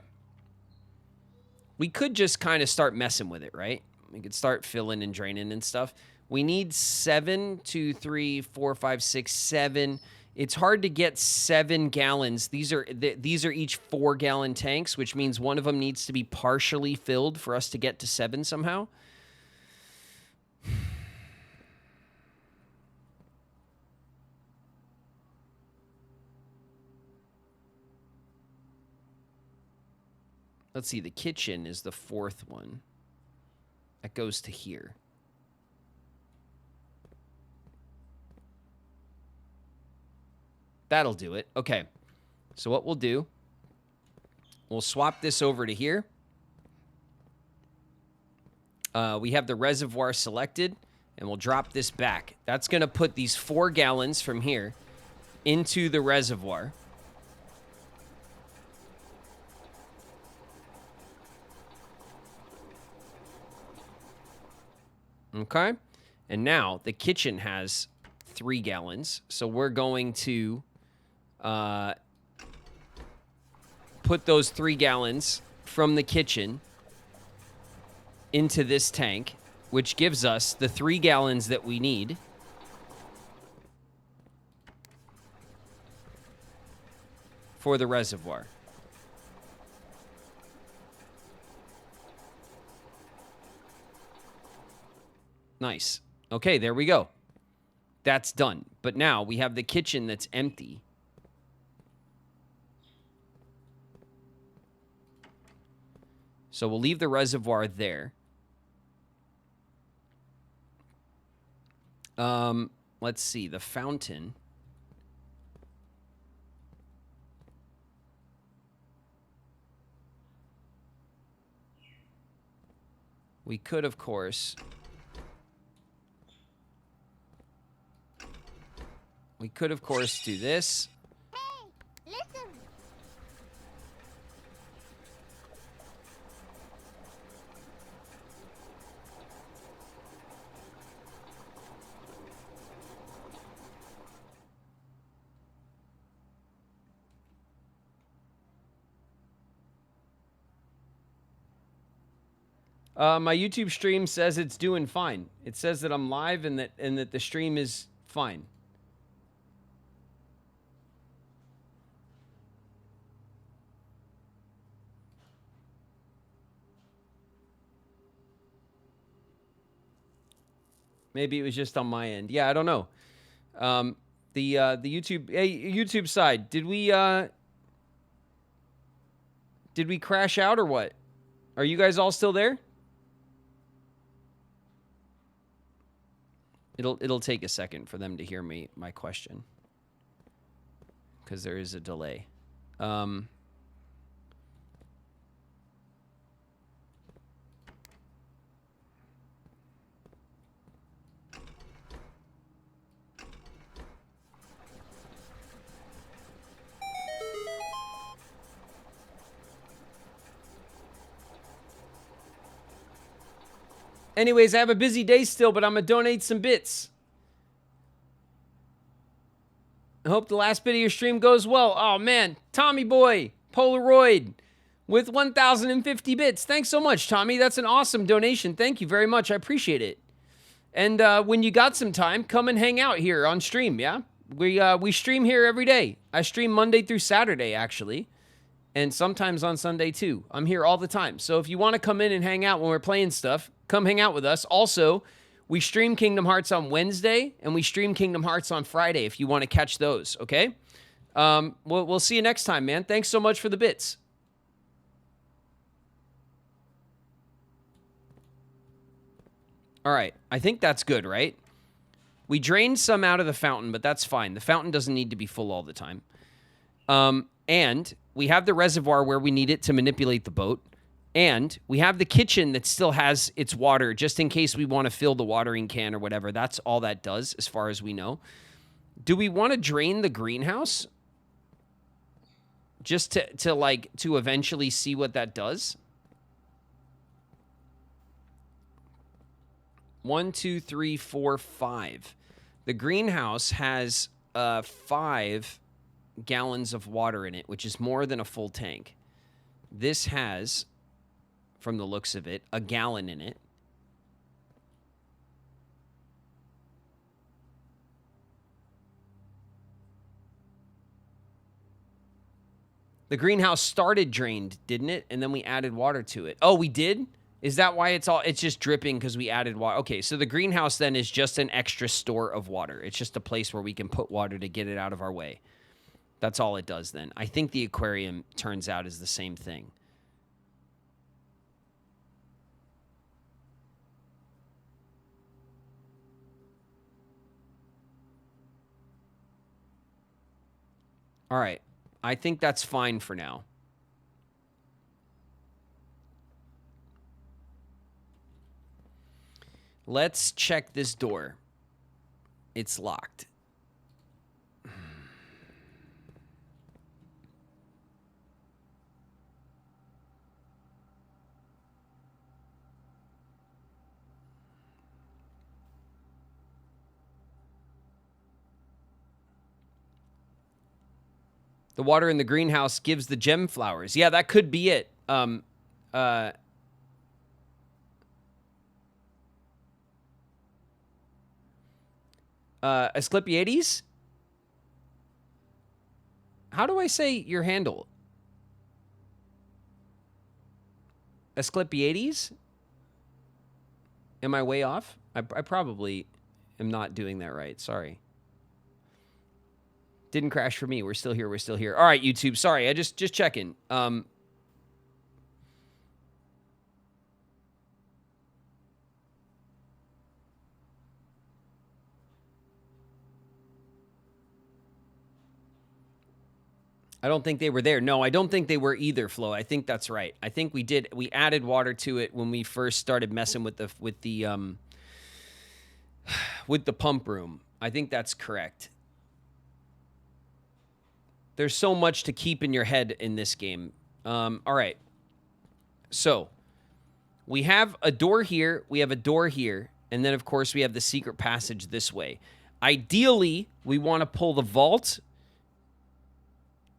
We could just kind of start messing with it, right? We could start filling and draining and stuff. We need 7, 2, 3, 4, 5, 6, 7. It's hard to get 7 gallons. These are each 4-gallon tanks, which means one of them needs to be partially filled for us to get to 7 somehow. Let's see, the kitchen is the 4th one. That goes to here. That'll do it. Okay. So what we'll do, we'll swap this over to here. We have the reservoir selected, and we'll drop this back. That's going to put these 4 gallons from here into the reservoir. Okay. And now the kitchen has 3 gallons. So we're going to put those 3 gallons from the kitchen into this tank, which gives us the 3 gallons that we need for the reservoir. Nice. Okay, there we go. That's done. But now we have the kitchen that's empty. So we'll leave the reservoir there. Let's see, the fountain. We could, of course... do this. Hey, listen. My YouTube stream says it's doing fine. It says that I'm live and that the stream is fine. Maybe it was just on my end. Yeah, I don't know. The YouTube side, did we crash out or what? Are you guys all still there? It'll take a second for them to hear my question, because there is a delay. Anyways, I have a busy day still, but I'm going to donate some bits. I hope the last bit of your stream goes well. Oh, man. Tommy boy, Polaroid, with 1,050 bits. Thanks so much, Tommy. That's an awesome donation. Thank you very much. I appreciate it. And when you got some time, come and hang out here on stream, yeah? We stream here every day. I stream Monday through Saturday, actually. And sometimes on Sunday, too. I'm here all the time. So if you want to come in and hang out when we're playing stuff, come hang out with us. Also, we stream Kingdom Hearts on Wednesday, and we stream Kingdom Hearts on Friday if you want to catch those, okay? We'll see you next time, man. Thanks so much for the bits. All right. I think that's good, right? We drained some out of the fountain, but that's fine. The fountain doesn't need to be full all the time. And we have the reservoir where we need it to manipulate the boat. And we have the kitchen that still has its water just in case we want to fill the watering can or whatever. That's all that does as far as we know. Do we want to drain the greenhouse? just to eventually see what that does. 1, 2, 3, 4, 5. The greenhouse has 5 gallons of water in it, which is more than a full tank. This has, from the looks of it, a gallon in it. The greenhouse started drained, didn't it? And then we added water to it. Oh, we did? Is that why it's just dripping because we added water? Okay, so the greenhouse then is just an extra store of water. It's just a place where we can put water to get it out of our way. That's all it does then. I think the aquarium turns out is the same thing. All right. I think that's fine for now. Let's check this door. It's locked. The water in the greenhouse gives the gem flowers. Yeah, that could be it. Asclepiades? How do I say your handle? Asclepiades? Am I way off? I probably am not doing that right. Sorry. Didn't crash for me. We're still here. We're still here. All right, YouTube. Sorry. I just checking. I don't think they were there. No, I don't think they were either, Flo. I think that's right. I think we did. We added water to it when we first started messing with the pump room. I think that's correct. There's so much to keep in your head in this game. All right. So we have a door here. We have a door here. And then, of course, we have the secret passage this way. Ideally, we want to pull the vault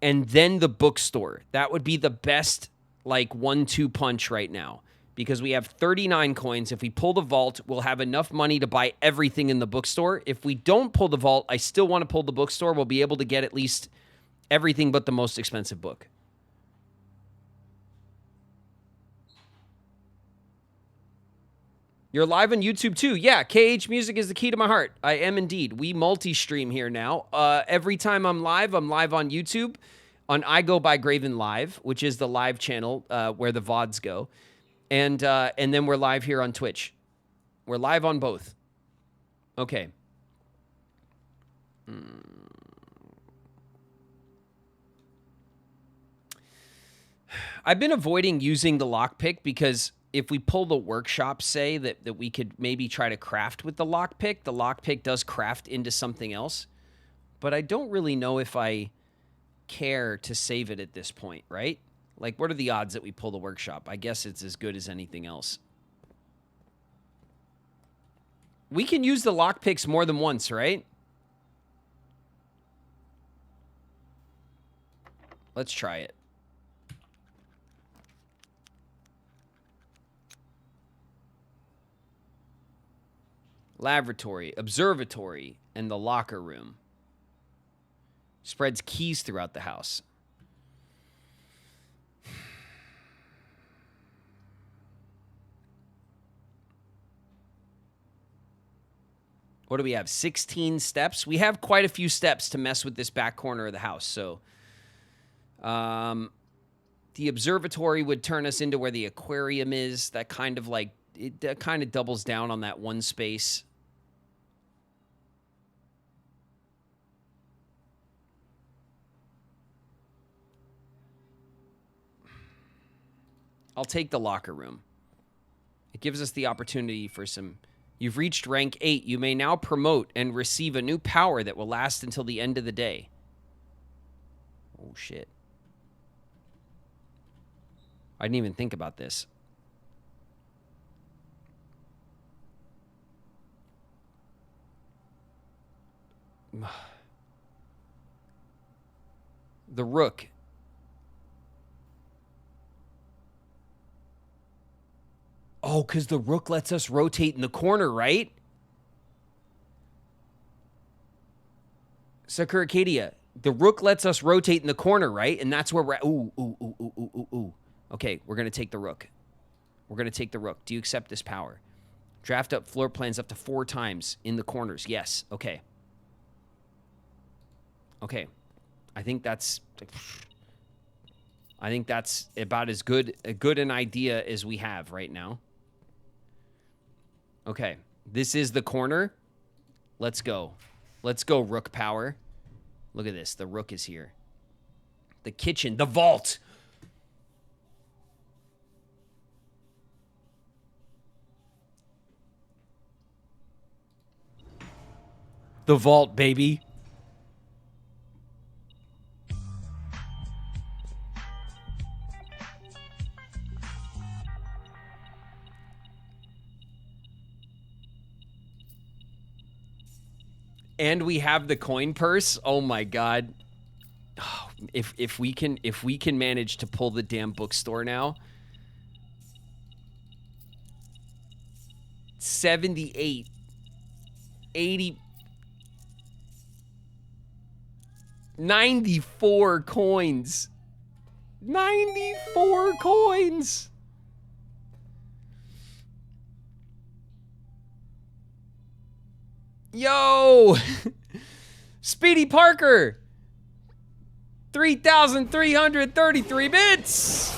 and then the bookstore. That would be the best, like, 1-2 punch right now. Because we have 39 coins. If we pull the vault, we'll have enough money to buy everything in the bookstore. If we don't pull the vault, I still want to pull the bookstore. We'll be able to get at least everything but the most expensive book. You're live on YouTube too. Yeah, KH Music is the key to my heart. I am indeed. We multi-stream here now. Every time I'm live on YouTube on I Go by Graven Live, which is the live channel where the VODs go. And then we're live here on Twitch. We're live on both. Okay. I've been avoiding using the lockpick because if we pull the workshop, say, that we could maybe try to craft with the lockpick does craft into something else. But I don't really know if I care to save it at this point, right? Like, what are the odds that we pull the workshop? I guess it's as good as anything else. We can use the lockpicks more than once, right? Let's try it. Laboratory, observatory, and the locker room. Spreads keys throughout the house. What do we have? 16 steps? We have quite a few steps to mess with this back corner of the house. So, the observatory would turn us into where the aquarium is. That kind of like, it kind of doubles down on that one space. I'll take the locker room. It gives us the opportunity for some... You've reached rank 8. You may now promote and receive a new power that will last until the end of the day. Oh, shit. I didn't even think about this. The rook. Oh, because the rook lets us rotate in the corner, right? Sakura Arcadia, the rook lets us rotate in the corner, right? And that's where we're at. Ooh, ooh, ooh, ooh, ooh, ooh, ooh. Okay, we're going to take the rook. We're going to take the rook. Do you accept this power? Draft up floor plans up to 4 times in the corners. Yes. Okay. Okay. I think that's about as good an idea as we have right now. Okay. This is the corner. Let's go. Let's go, rook power. Look at this. The rook is here. The kitchen. The vault. The vault, baby. And we have the coin purse. Oh my god. Oh, if we can manage to pull the damn bookstore now. 78 80 94 coins. 94 coins. Yo! Speedy Parker! 3,333 bits!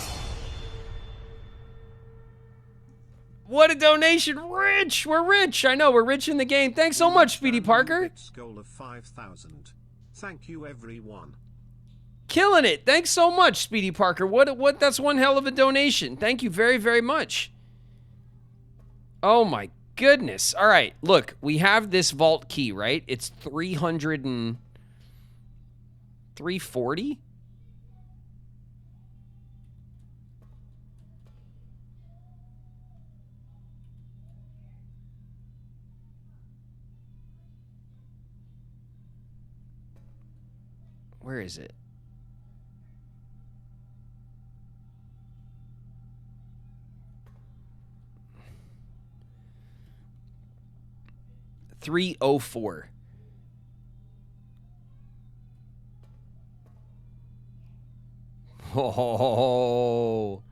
What a donation. Rich! We're rich. I know, we're rich in the game. Thanks so much, Speedy Parker. Goal of 5,000. Thank you, everyone. Killing it. Thanks so much, Speedy Parker. What that's one hell of a donation. Thank you very, very much. Oh my goodness. All right, look, we have this vault key, right? It's 340. Where is it? $304. Oh.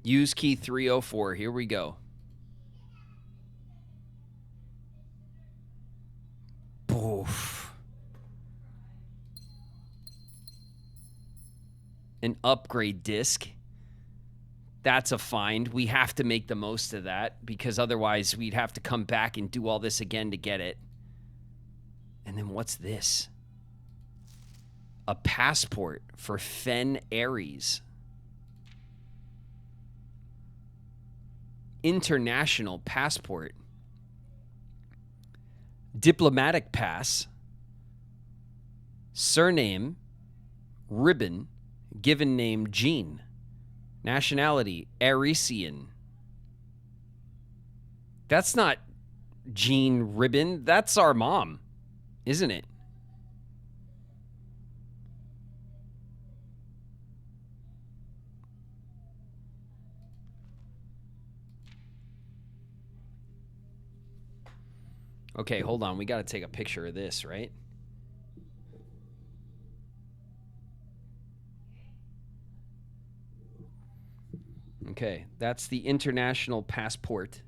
Use key 304. Here we go. Poof. An upgrade disc. That's a find. We have to make the most of that because otherwise we'd have to come back and do all this again to get it. And then what's this? A passport for Fen Aries. International passport. Diplomatic pass. Surname, Ribbon. Given name, Jean. Nationality, Arisian. That's not Jean Ribbon. That's our mom, isn't it? Okay, hold on. We got to take a picture of this, right? Okay, that's the international passport.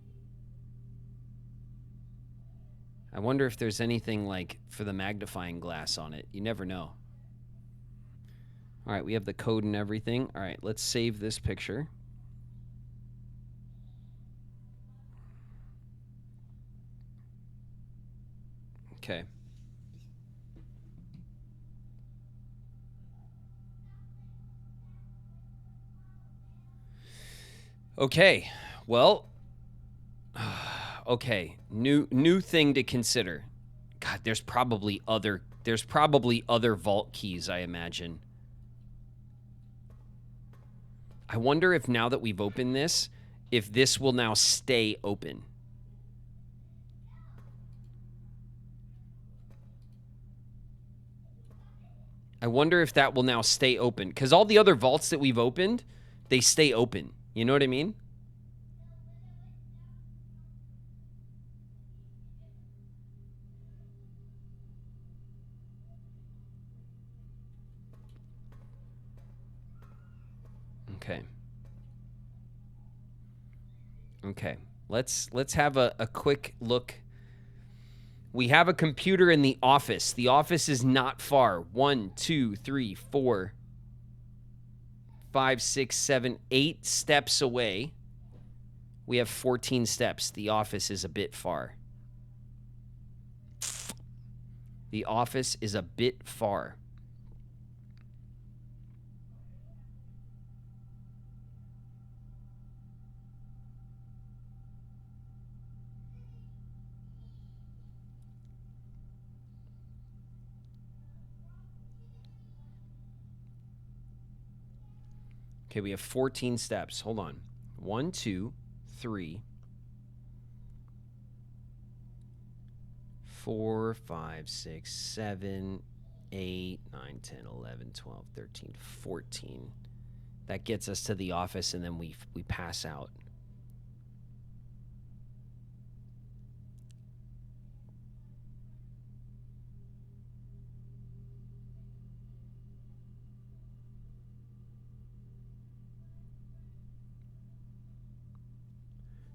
I wonder if there's anything like for the magnifying glass on it. You never know. All right, we have the code and everything. All right, let's save this picture. Okay. Okay. Well, okay. New thing to consider. God, there's probably other vault keys, I imagine. I wonder if now that we've opened this, if this will now stay open. I wonder if that will now stay open. Because all the other vaults that we've opened, they stay open. You know what I mean? Okay. Okay. Let's have a quick look. We have a computer in the office. The office is not far. 1, 2, 3, 4, 5, 6, 7, 8 steps away. We have 14 steps. The office is a bit far. The office is a bit far. Okay, we have 14 steps. Hold on. 1, 2, 3, 4, 5, 6, 7, 8, 9, 10, 11, 12, 13, 14. That gets us to the office, and then we pass out.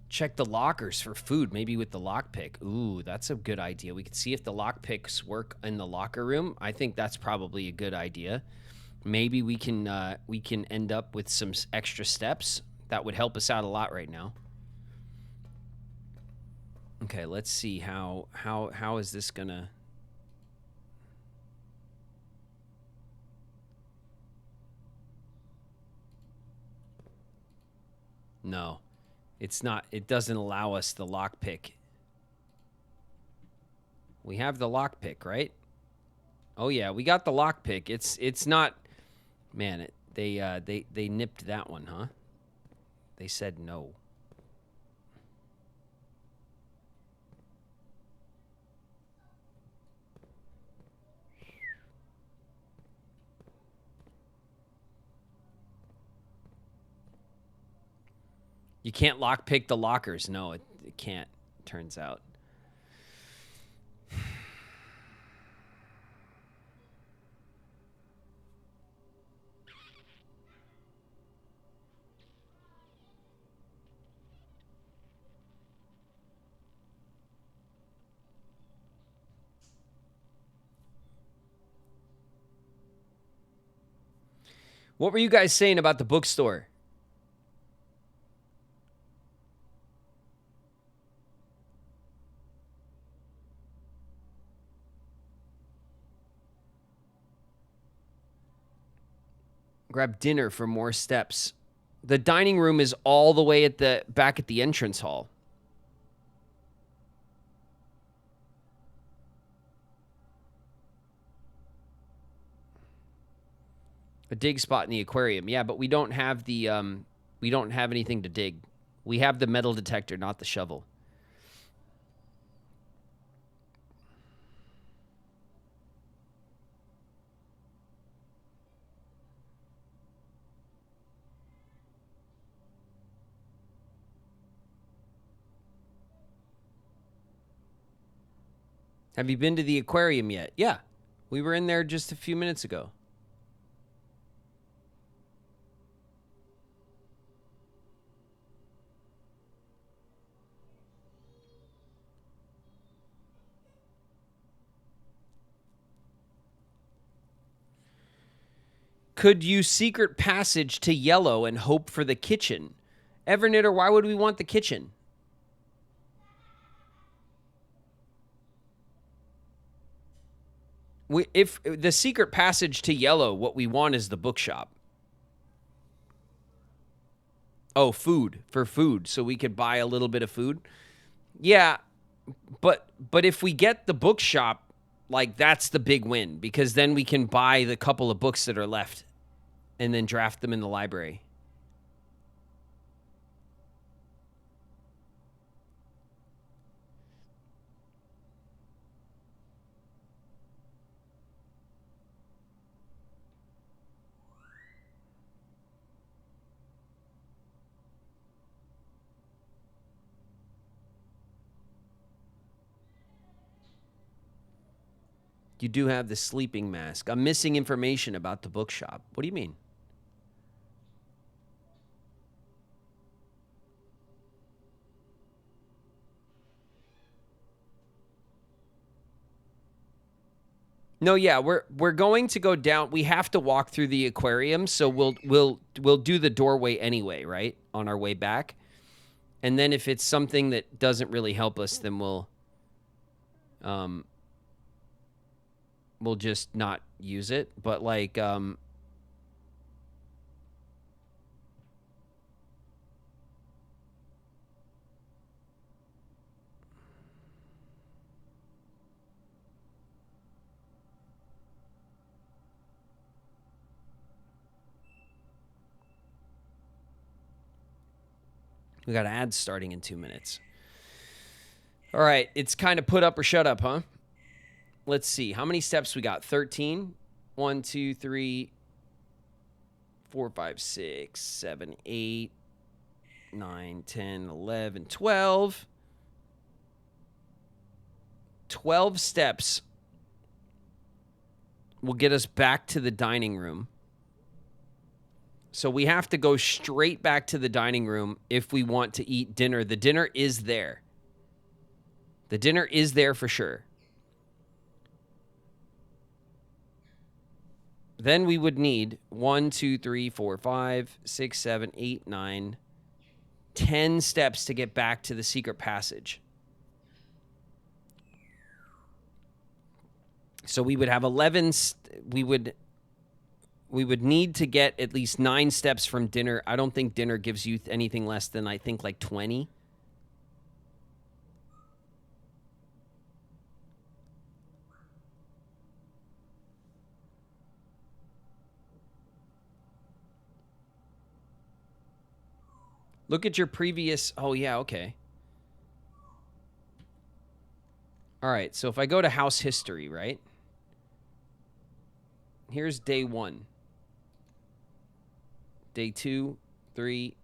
Check the lockers for food, maybe with the lockpick. Ooh, that's a good idea. We could see if the lockpicks work in the locker room. I think that's probably a good idea. Maybe we can end up with some extra steps. That would help us out a lot right now. Okay, let's see how is this gonna... No. It's not, it doesn't allow us the lockpick. We have the lockpick, right? Oh yeah, we got the lockpick. It's not, man, they nipped that one, huh? They said no. You can't lockpick the lockers. No, it can't, turns out. What were you guys saying about the bookstore? Grab dinner for more steps. The dining room is all the way at the back at the entrance hall. A dig spot in the aquarium. Yeah, but we don't have the we don't have anything to dig. We have the metal detector, not the shovel. Have you been to the aquarium yet? Yeah. We were in there just a few minutes ago. Could use secret passage to yellow and hope for the kitchen. Everknitter, why would we want the kitchen? If the secret passage to yellow, what we want is the bookshop. Oh, food. For food. So we could buy a little bit of food. Yeah, but if we get the bookshop, like, that's the big win, because then we can buy the couple of books that are left and then draft them in the library. You do have the sleeping mask. I'm missing information about the bookshop. What do you mean? No, yeah, we're going to go down. We have to walk through the aquarium, so we'll do the doorway anyway, right? On our way back. And then if it's something that doesn't really help us, then we'll just not use it. But like we got ads starting in 2 minutes. All right, it's kind of put up or shut up, huh? Let's see. How many steps we got? 13? 1, 2, 3, 4, 5, 6, 7, 8, 9, 10, 11, 12. 12 steps will get us back to the dining room. So we have to go straight back to the dining room if we want to eat dinner. The dinner is there. The dinner is there for sure. Then we would need 1, 2, 3, 4, 5, 6, 7, 8, 9, 10 steps to get back to the secret passage. So we would have 11. We would need to get at least 9 steps from dinner. I don't think dinner gives you anything less than, I think, like 20. Look at your previous... Oh, yeah, okay. All right, so if I go to house history, right? Here's day 1. Day 2, 3.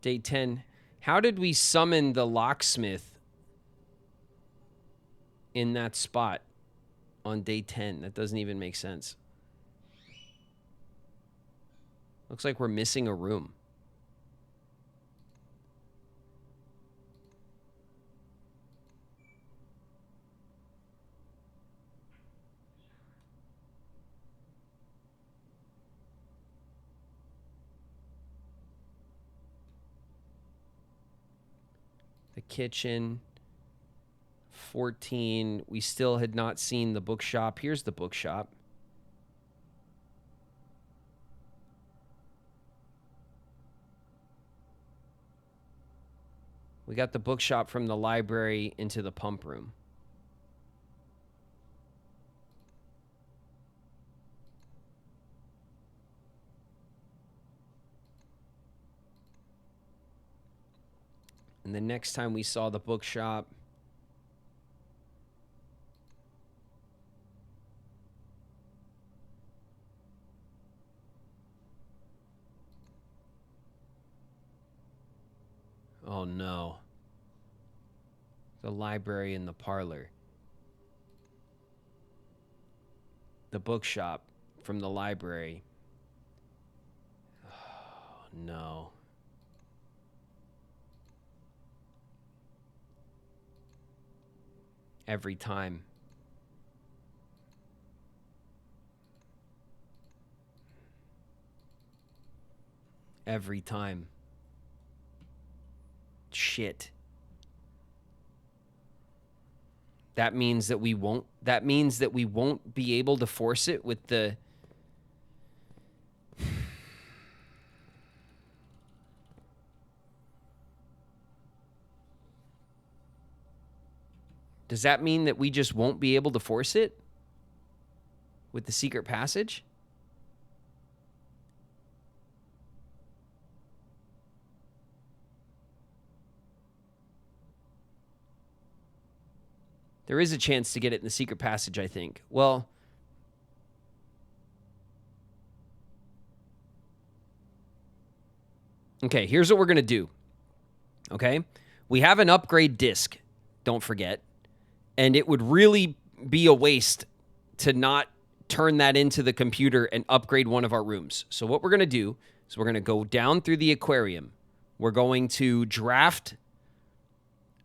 Day 10. How did we summon the locksmith in that spot on day 10? That doesn't even make sense. Looks like we're missing a room. The kitchen. 14. We still had not seen the bookshop. Here's the bookshop. We got the bookshop from the library into the pump room. And the next time we saw the bookshop, oh no. The library and the parlor. The bookshop from the library. Oh, no. Every time. Every time. Shit. That means that we won't be able to force it with the Does that mean that we just won't be able to force it with the secret passage? There is a chance to get it in the secret passage, I think. Well, okay, here's what we're going to do. Okay? We have an upgrade disc, don't forget. And it would really be a waste to not turn that into the computer and upgrade one of our rooms. So what we're going to do is we're going to go down through the aquarium. We're going to draft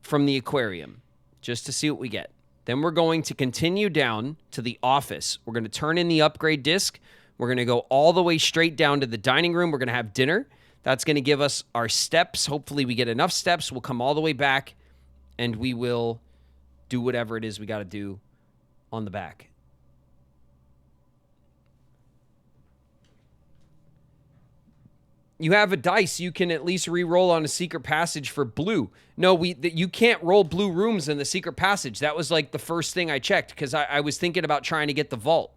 from the aquarium just to see what we get. Then we're going to continue down to the office. We're going to turn in the upgrade disc. We're going to go all the way straight down to the dining room. We're going to have dinner. That's going to give us our steps. Hopefully we get enough steps. We'll come all the way back and we will do whatever it is we got to do on the back. You have a dice. You can at least re-roll on a secret passage for blue. No, you can't roll blue rooms in the secret passage. That was like the first thing I checked because I was thinking about trying to get the vault.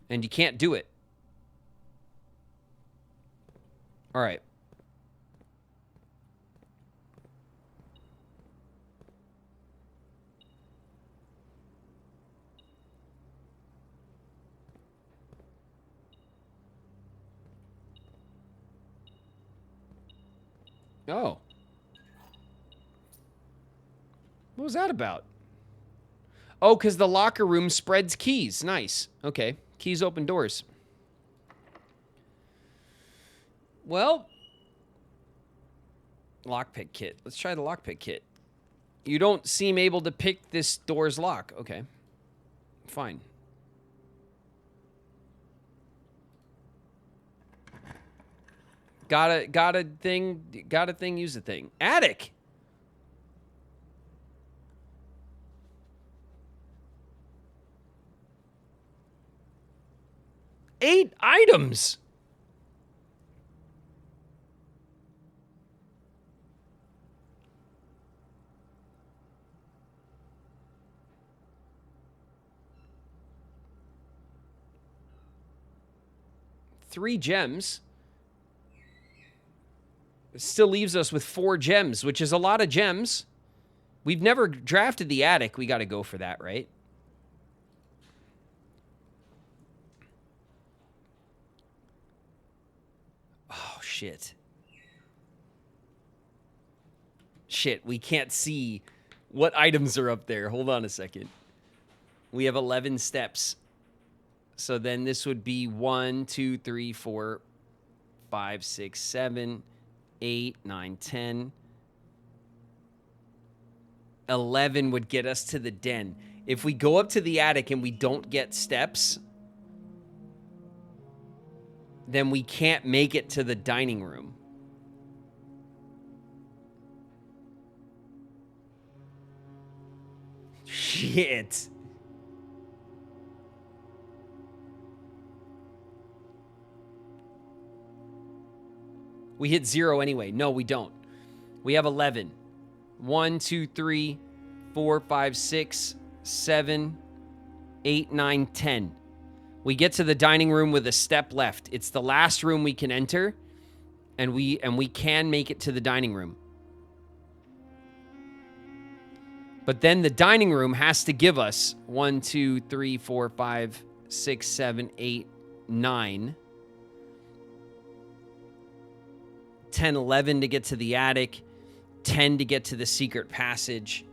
And you can't do it. All right. Oh. What was that about? Oh, because the locker room spreads keys. Nice. Okay. Keys open doors. Well, lockpick kit. Let's try the lockpick kit. You don't seem able to pick this door's lock. Okay. Fine. Got a thing, use a thing. Attic. Eight items. Three gems. It still leaves us with 4 gems, which is a lot of gems. We've never drafted the attic. We got to go for that, right? Oh, shit. Shit, we can't see what items are up there. Hold on a second. We have 11 steps. So then this would be 1, 2, 3, 4, 5, 6, 7, 8, 9, 10. 11 would get us to the den. If we go up to the attic and we don't get steps, then we can't make it to the dining room. Shit. We hit 0 anyway. No, we don't. We have 11. 1, 2, 3, 4, 5, 6, 7, 8, 9, 10. We get to the dining room with a step left. It's the last room we can enter, and we can make it to the dining room. But then the dining room has to give us 1, 2, 3, 4, 5, 6, 7, 8, 9. 10, 11 to get to the attic, 10 to get to the secret passage.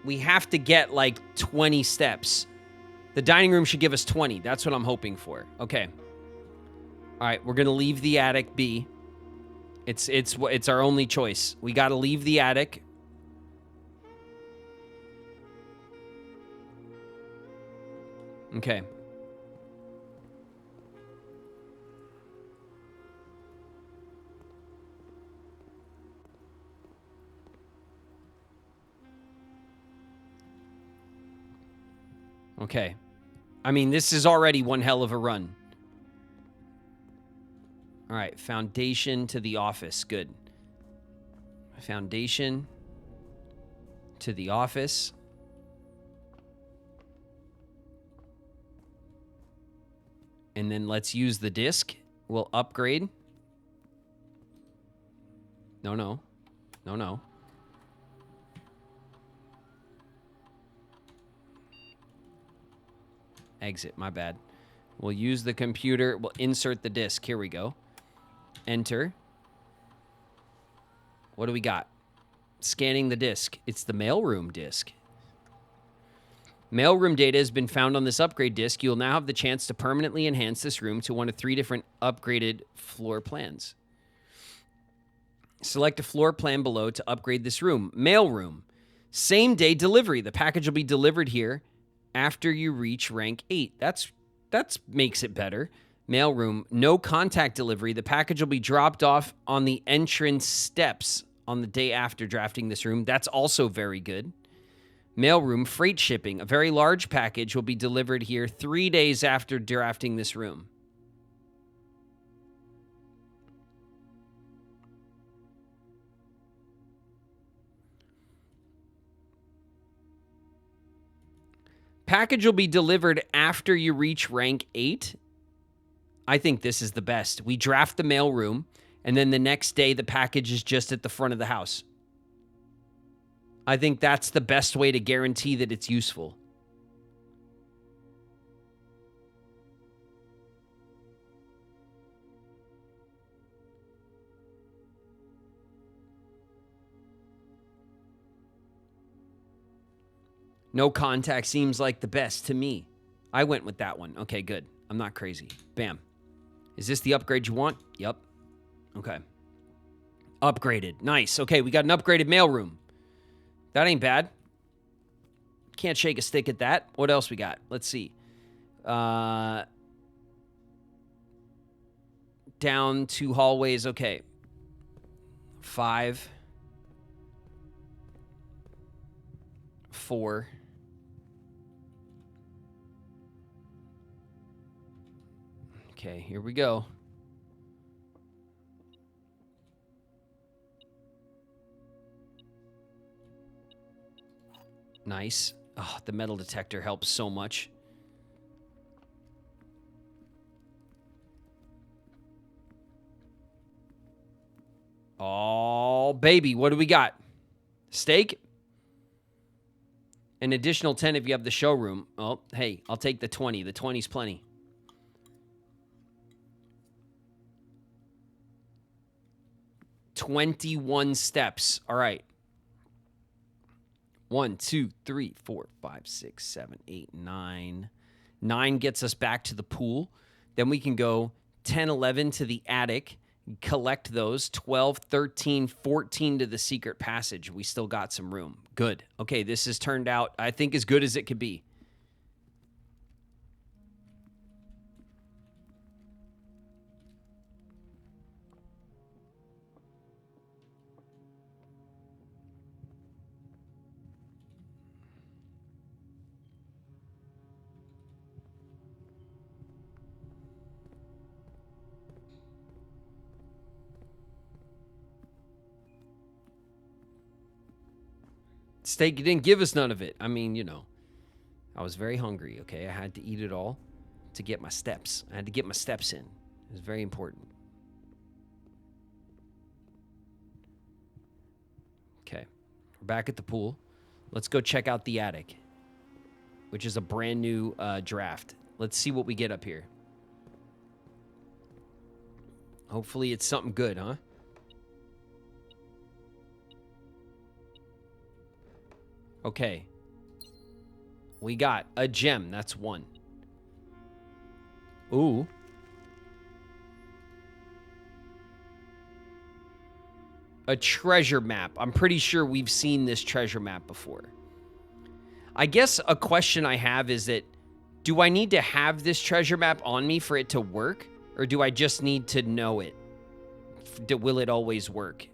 We have to get like 20 steps. The dining room should give us 20. That's what I'm hoping for. Okay. All right, we're going to leave the attic be. It's our only choice. We got to leave the attic. Okay. Okay. I mean, this is already one hell of a run. All right, foundation to the office. Good. Foundation to the office. And then let's use the disc. We'll upgrade. No, no. No, no. Exit, my bad. We'll use the computer. We'll insert the disc. Here we go. Enter. What do we got? Scanning the disc. It's the mailroom disc. Mailroom data has been found on this upgrade disc. You'll now have the chance to permanently enhance this room to one of 3 different upgraded floor plans. Select a floor plan below to upgrade this room. Mailroom. Same day delivery. The package will be delivered here after you reach rank 8. That makes it better. Mailroom. No contact delivery. The package will be dropped off on the entrance steps on the day after drafting this room. That's also very good. Mailroom. Freight shipping. A very large package will be delivered here 3 days after drafting this room. Package will be delivered after you reach rank 8. I think this is the best. We draft the mailroom, and then the next day the package is just at the front of the house. I think that's the best way to guarantee that it's useful. No contact seems like the best to me. I went with that one. Okay, good. I'm not crazy. Bam. Is this the upgrade you want? Yep. Okay. Upgraded. Nice. Okay, we got an upgraded mailroom. That ain't bad. Can't shake a stick at that. What else we got? Let's see. Down 2 hallways. Okay. 5. 4. Okay, here we go. Nice. Oh, the metal detector helps so much. Oh, baby, what do we got? Steak? An additional 10 if you have the showroom. Oh, hey, I'll take the 20. The 20's plenty. $21 steps. All right. 1, 2, 3, 4, 5, 6, 7, 8, 9. 9 gets us back to the pool. Then we can go 10, 11 to the attic, collect those. 12, 13, 14 to the secret passage. We still got some room. Good. Okay, this has turned out, I think, as good as it could be. Steak didn't give us none of it. I mean, you know, I was very hungry, okay? I had to eat it all to get my steps. I had to get my steps in. It was very important. Okay, we're back at the pool. Let's go check out the attic, which is a brand new draft. Let's see what we get up here. Hopefully it's something good, huh? Okay, We got a gem. That's 1. Ooh. A treasure map. I'm pretty sure we've seen this treasure map before. I guess a question I have is that, do I need to have this treasure map on me for it to work? Or do I just need to know it? Will it always work?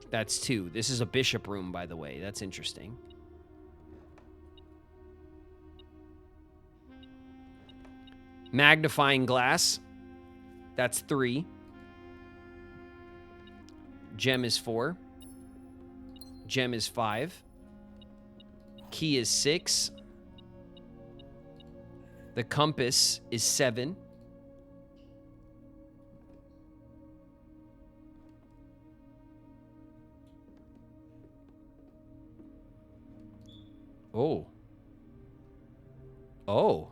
That's 2. This is a bishop room, by the way. That's interesting. Magnifying glass. That's 3. Gem is 4. Gem is 5. Key is 6. The compass is 7. Oh. Oh.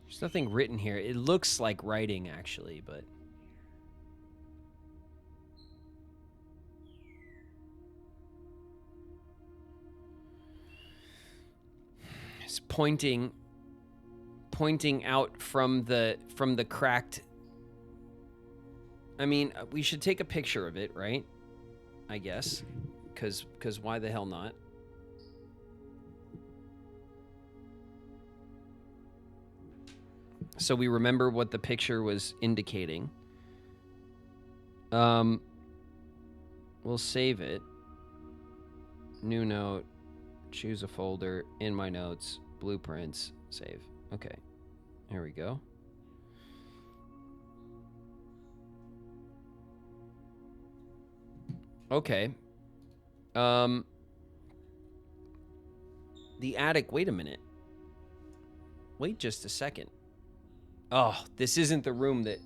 There's nothing written here. It looks like writing, actually, but... It's pointing out from the cracked... I mean, we should take a picture of it, right? I guess. Because why the hell not? So we remember what the picture was indicating. We'll save it. New note. Choose a folder. In my notes. Blueprints. Save. Okay. Here we go. Okay. The attic. Wait a minute. Wait just a second. Oh, this isn't the room that...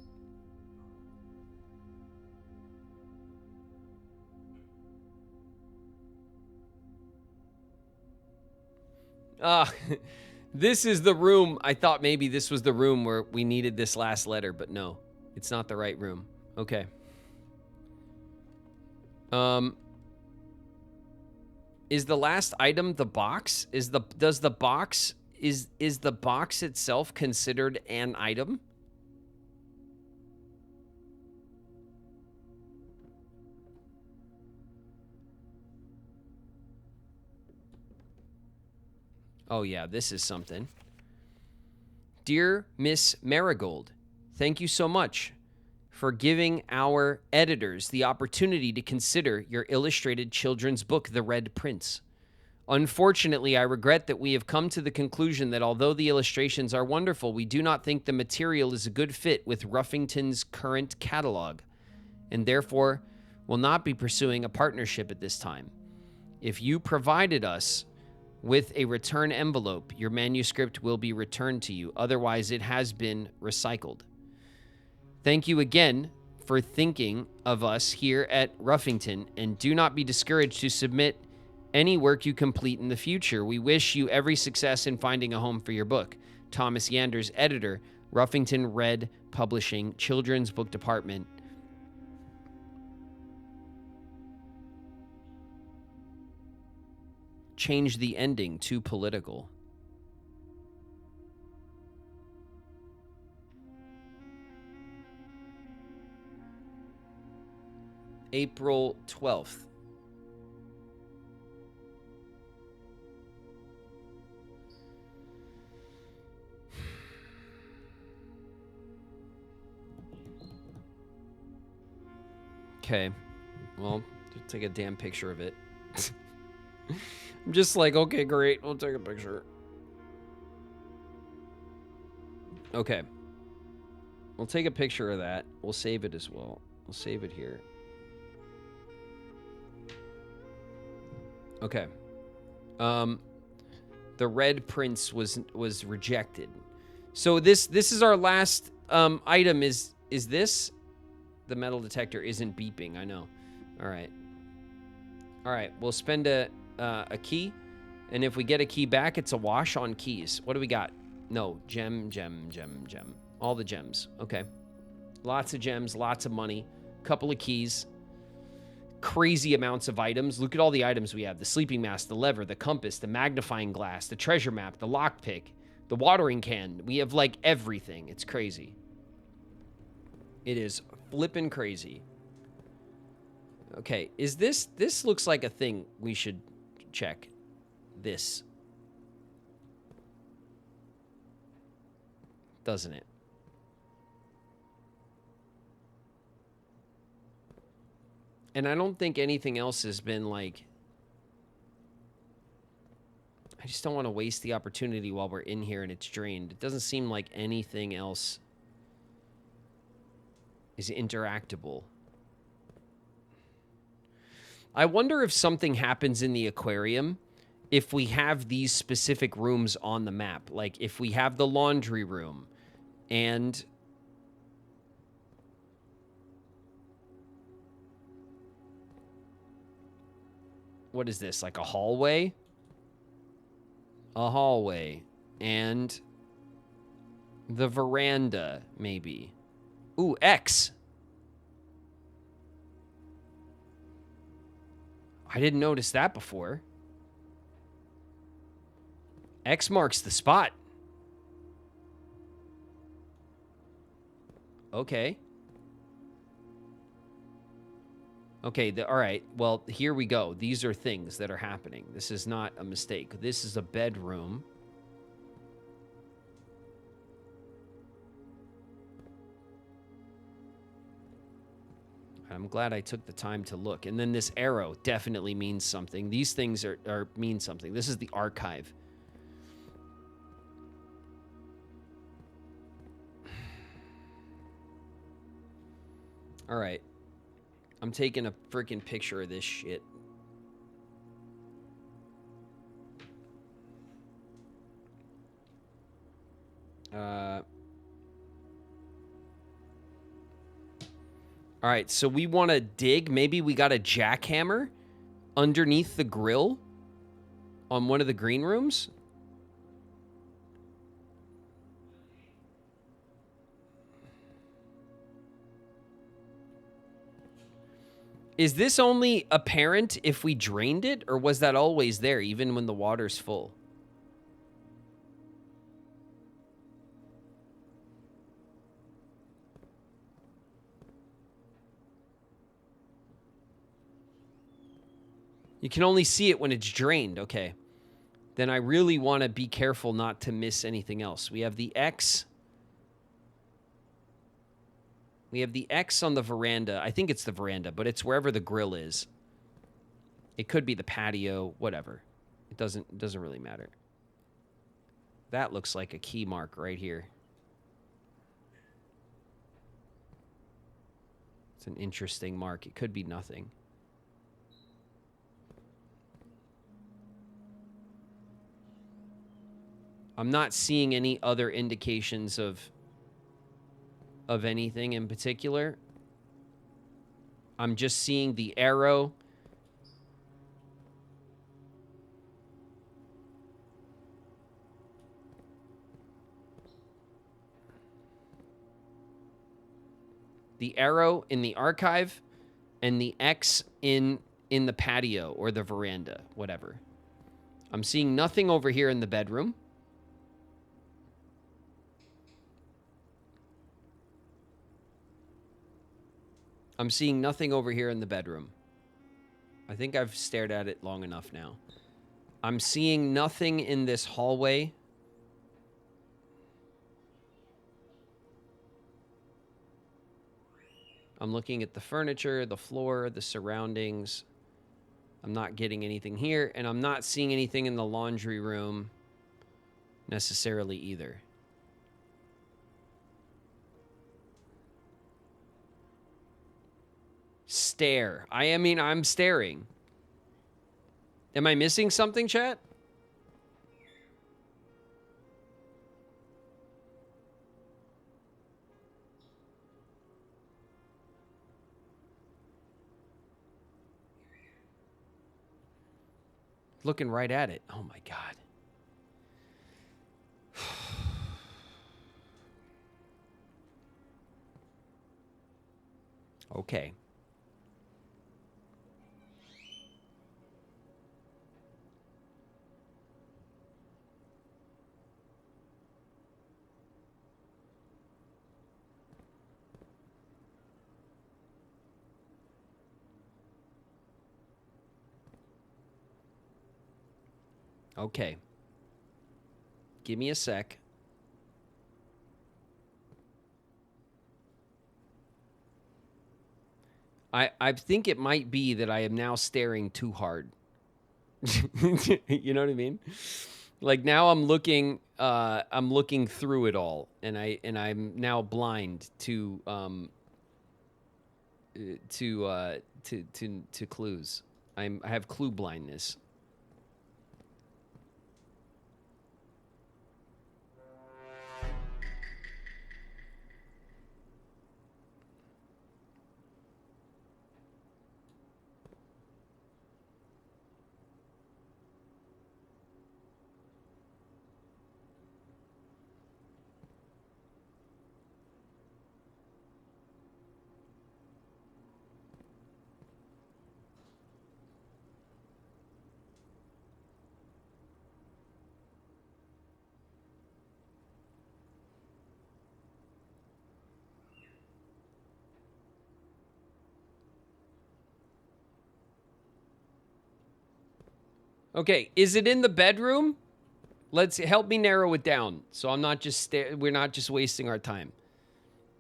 This is the room. I thought maybe this was the room where we needed this last letter, but no. It's not the right room. Okay. Is the last item the box? Is the box itself considered an item? Oh yeah, this is something. Dear Miss Marigold, thank you so much for giving our editors the opportunity to consider your illustrated children's book, The Red Prince. Unfortunately, I regret that we have come to the conclusion that although the illustrations are wonderful, we do not think the material is a good fit with Ruffington's current catalog, and therefore will not be pursuing a partnership at this time. If you provided us with a return envelope, your manuscript will be returned to you. Otherwise, it has been recycled. Thank you again for thinking of us here at Ruffington, and do not be discouraged to submit any work you complete in the future. We wish you every success in finding a home for your book. Thomas Yanders, editor, Ruffington Red Publishing, Children's Book Department. Change the ending to political. April 12th. Okay. Well, just take a damn picture of it. I'm just like, okay, great. We'll take a picture. Okay. We'll take a picture of that. We'll save it as well. We'll save it here. Okay. The red prince was rejected. So this is our last item. Is this? The metal detector isn't beeping. I know. All right. All right. We'll spend a key, and if we get a key back, it's a wash on keys. What do we got? No, gem. All the gems. Okay. Lots of gems, lots of money, couple of keys, crazy amounts of items. Look at all the items we have. The sleeping mask, the lever, the compass, the magnifying glass, the treasure map, the lockpick, the watering can. We have like everything. It's crazy. It is flippin' crazy. Okay, is this looks like a thing we should check. This. Doesn't it? And I don't think anything else has been like... I just don't want to waste the opportunity while we're in here and it's drained. It doesn't seem like anything else is interactable. I wonder if something happens in the aquarium if we have these specific rooms on the map. Like if we have the laundry room and... What is this? Like a hallway? A hallway. And the veranda, maybe. Ooh, X. I didn't notice that before. X marks the spot. Okay. Okay, all right. Well, here we go. These are things that are happening. This is not a mistake. This is a bedroom. I'm glad I took the time to look. And then this arrow definitely means something. These things mean something. This is the archive. All right. I'm taking a freaking picture of this shit. All right, so we want to dig. Maybe we got a jackhammer underneath the grill on one of the green rooms. Is this only apparent if we drained it, or was that always there, even when the water's full? You can only see it when it's drained. Okay. Then I really want to be careful not to miss anything else. We have the X. We have the X on the veranda. I think it's the veranda, but it's wherever the grill is. It could be the patio, whatever. It doesn't really matter. That looks like a key mark right here. It's an interesting mark. It could be nothing. I'm not seeing any other indications of anything in particular. I'm just seeing the arrow. The arrow in the archive and the X in the patio or the veranda, whatever. I'm seeing nothing over here in the bedroom. I'm seeing nothing over here in the bedroom. I think I've stared at it long enough now. I'm seeing nothing in this hallway. I'm looking at the furniture, the floor, the surroundings. I'm not getting anything here, and I'm not seeing anything in the laundry room necessarily either. Stare. I mean, I'm staring. Am I missing something, chat? Looking right at it. Oh my God. Okay. Okay. Give me a sec. I think it might be that I am now staring too hard. You know what I mean? Like now I'm looking through it all, and I'm now blind to clues. I have clue blindness. Okay, is it in the bedroom? Let's help me narrow it down, so I'm not just we're not just wasting our time.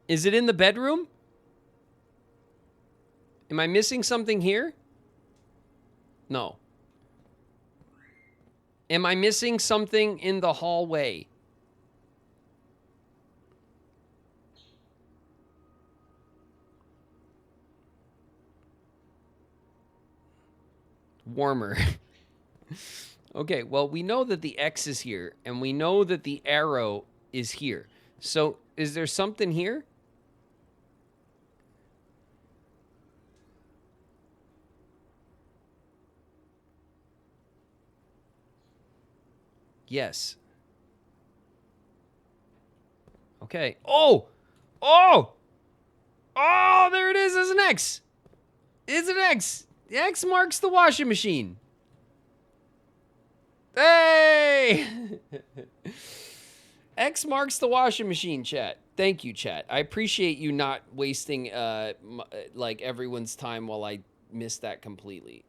Is it in the bedroom? Am I missing something here? No. Am I missing something in the hallway? Warmer. Okay, well, we know that the X is here, and we know that the arrow is here. So, is there something here? Yes. Okay. Oh! Oh! Oh, there it is. There's an X. It's an X. The X marks the washing machine. Hey! X marks the washing machine, chat. Thank you, chat. I appreciate you not wasting like everyone's time while I missed that completely.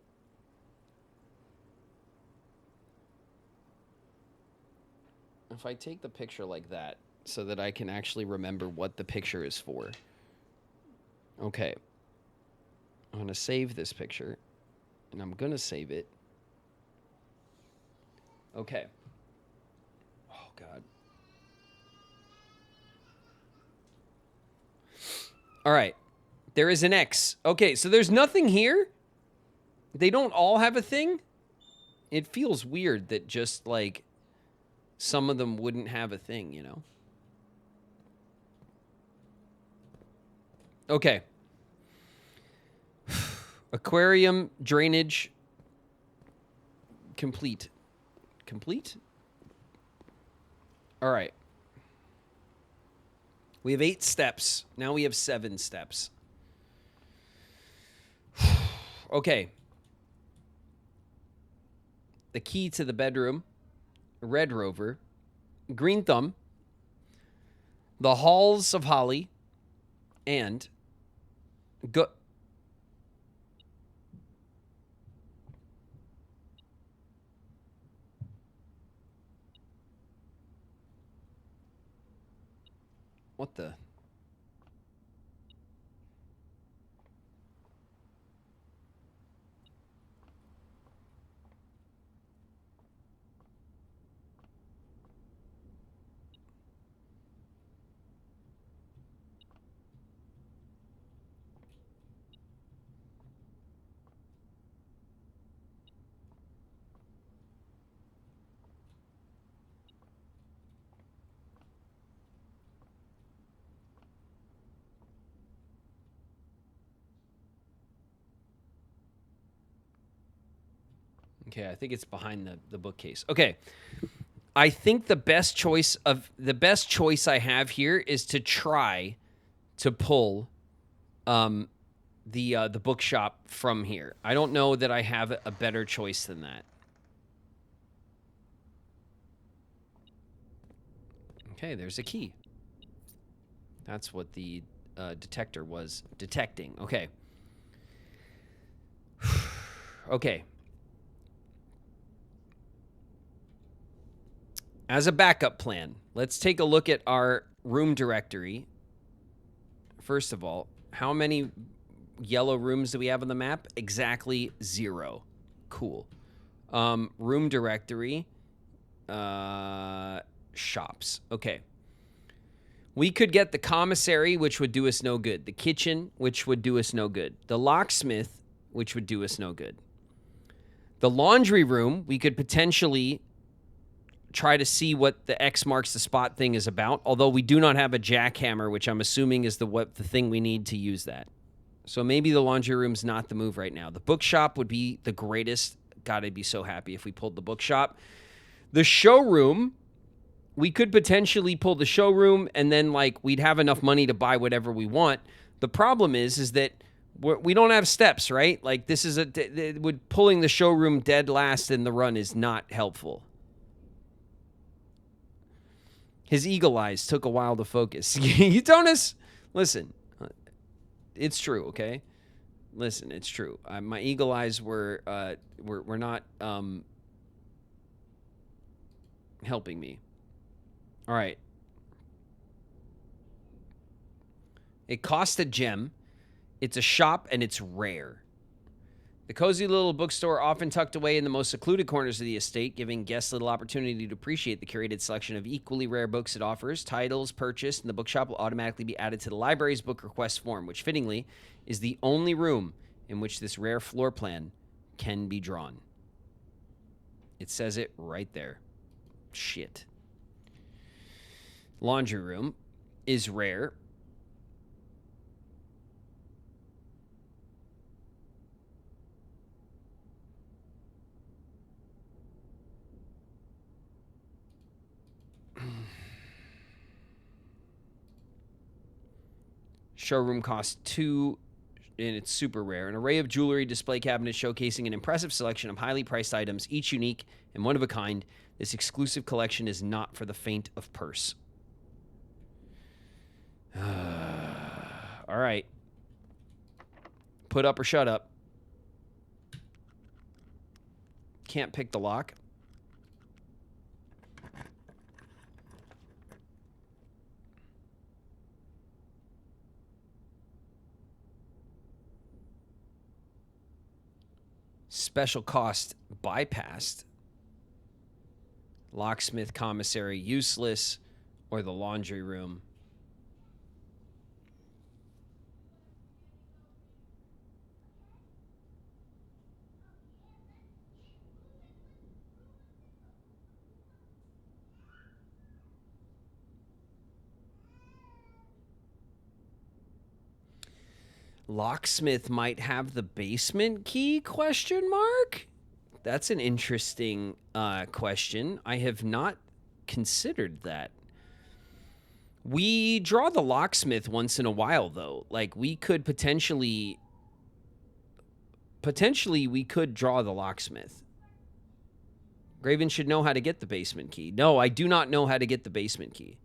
If I take the picture like that so that I can actually remember what the picture is for. Okay. I'm going to save this picture, and I'm going to save it. Okay. Oh, God. All right. There is an X. Okay, so there's nothing here? They don't all have a thing? It feels weird that just, like, some of them wouldn't have a thing, you know? Okay. Aquarium drainage complete. Complete? All right. We have 8 steps. Now we have 7 steps. Okay. The key to the bedroom. Red Rover. Green Thumb. The Halls of Holly. And... Go... What the... Okay, I think it's behind the bookcase. Okay. I think the best choice I have here is to try to pull the bookshop from here. I don't know that I have a better choice than that. Okay, there's a key. That's what the detector was detecting. Okay. Okay. As a backup plan, let's take a look at our room directory. First of all, how many yellow rooms do we have on the map? Exactly 0. Cool. Room directory. Shops. Okay. We could get the commissary, which would do us no good. The kitchen, which would do us no good. The locksmith, which would do us no good. The laundry room, we could potentially try to see what the X marks the spot thing is about, although we do not have a jackhammer, which I'm assuming is the thing we need to use that. So maybe the laundry room's not the move right now. The bookshop would be the greatest. God, I'd be so happy if we pulled the bookshop. The showroom, we could potentially pull the showroom, and then we'd have enough money to buy whatever we want. The problem is that we don't have steps, right? This is pulling the showroom dead last in the run is not helpful. His eagle eyes took a while to focus. Eutonus, listen, it's true, okay? Listen, it's true. My eagle eyes were not helping me. All right. It costs a gem. It's a shop, and it's rare. The cozy little bookstore often tucked away in the most secluded corners of the estate, giving guests little opportunity to appreciate the curated selection of equally rare books it offers. Titles purchased in the bookshop will automatically be added to the library's book request form, which fittingly is the only room in which this rare floor plan can be drawn. It says it right there. Shit. Laundry room is rare. Showroom costs 2, and it's super rare. An array of jewelry display cabinets showcasing an impressive selection of highly priced items, each unique and one of a kind. This exclusive collection is not for the faint of purse. All right. Put up or shut up. Can't pick the lock. Special cost bypassed. Locksmith, commissary, useless, or the laundry room. Locksmith might have the basement key, question mark? That's an interesting question. I have not considered that. We draw the locksmith once in a while, though. We could potentially we could draw the locksmith. Graven should know how to get the basement key. No, I do not know how to get the basement key.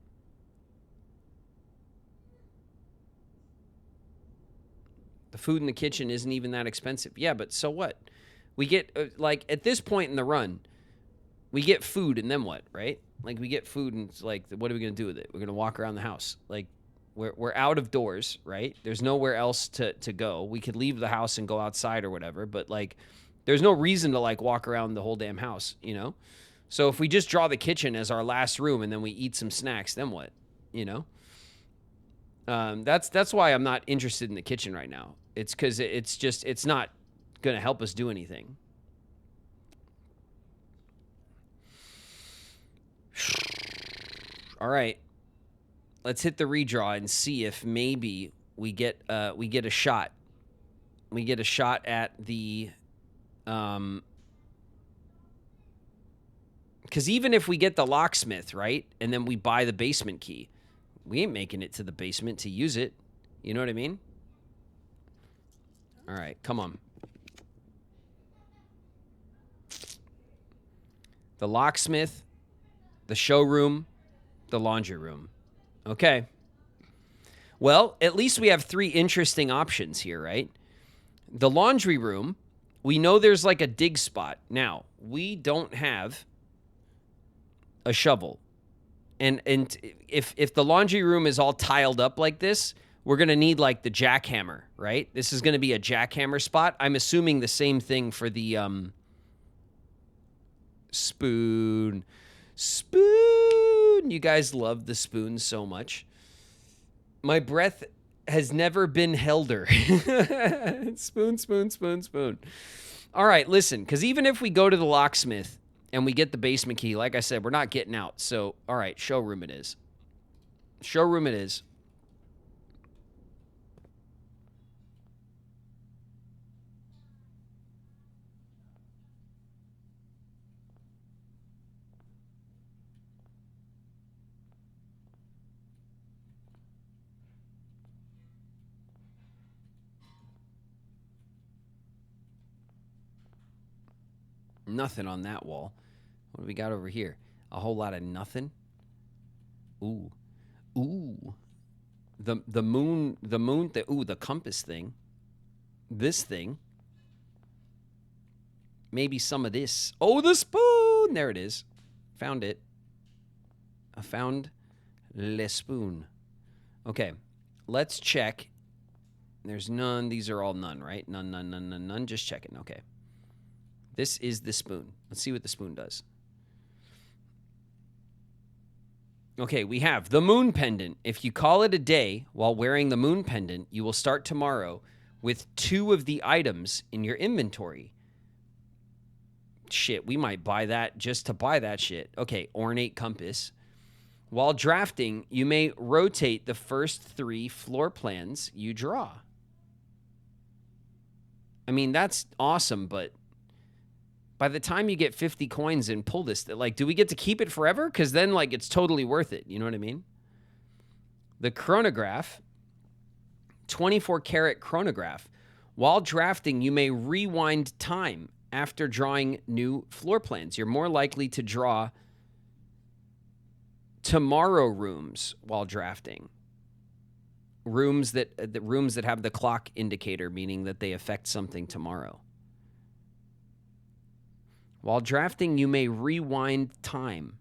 The food in the kitchen isn't even that expensive. Yeah, but so what? We get, at this point in the run, we get food, and then what, right? We get food, and it's what are we going to do with it? We're going to walk around the house. We're out of doors, right? There's nowhere else to go. We could leave the house and go outside or whatever, but, there's no reason to, walk around the whole damn house, you know? So if we just draw the kitchen as our last room, and then we eat some snacks, then what, you know? That's why I'm not interested in the kitchen right now. It's because it's not going to help us do anything. All right, let's hit the redraw and see if maybe we get a shot. We get a shot at the Because even if we get the locksmith, right, and then we buy the basement key, we ain't making it to the basement to use it. You know what I mean? All right, come on. The locksmith, the showroom, the laundry room. Okay. Well, at least we have 3 interesting options here, right? The laundry room, we know there's like a dig spot. Now, we don't have a shovel. And if the laundry room is all tiled up like this, we're going to need like the jackhammer, right? This is going to be a jackhammer spot. I'm assuming the same thing for the spoon. Spoon. You guys love the spoon so much. My breath has never been helder. Spoon, spoon, spoon, spoon. All right, listen, because even if we go to the locksmith and we get the basement key, like I said, we're not getting out. So, all right, showroom it is. Showroom it is. Nothing on that wall. What do we got over here? A whole lot of nothing. Ooh. Ooh. The moon, the compass thing. This thing. Maybe some of this. Oh, the spoon. There it is. Found it. I found le spoon. Okay. Let's check. There's none. These are all none, right? None, none, none, none, none. Just checking. Okay. This is the spoon. Let's see what the spoon does. Okay, we have the moon pendant. If you call it a day while wearing the moon pendant, you will start tomorrow with 2 of the items in your inventory. Shit, we might buy that just to buy that shit. Okay, ornate compass. While drafting, you may rotate the first 3 floor plans you draw. I mean, that's awesome, but by the time you get 50 coins and pull this, like, do we get to keep it forever? Because then, like, it's totally worth it. You know what I mean? The chronograph, 24-karat chronograph. While drafting, you may rewind time after drawing new floor plans. You're more likely to draw tomorrow rooms while drafting. Rooms that have the clock indicator, meaning that they affect something tomorrow. While drafting, you may rewind time.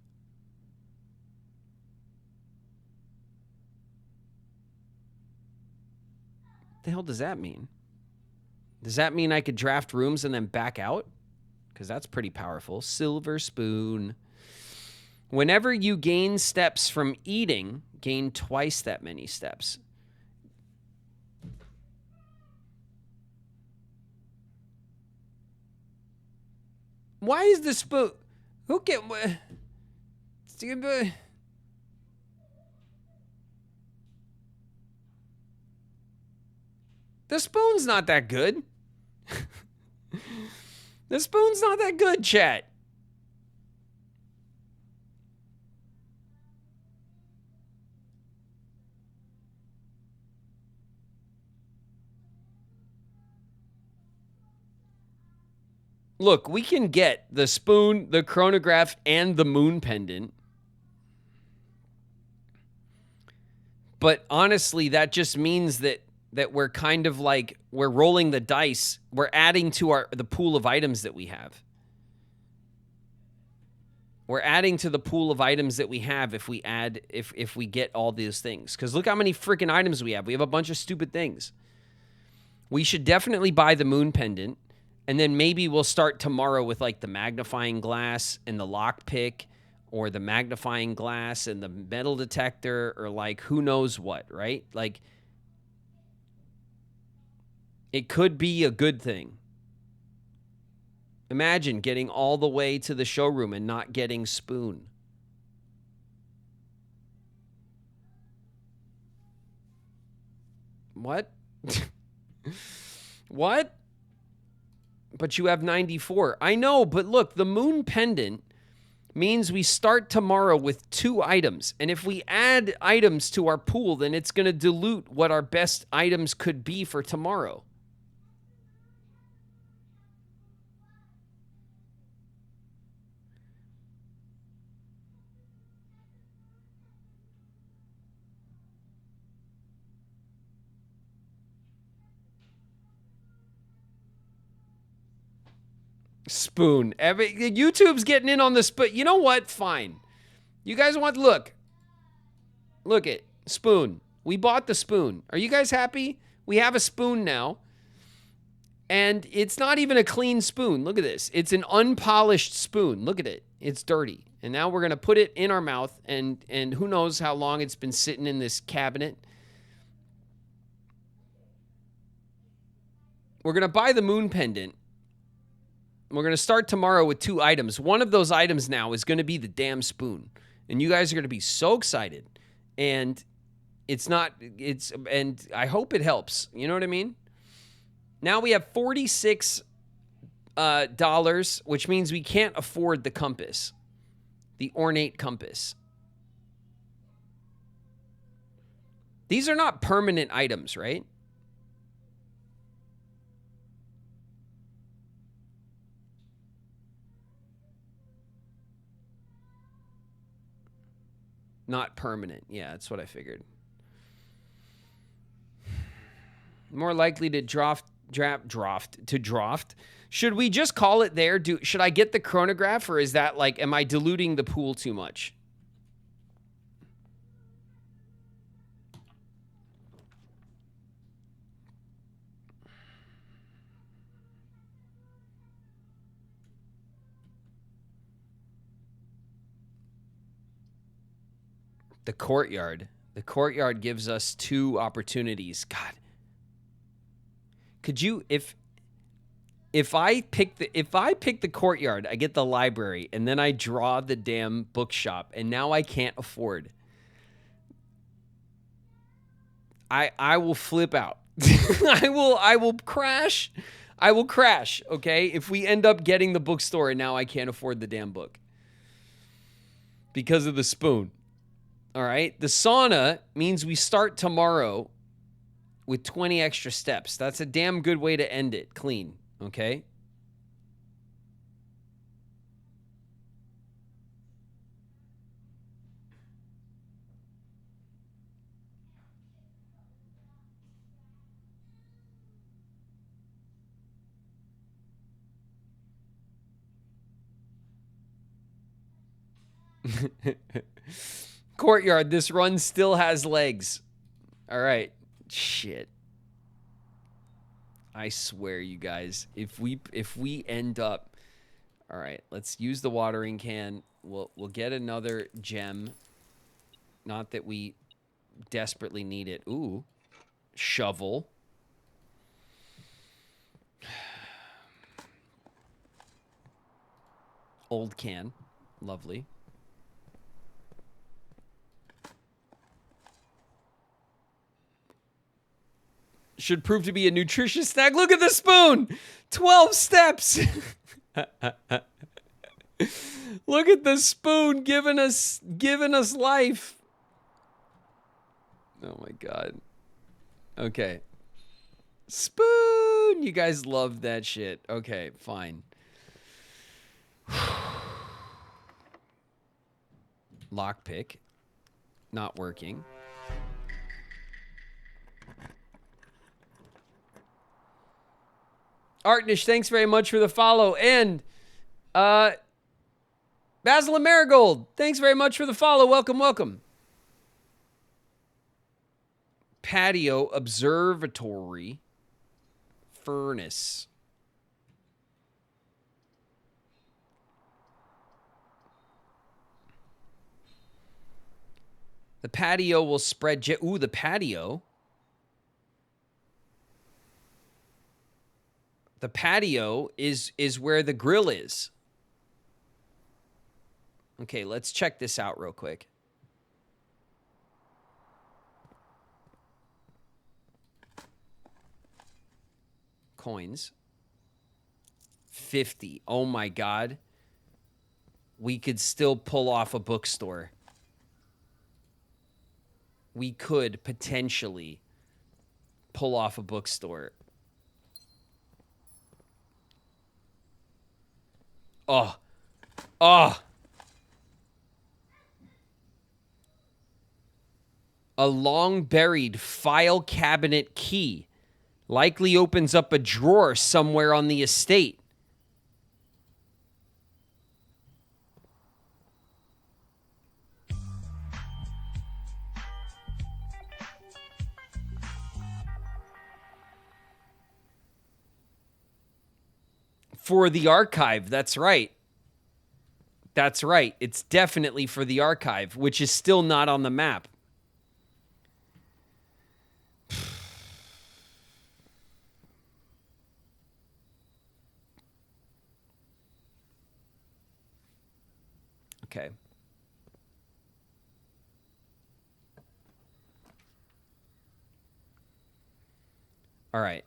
What the hell does that mean? Does that mean I could draft rooms and then back out? Because that's pretty powerful. Silver spoon. Whenever you gain steps from eating, gain twice that many steps. Why is the spoon? Who can? The spoon's not that good. The spoon's not that good, chat. Look, we can get the spoon, the chronograph, and the moon pendant. But honestly, that just means that we're kind of like, we're rolling the dice. We're adding to the pool of items that we have. We're adding to the pool of items that we have if we get all these things. Because look how many freaking items we have. We have a bunch of stupid things. We should definitely buy the moon pendant. And then maybe we'll start tomorrow with like the magnifying glass and the lockpick, or the magnifying glass and the metal detector, or like who knows what, right? Like, it could be a good thing. Imagine getting all the way to the showroom and not getting spoon. What? What? But you have 94. I know, but look, the moon pendant, means we start tomorrow with 2 items. And if we add items to our pool, then it's going to dilute what our best items could be for tomorrow. Spoon. YouTube's getting in on this, but you know what? Fine. You guys want, look it, spoon. We bought the spoon. Are you guys happy? We have a spoon now. And it's not even a clean spoon. Look at this. It's an unpolished spoon. Look at it. It's dirty. And now we're going to put it in our mouth, and who knows how long it's been sitting in this cabinet. We're going to buy the moon pendant. We're going to start tomorrow with 2 items. One of those items now is going to be the damn spoon. And you guys are going to be so excited. And and I hope it helps. You know what I mean? Now we have $46, which means we can't afford the compass, the ornate compass. These are not permanent items, right? Not permanent. Yeah, that's what I figured. More likely to draft. Should we just call it there? Should I get the chronograph, or is that like, am I diluting the pool too much? The courtyard. The courtyard gives us 2 opportunities. God. Could you, if I pick the courtyard, I get the library, and then I draw the damn bookshop, and now I can't afford. I will flip out. I will crash. I will crash, okay? If we end up getting the bookstore and now I can't afford the damn book. Because of the spoon. All right? The sauna means we start tomorrow with 20 extra steps. That's a damn good way to end it clean, okay? Courtyard, this run still has legs. All right. Shit. I swear, you guys, if we end up, all right, let's use the watering can. We'll get another gem. Not that we desperately need it. Ooh, shovel. Old can, lovely. Should prove to be a nutritious snack. Look at the spoon. 12 steps. Look at the spoon giving us life. Oh my God. Okay. Spoon. You guys love that shit. Okay, fine. Lockpick. Not working. Artnish, thanks very much for the follow. And Basil and Marigold, thanks very much for the follow. Welcome, welcome. Patio, observatory, furnace. The patio will spread... Ooh, the patio. The patio is where the grill is. Okay, let's check this out real quick. Coins. 50. Oh my God. we could still pull off a bookstore. We could potentially pull off a bookstore. Oh. Oh. A long-buried file cabinet key likely opens up a drawer somewhere on the estate. For the archive, that's right. That's right. It's definitely for the archive, which is still not on the map. Okay. All right.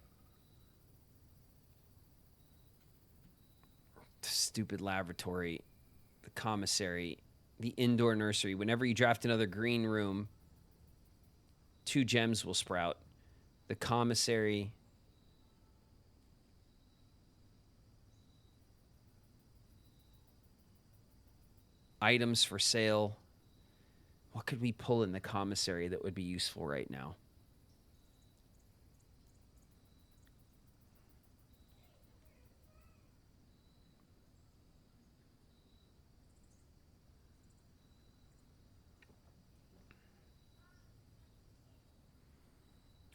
Stupid laboratory, the commissary, the indoor nursery. Whenever you draft another green room, 2 gems will sprout. The commissary. Items for sale. What could we pull in the commissary that would be useful right now?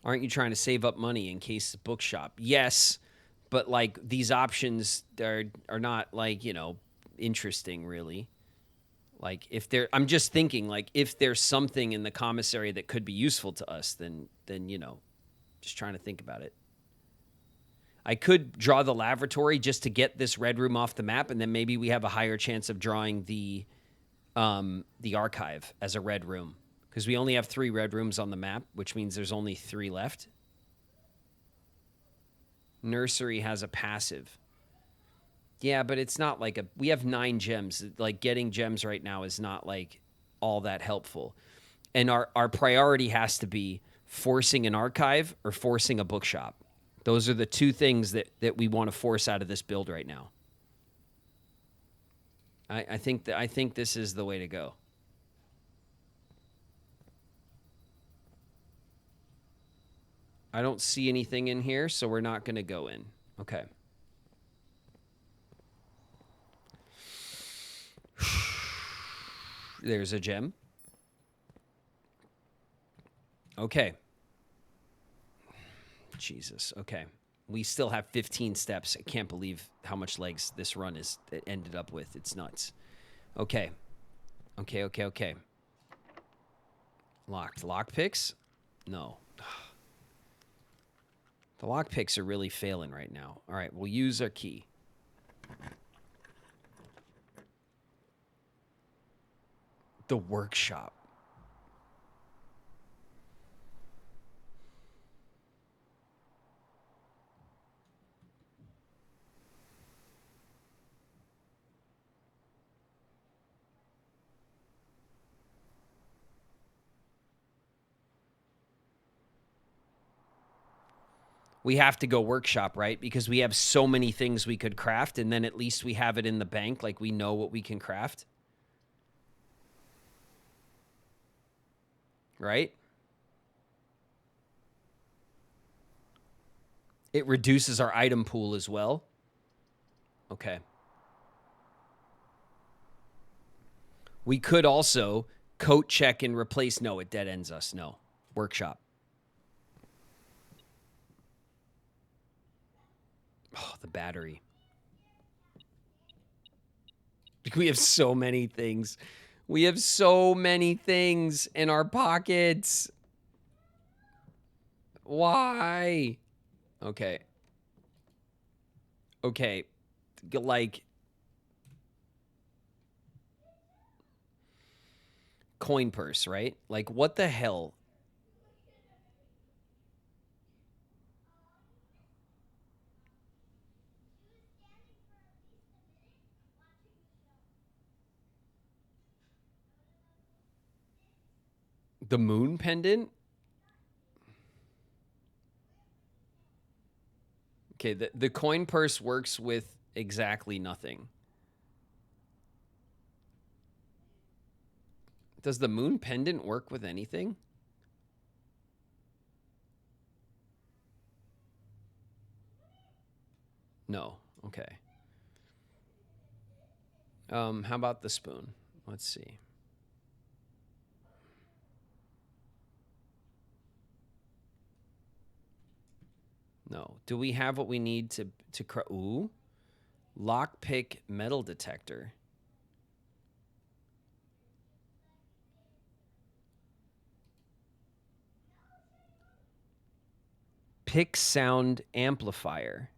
Aren't you trying to save up money in case the bookshop? Yes, but like these options are not like, you know, interesting really. Like if there, I'm just thinking like if there's something in the commissary that could be useful to us, then you know, just trying to think about it. I could draw the lavatory just to get this red room off the map, and then maybe we have a higher chance of drawing the archive as a red room. Because we only have 3 red rooms on the map, which means there's only 3 left. Nursery has a passive. Yeah, but it's not like we have 9 gems. Like getting gems right now is not like all that helpful. And our priority has to be forcing an archive or forcing a bookshop. Those are the 2 things that we want to force out of this build right now. I think this is the way to go. I don't see anything in here, so we're not going to go in. Okay. There's a gem. Okay. Jesus. Okay. We still have 15 steps. I can't believe how much legs this run is ended up with. It's nuts. Okay. Okay. Locked. Lockpicks? No. The lockpicks are really failing right now. All right, we'll use our key. The workshop. We have to go workshop, right? Because we have so many things we could craft, and then at least we have it in the bank, like we know what we can craft. Right? It reduces our item pool as well. Okay. We could also coat check and replace. No, it dead ends us. No. Workshop. Oh, the battery. We have so many things. We have so many things in our pockets. Why? Okay. Okay. Like coin purse, right? Like what the hell? The moon pendant? Okay, the coin purse works with exactly nothing. Does the moon pendant work with anything? No. Okay. How about the spoon? Let's see. No. Do we have what we need to ooh? Lockpick metal detector. Pick sound amplifier.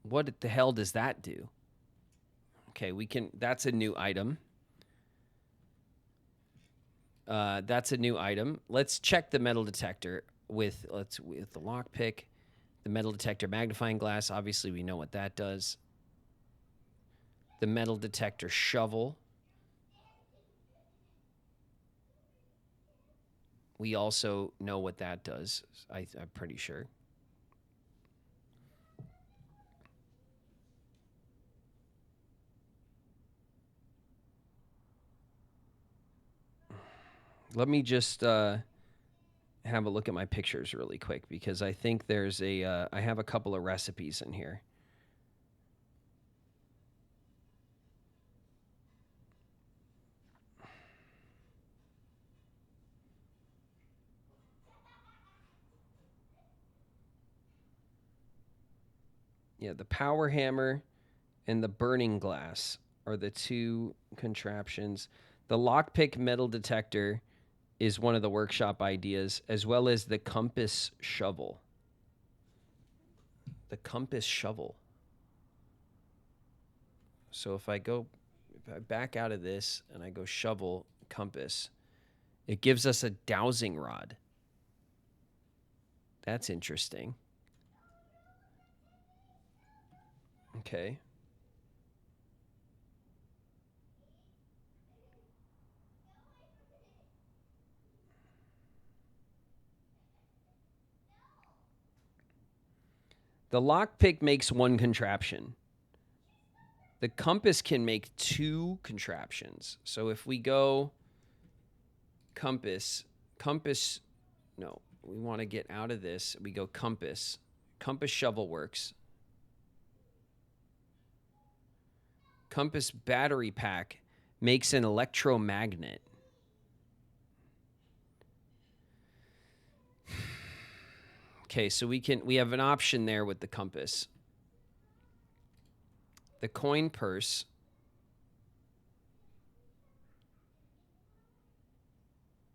What the hell does that do? Okay, we can. That's a new item. That's a new item. Let's check the metal detector with the lockpick, the metal detector magnifying glass. Obviously, we know what that does. The metal detector shovel. We also know what that does. I'm pretty sure. Let me just have a look at my pictures really quick because I think there's I have a couple of recipes in here. Yeah, the power hammer and the burning glass are the two contraptions. The lockpick metal detector is one of the workshop ideas, as well as the compass shovel. The compass shovel. So if I back out of this and I go shovel compass, it gives us a dowsing rod. That's interesting. Okay. The lockpick makes one contraption. The compass can make two contraptions. So if we go compass, no, we want to get out of this. We go compass. Compass shovel works. Compass battery pack makes an electromagnet. Okay, so we have an option there with the compass. The coin purse.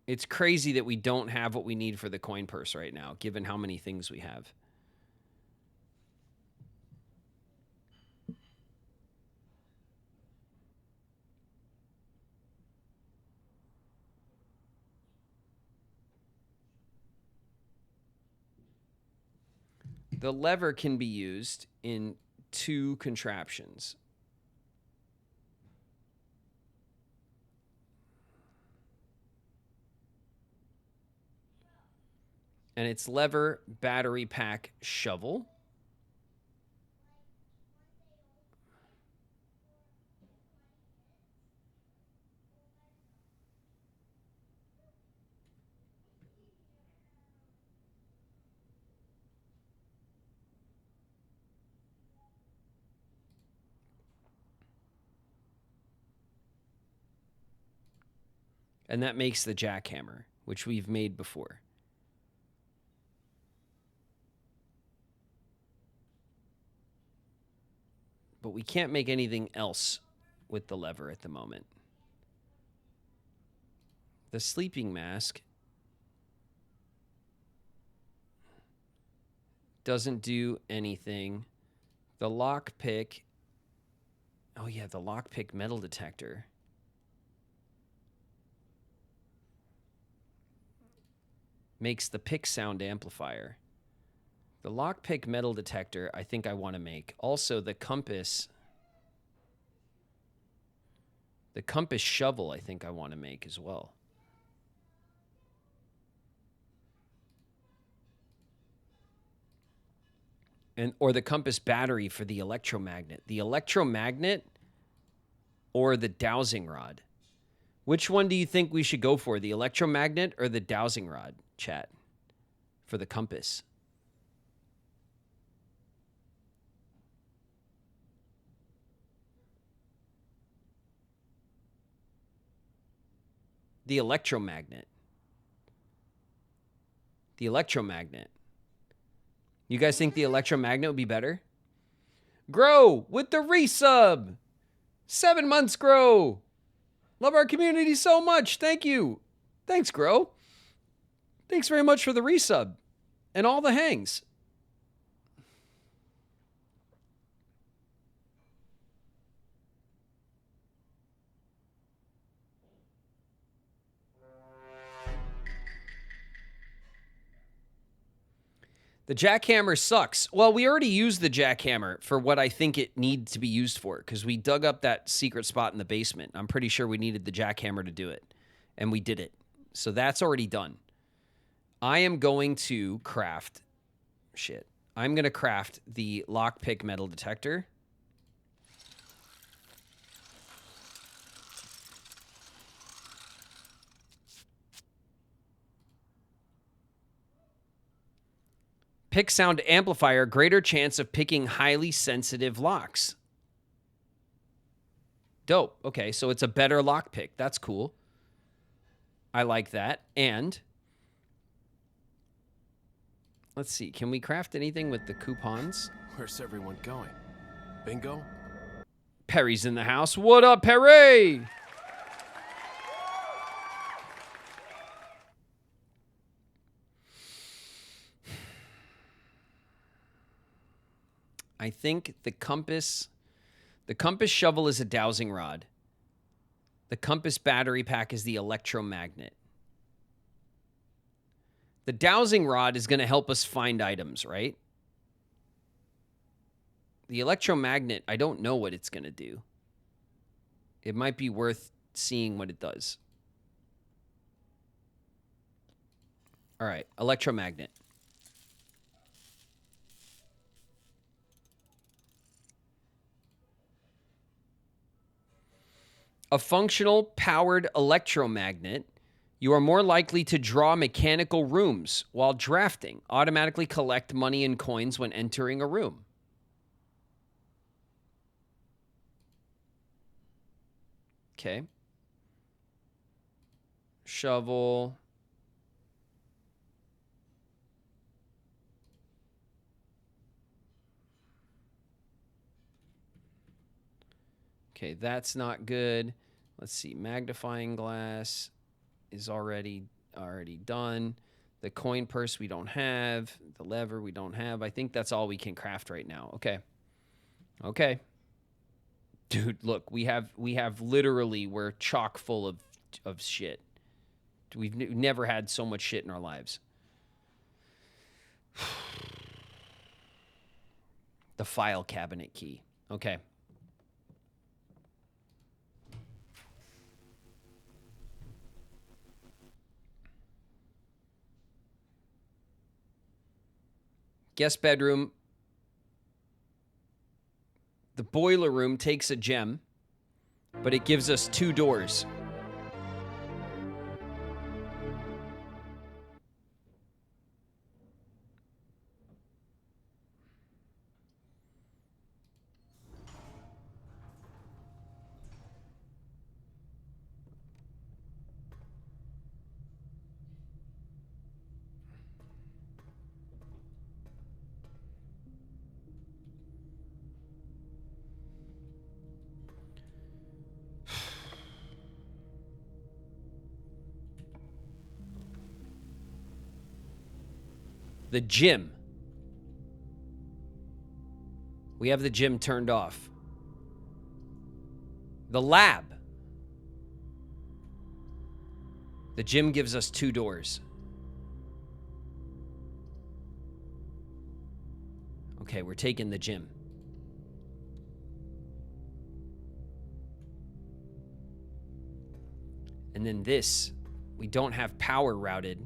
It's crazy that we don't have what we need for the coin purse right now, given how many things we have. The lever can be used in two contraptions. And it's lever, battery pack, shovel. And that makes the jackhammer, which we've made before. But we can't make anything else with the lever at the moment. The sleeping mask doesn't do anything. The lockpick. Oh, yeah, the lockpick metal detector. Makes the pick sound amplifier. The lockpick metal detector, I think I want to make. Also, the compass The compass shovel, I think I want to make as well. Or the compass battery for the electromagnet. The electromagnet or the dowsing rod? Which one do you think we should go for? The electromagnet or the dowsing rod, chat, for the compass? The electromagnet. The electromagnet. You guys think the electromagnet would be better? Grow with the resub. 7 months, Grow. Love our community so much. Thank you. Thanks, Grow. Thanks very much for the resub and all the hangs. The jackhammer sucks. Well, we already used the jackhammer for what I think it needs to be used for because we dug up that secret spot in the basement. I'm pretty sure we needed the jackhammer to do it, and we did it. So that's already done. I am going to craft... Shit. I'm going to craft the lockpick metal detector. Pick sound amplifier, greater chance of picking highly sensitive locks. Dope. Okay, so it's a better lockpick. That's cool. I like that. And let's see. Can we craft anything with the coupons? Where's everyone going? Bingo? Perry's in the house. What up, Perry? I think the compass shovel is a dowsing rod. The compass battery pack is the electromagnet. The dowsing rod is going to help us find items, right? The electromagnet, I don't know what it's going to do. It might be worth seeing what it does. All right, electromagnet. A functional powered electromagnet. You are more likely to draw mechanical rooms while drafting. Automatically collect money and coins when entering a room. Okay. Shovel. Okay, that's not good. Let's see. Magnifying glass is already done. The coin purse we don't have. The lever we don't have. I think that's all we can craft right now. Okay. Okay. Dude, look, we have literally, we're chock full of shit. We've never had so much shit in our lives. The file cabinet key. Okay. Guest bedroom. The boiler room takes a gem, but it gives us 2 doors. The gym. We have the gym turned off. The lab. The gym gives us 2 doors. Okay, we're taking the gym. And then this, we don't have power routed.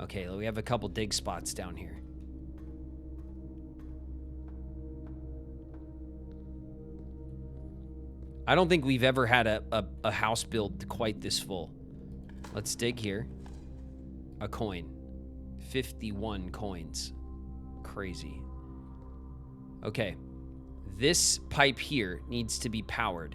Okay, we have a couple dig spots down here. I don't think we've ever had a house build quite this full. Let's dig here. A coin. 51 coins. Crazy. Okay. This pipe here needs to be powered.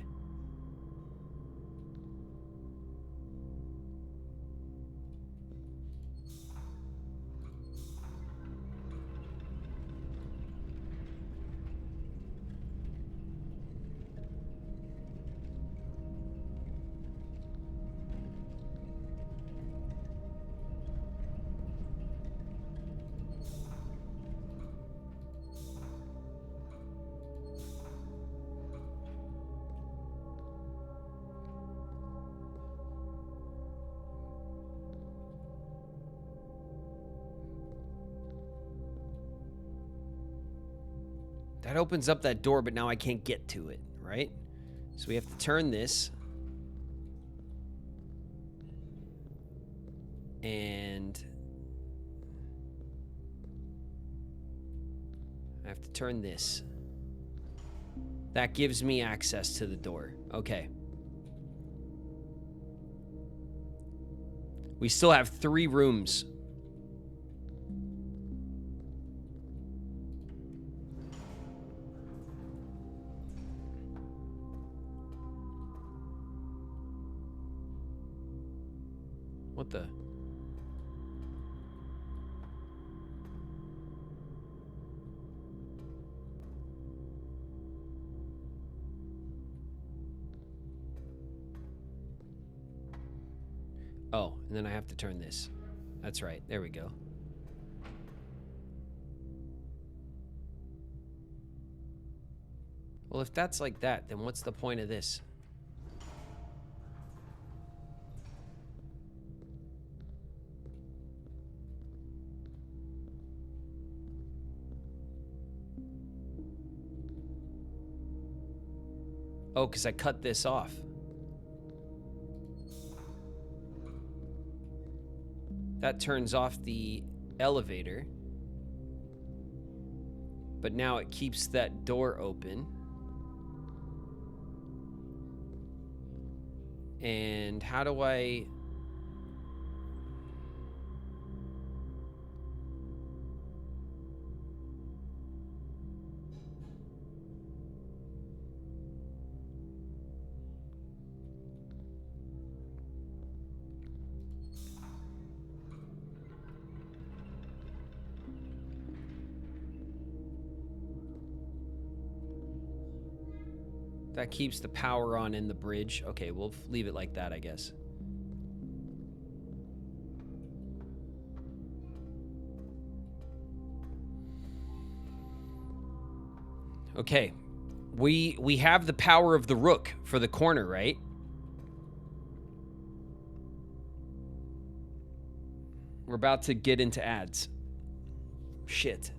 That opens up that door, but now I can't get to it, right? So we have to turn this. And I have to turn this. That gives me access to the door. Okay. We still have 3 rooms. What the? Oh, and then I have to turn this. That's right. There we go. Well, if that's like that, then what's the point of this? Oh, because I cut this off. That turns off the elevator. But now it keeps that door open. And how do I... That keeps the power on in the bridge. Okay, we'll leave it like that, I guess. Okay. We have the power of the rook for the corner, right? We're about to get into ads. Shit.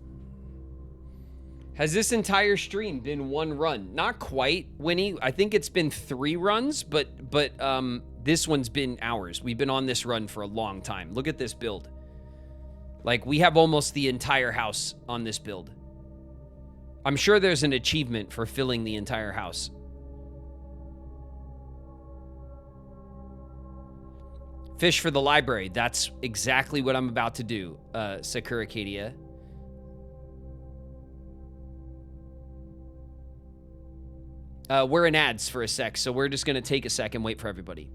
Has this entire stream been 1 run? Not quite, Winnie. I think it's been 3 runs, but this one's been hours. We've been on this run for a long time. Look at this build. Like, we have almost the entire house on this build. I'm sure there's an achievement for filling the entire house. Fish for the library. That's exactly what I'm about to do, Sakura Kadia. We're in ads for a sec, so we're just going to take a sec and wait for everybody.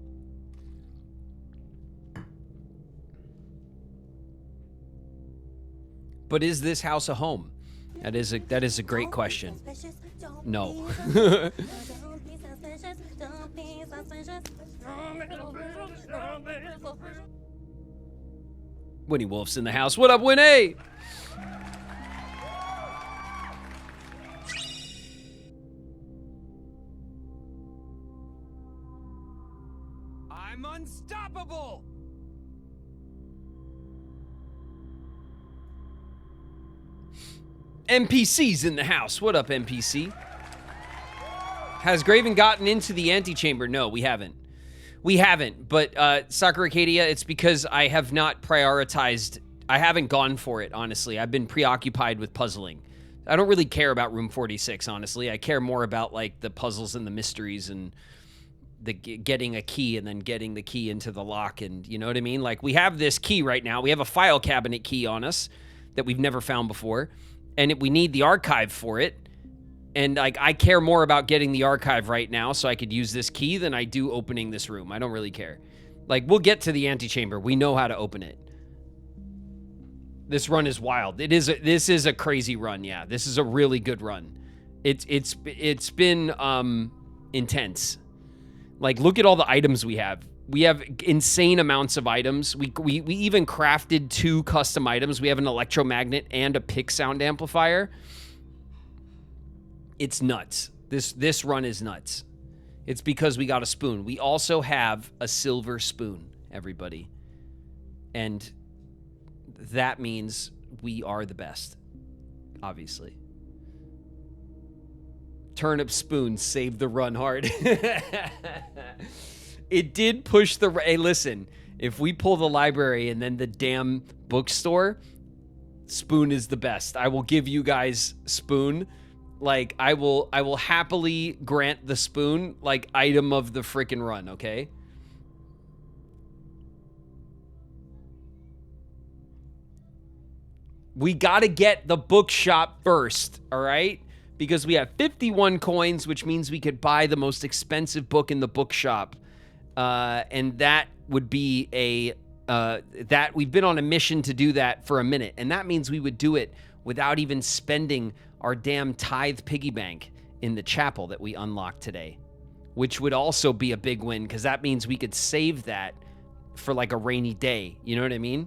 But is this house a home? That is a great question. No. Winnie Wolf's in the house. What up, Winnie? I'm unstoppable! NPC's in the house. What up, NPC? Has Graven gotten into the antechamber? No, we haven't. We haven't, but Soccer Arcadia, it's because I have not prioritized. I haven't gone for it, honestly. I've been preoccupied with puzzling. I don't really care about Room 46, honestly. I care more about, like, the puzzles and the mysteries and the getting a key and then getting the key into the lock, and you know what I mean? Like, we have this key right now. We have a file cabinet key on us that we've never found before, and we need the archive for it. And, like, I care more about getting the archive right now so I could use this key than I do opening this room. I don't really care. Like, we'll get to the antechamber. We know how to open it. This run is wild. This is a crazy run, yeah. This is a really good run. It's been intense. Like, look at all the items we have. We have insane amounts of items. We even crafted 2 custom items. We have an electromagnet and a pick sound amplifier. It's nuts. This run is nuts. It's because we got a spoon. We also have a silver spoon, everybody. And that means we are the best, obviously. Turnip spoon saved the run hard. It did push the... Hey, listen. If we pull the library and then the damn bookstore, spoon is the best. I will give you guys spoon. Like, I will happily grant the spoon, like, item of the frickin' run, okay? We gotta get the bookshop first, all right? Because we have 51 coins, which means we could buy the most expensive book in the bookshop. And that would be that we've been on a mission to do that for a minute. And that means we would do it without even spending our damn tithe piggy bank in the chapel that we unlocked today, which would also be a big win because that means we could save that for like a rainy day. You know what I mean?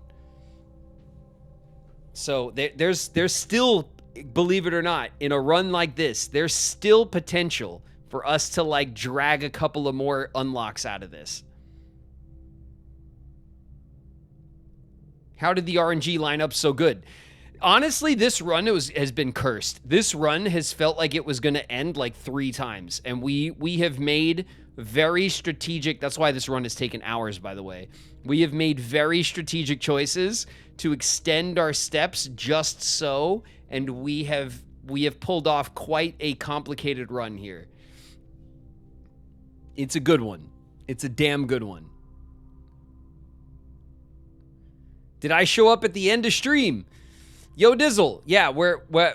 So there's still, believe it or not, in a run like this, there's still potential for us to like drag a couple of more unlocks out of this. How did the RNG line up so good? Honestly, this run has been cursed. This run has felt like it was going to end like 3 times. And we have made very strategic... That's why this run has taken hours, by the way. We have made very strategic choices to extend our steps just so. And we have pulled off quite a complicated run here. It's a good one. It's a damn good one. Did I show up at the end of stream? Yo Dizzle, yeah,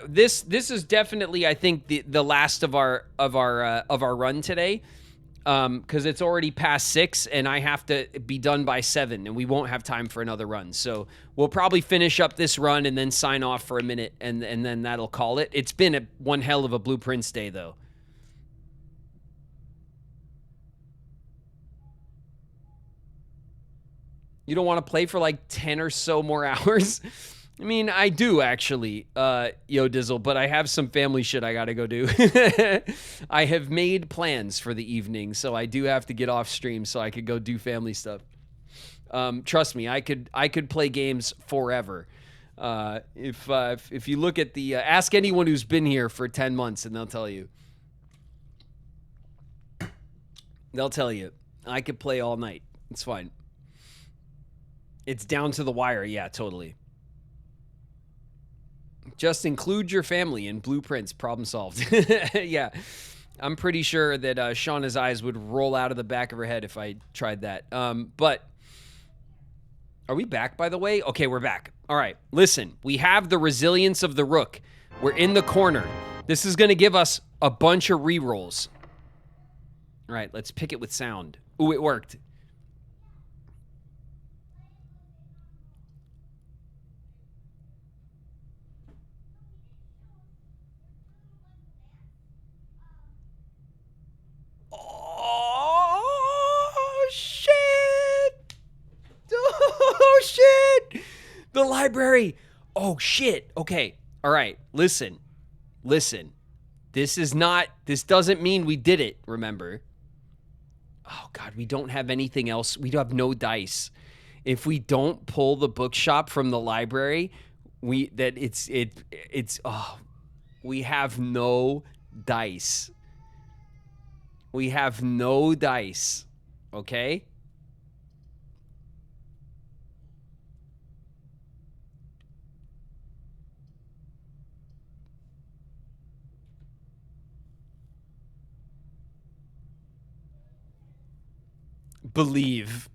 this is definitely, I think, the last of our run today, because it's already past 6 and I have to be done by 7 and we won't have time for another run. So we'll probably finish up this run and then sign off for a minute and then that'll call it. It's been one hell of a Blueprints day though. You don't want to play for like 10 or so more hours? I mean, I do actually, Yo Dizzle, but I have some family shit I gotta go do. I have made plans for the evening, so I do have to get off stream so I could go do family stuff. Trust me, I could play games forever. If you look at the, ask anyone who's been here for 10 months and they'll tell you. They'll tell you. I could play all night. It's fine. It's down to the wire. Yeah, totally. Just include your family in Blueprints. Problem solved. Yeah. I'm pretty sure that Shauna's eyes would roll out of the back of her head if I tried that. But are we back, by the way? Okay, we're back. All right. Listen, we have the resilience of the rook. We're in the corner. This is going to give us a bunch of rerolls. All right, let's pick it with sound. Ooh, it worked. Oh, shit. Oh, shit. The library. Oh, shit. Okay. All right. Listen. This doesn't mean we did it, remember? Oh, God, we don't have anything else. We have no dice. If we don't pull the bookshop from the library, we have no dice. We have no dice. okay? Believe.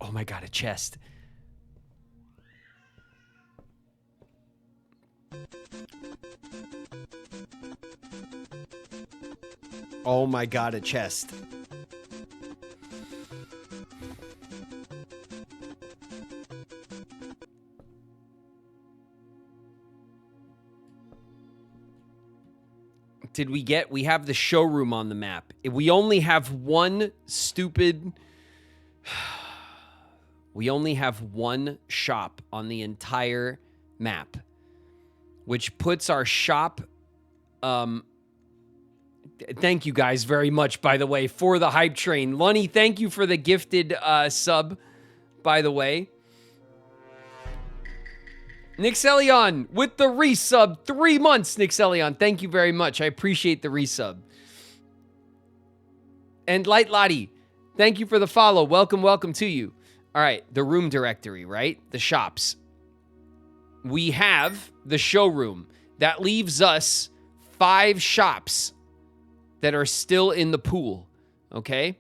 Oh my God, a chest. Oh my God, a chest. Did we get? We have the showroom on the map. We only have one stupid... We only have one shop on the entire map, which puts our shop... Thank you guys very much, by the way, for the hype train. Lunny, thank you for the gifted sub, by the way. Nixelion with the resub. 3 months, Nixelion. Thank you very much. I appreciate the resub. And Light Lottie, thank you for the follow. Welcome, welcome to you. All right, the room directory, right? The shops. We have the showroom. That leaves us 5 shops that are still in the pool, okay?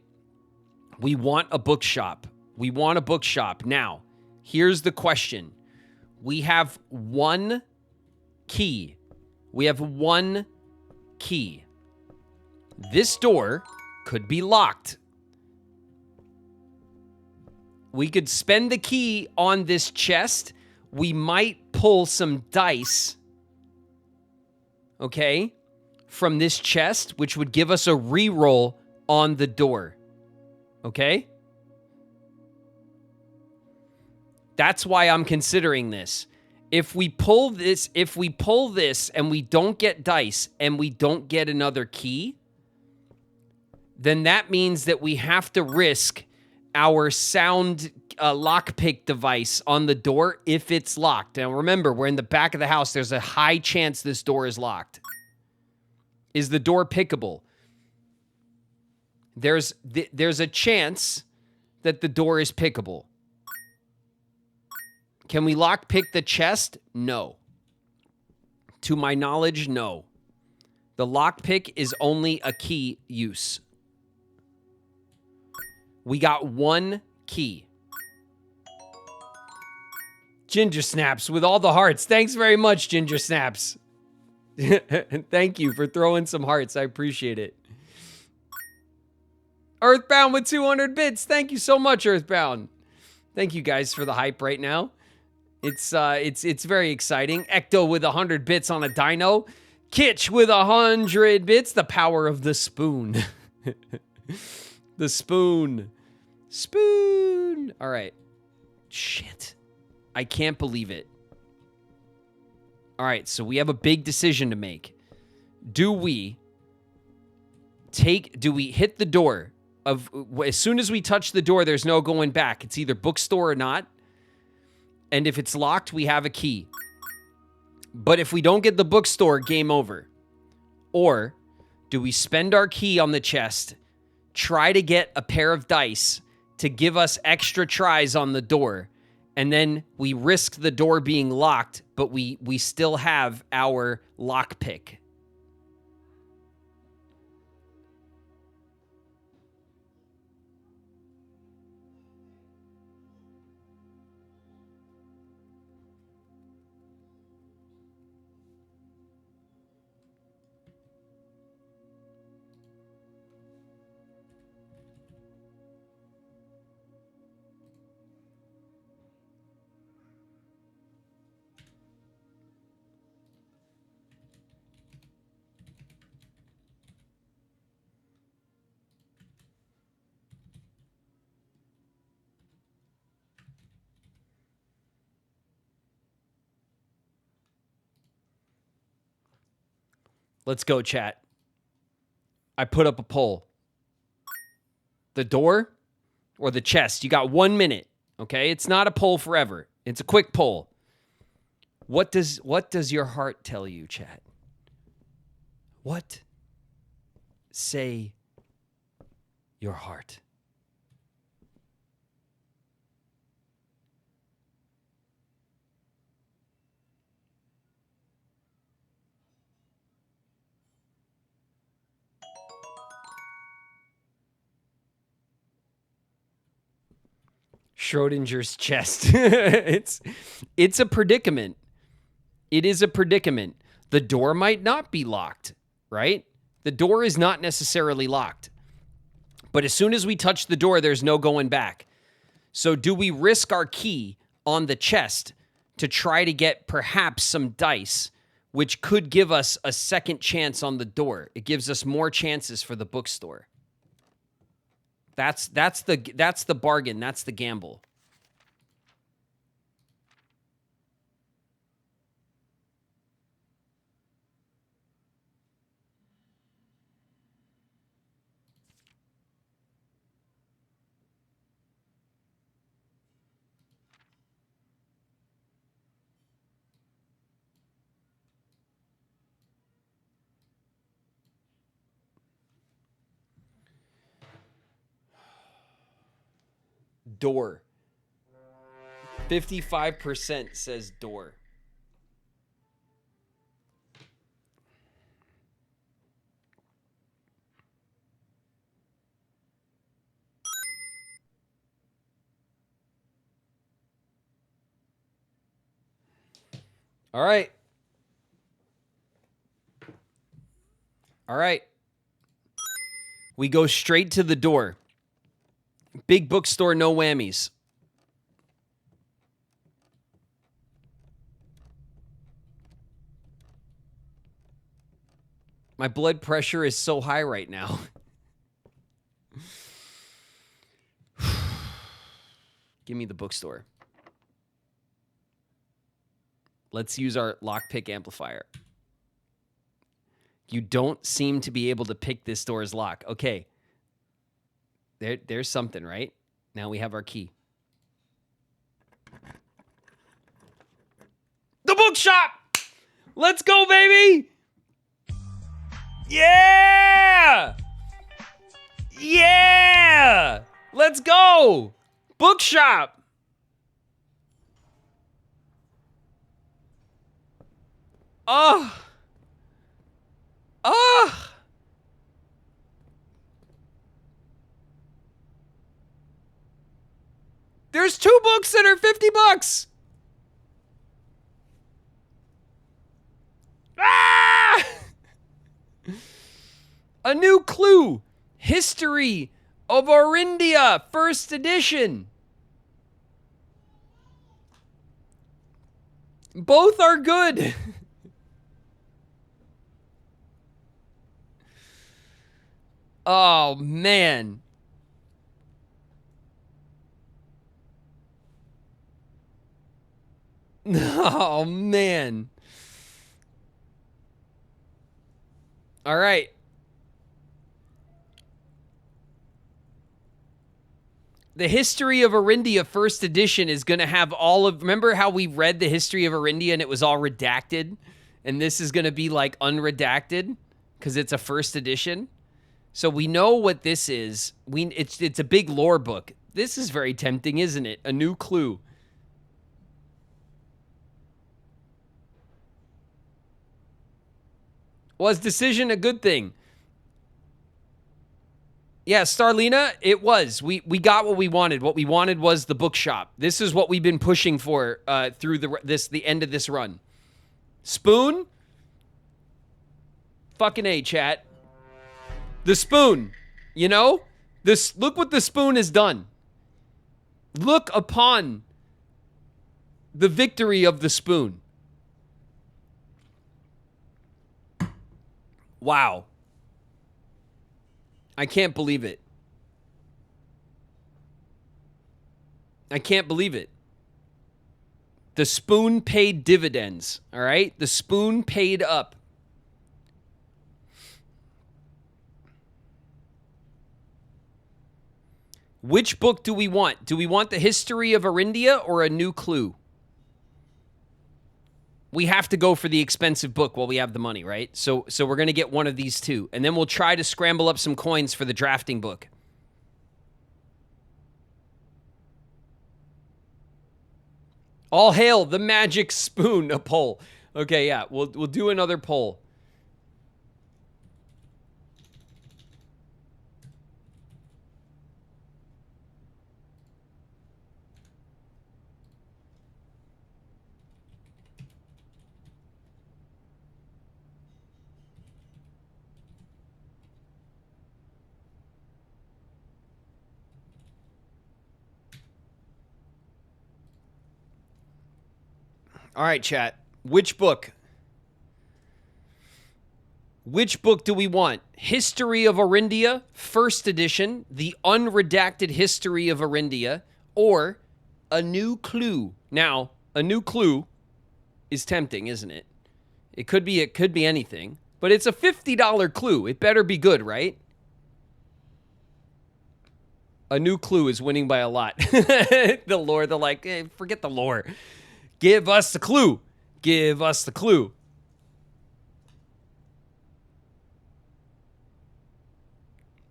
We want a bookshop. We want a bookshop. Now, here's the question. We have 1 key. We have 1 key. This door could be locked. We could spend the key on this chest. We might pull some dice, okay, from this chest, which would give us a reroll on the door, okay? That's why I'm considering this. If we pull this and we don't get dice and we don't get another key, then that means that we have to risk our sound lockpick device on the door if it's locked. Now remember, we're in the back of the house. There's a high chance this door is locked. Is the door pickable? There's a chance that the door is pickable. Can we lockpick the chest? No. To my knowledge, no. The lockpick is only a key use. We got 1 key. Ginger Snaps with all the hearts. Thanks very much, Ginger Snaps. Thank you for throwing some hearts. I appreciate it. Earthbound with 200 bits. Thank you so much, Earthbound. Thank you guys for the hype right now. It's very exciting. Ecto with 100 bits on a dino. Kitsch with 100 bits. The power of the spoon. The spoon. Spoon. All right. Shit. I can't believe it. All right, so we have a big decision to make. Do we hit the door as soon as we touch the door, there's no going back. It's either bookstore or not. And if it's locked, we have a key. But if we don't get the bookstore, game over. Or do we spend our key on the chest, try to get a pair of dice to give us extra tries on the door, and then we risk the door being locked, but we still have our lockpick? Let's go, chat. I put up a poll. The door or the chest? You got 1 minute, okay? It's not a poll forever. It's a quick poll. What does your heart tell you, chat? What say your heart. Schrodinger's chest. It's a predicament. It is a predicament. The door might not be locked, right? The door is not necessarily locked. But as soon as we touch the door, there's no going back. So do we risk our key on the chest to try to get perhaps some dice, which could give us a second chance on the door? It gives us more chances for the bookstore. That's the bargain. That's the gamble. Door. 55% says door. All right. All right. We go straight to the door. Big bookstore, no whammies. My blood pressure is so high right now. Give me the bookstore. Let's use our lockpick amplifier. You don't seem to be able to pick this door's lock. Okay. There's something, right? Now we have our key. The bookshop! Let's go, baby! Yeah! Yeah! Let's go! Bookshop! Oh! Oh! There's 2 books that are $50. Ah! A new clue. History of Orindia, 1st edition. Both are good. Oh, man. Oh, man. All right. The History of Orindia 1st edition is going to have all of... Remember how we read the History of Orindia and it was all redacted? And this is going to be like unredacted because it's a 1st edition. So we know what this is. It's a big lore book. This is very tempting, isn't it? A new clue. Was decision a good thing? Yeah, Starlina, it was. We got what we wanted. What we wanted was the bookshop. This is what we've been pushing for through the end of this run. Spoon? Fucking A, chat. The spoon. You know? Look what the spoon has done. Look upon the victory of the spoon. Wow. I can't believe it. I can't believe it. The spoon paid dividends, all right? The spoon paid up. Which book do we want? Do we want the History of Orindia or a new clue? we have to go for the expensive book while we have the money, right? So we're going to get one of these two. And then we'll try to scramble up some coins for the drafting book. All hail the magic spoon, a poll. Okay, yeah, we'll do another poll. All right, chat. Which book? Which book do we want? History of Arindia, first edition, the unredacted history of Arindia, or A New Clue? Now, A New Clue is tempting, isn't it? It could be anything, but it's a $50 clue. It better be good, right? A New Clue is winning by a lot. The lore, they're like, forget the lore. Give us the clue. Give us the clue.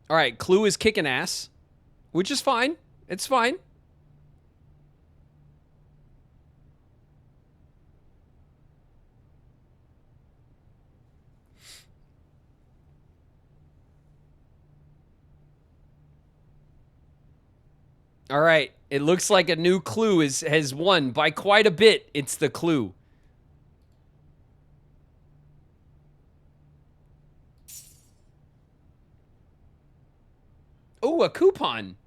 All right, Clue is kicking ass, which is fine. It's fine. All right, it looks like A New Clue has won by quite a bit. It's the Clue. Oh, a coupon.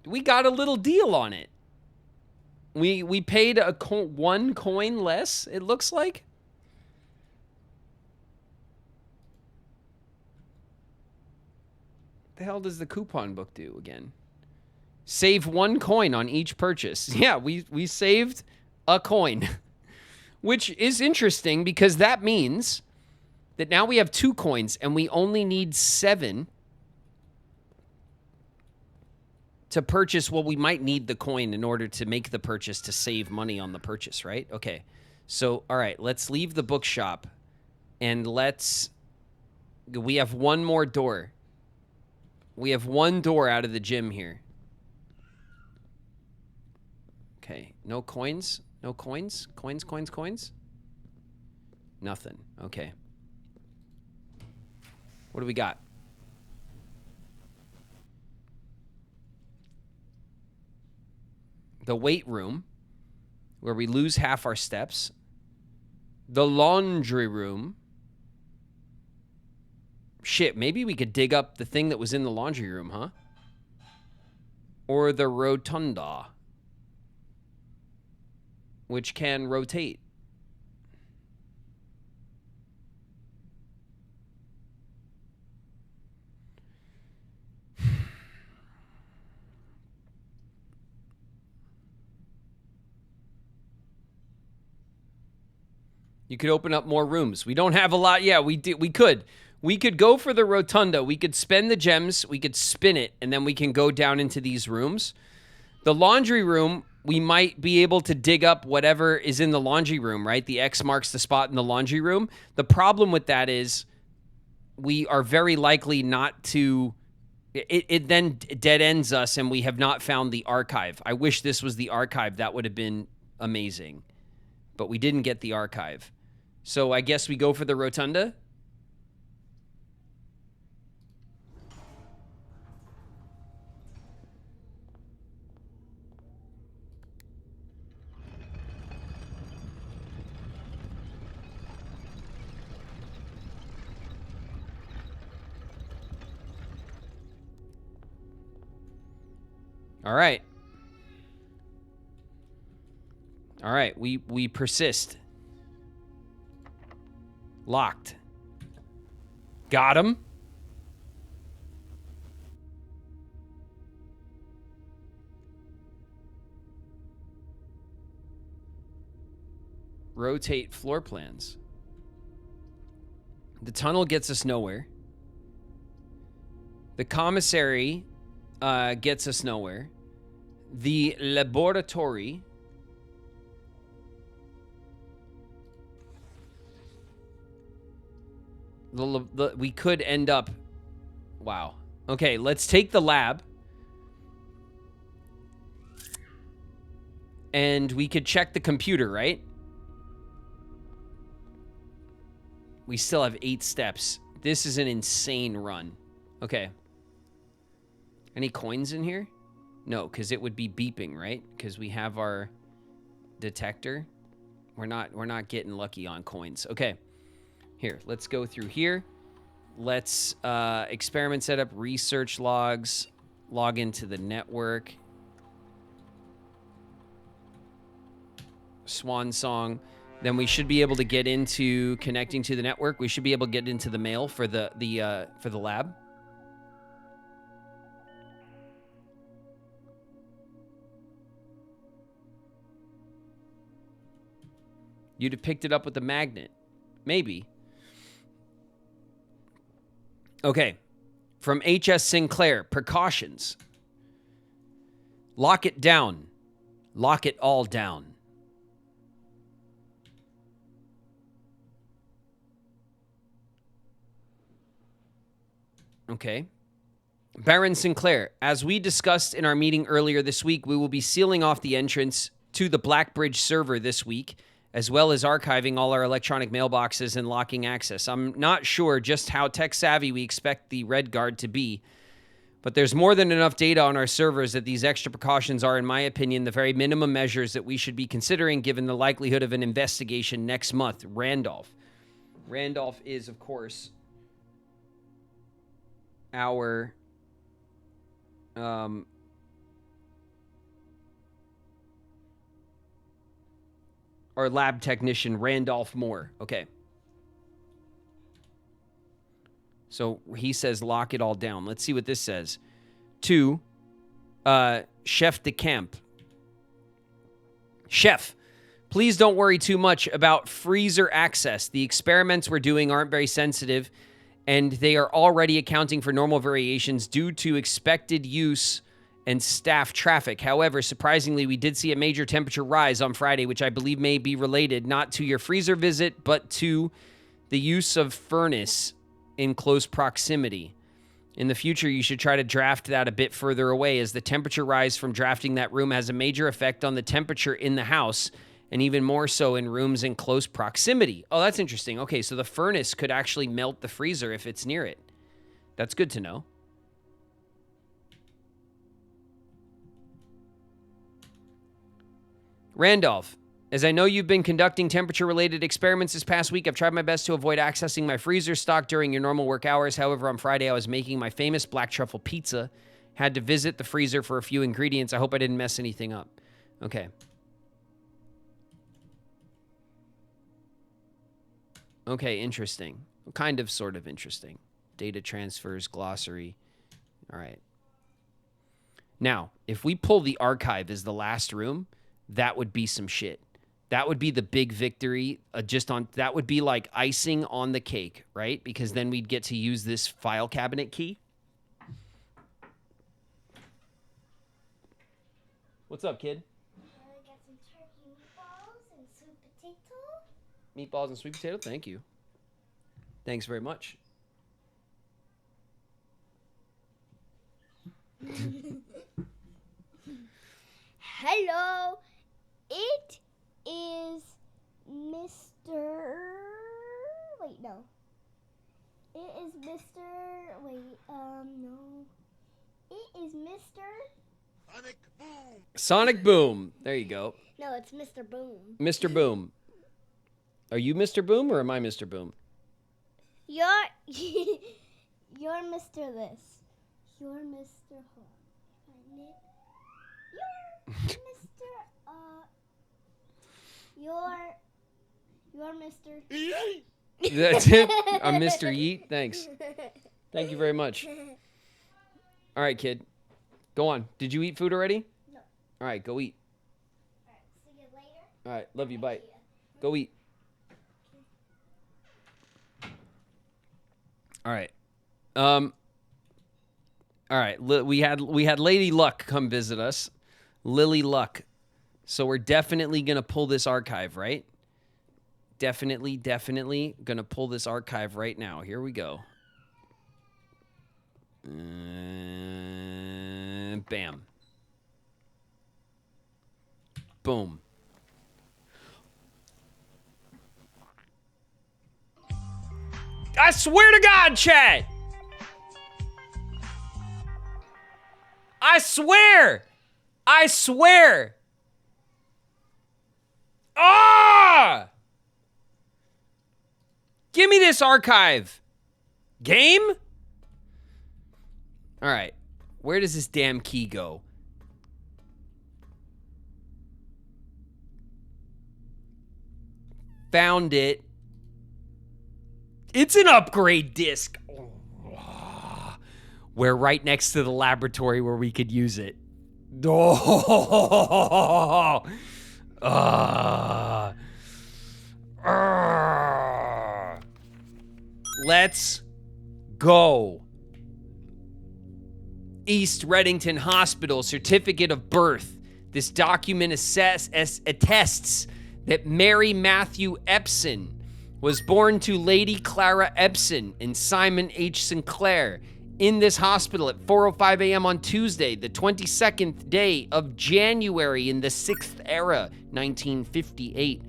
We got a little deal on it. We paid one coin less, it looks like. The hell does the coupon book do again? Save 1 coin on each purchase. Yeah, we saved a coin, which is interesting because that means that now we have 2 coins and we only need 7 to purchase. Well, we might need the coin in order to make the purchase to save money on the purchase, right? Okay. So, all right, let's leave the bookshop and we have one more door. We have 1 door out of the gym here. Okay, no coins? No coins? Coins? Nothing. Okay. What do we got? The weight room, where we lose half our steps. The laundry room. Shit, maybe we could dig up the thing that was in the laundry room, huh? Or the rotunda, which can rotate. You could open up more rooms. We don't have a lot. Yeah, we could. We could go for the rotunda. We could spend the gems. We could spin it, and then we can go down into these rooms. The laundry room, we might be able to dig up whatever is in the laundry room, right? The X marks the spot in the laundry room. The problem with that is we are very likely not to... It then dead ends us, and we have not found the archive. I wish this was the archive. That would have been amazing. But we didn't get the archive. So I guess we go for the rotunda. All right. All right, we persist. Locked. Got him. Rotate floor plans. The tunnel gets us nowhere. The commissary gets us nowhere. The laboratory We could end up... Wow. Okay, let's take the lab. And we could check the computer, right? We still have 8 steps. This is an insane run. Okay. Any coins in here? No, because it would be beeping, right? Because we have our detector. We're not getting lucky on coins. Okay. Here, let's go through here. Let's experiment setup, research logs, log into the network. Swan song. Then we should be able to get into connecting to the network. We should be able to get into the mail for the lab. You'd have picked it up with the magnet. Maybe. Okay. From H.S. Sinclair, precautions. Lock it down. Lock it all down. Okay. Baron Sinclair, as we discussed in our meeting earlier this week, we will be sealing off the entrance to the Blackbridge server this week, as well as archiving all our electronic mailboxes and locking access. I'm not sure just how tech-savvy we expect the Red Guard to be, but there's more than enough data on our servers that these extra precautions are, in my opinion, the very minimum measures that we should be considering given the likelihood of an investigation next month. Randolph. Randolph is, of course, our lab technician, Randolph Moore. Okay. So he says lock it all down. Let's see what this says. To Chef de Camp. Chef, please don't worry too much about freezer access. The experiments we're doing aren't very sensitive, and they are already accounting for normal variations due to expected use and staff traffic. However, surprisingly, we did see a major temperature rise on Friday, which I believe may be related not to your freezer visit, but to the use of furnace in close proximity. In the future, you should try to draft that a bit further away, as the temperature rise from drafting that room has a major effect on the temperature in the house, and even more so in rooms in close proximity. Oh, that's interesting. Okay, so the furnace could actually melt the freezer if it's near it. That's good to know. Randolph, as I know you've been conducting temperature-related experiments this past week, I've tried my best to avoid accessing my freezer stock during your normal work hours. However, on Friday, I was making my famous black truffle pizza. Had to visit the freezer for a few ingredients. I hope I didn't mess anything up. Okay. Okay, interesting. Kind of, sort of interesting. Data transfers, glossary. All right. Now, if we pull the archive as the last room, that would be some shit. That would be the big victory. That would be like icing on the cake, right? Because then we'd get to use this file cabinet key. What's up, kid? I got some turkey meatballs and sweet potato. Meatballs and sweet potato? Thank you. Thanks very much. Hello, it is Mr. Wait, no. It is Mr. Wait, no. It is Mr. Sonic Boom! Sonic Boom. There you go. No, it's Mr. Boom. Mr. Boom. Are you Mr. Boom or am I Mr. Boom? You're you're Mr. This. You're Mr. You're Mr. That's it? I'm Mr. Yeet. Thanks. Thank you very much. All right, kid. Go on. Did you eat food already? No. All right, go eat. All right, see you later. All right, love you. Bye. Go eat. All right. All right. We had Lady Luck come visit us. Lily Luck. So we're definitely going to pull this archive, right? definitely going to pull this archive right now. Here we go. Bam. Boom. I swear to God, chat. I swear. Ah! Give me this archive. Game? All right. Where does this damn key go? Found it. It's an upgrade disc. We're right next to the laboratory where we could use it. Oh. Let's go. East Reddington Hospital certificate of birth. This document attests that Mary Matthew Epson was born to Lady Clara Epson and Simon H. Sinclair in this hospital at 4:05 a.m. on Tuesday, the 22nd day of January in the 6th era, 1958.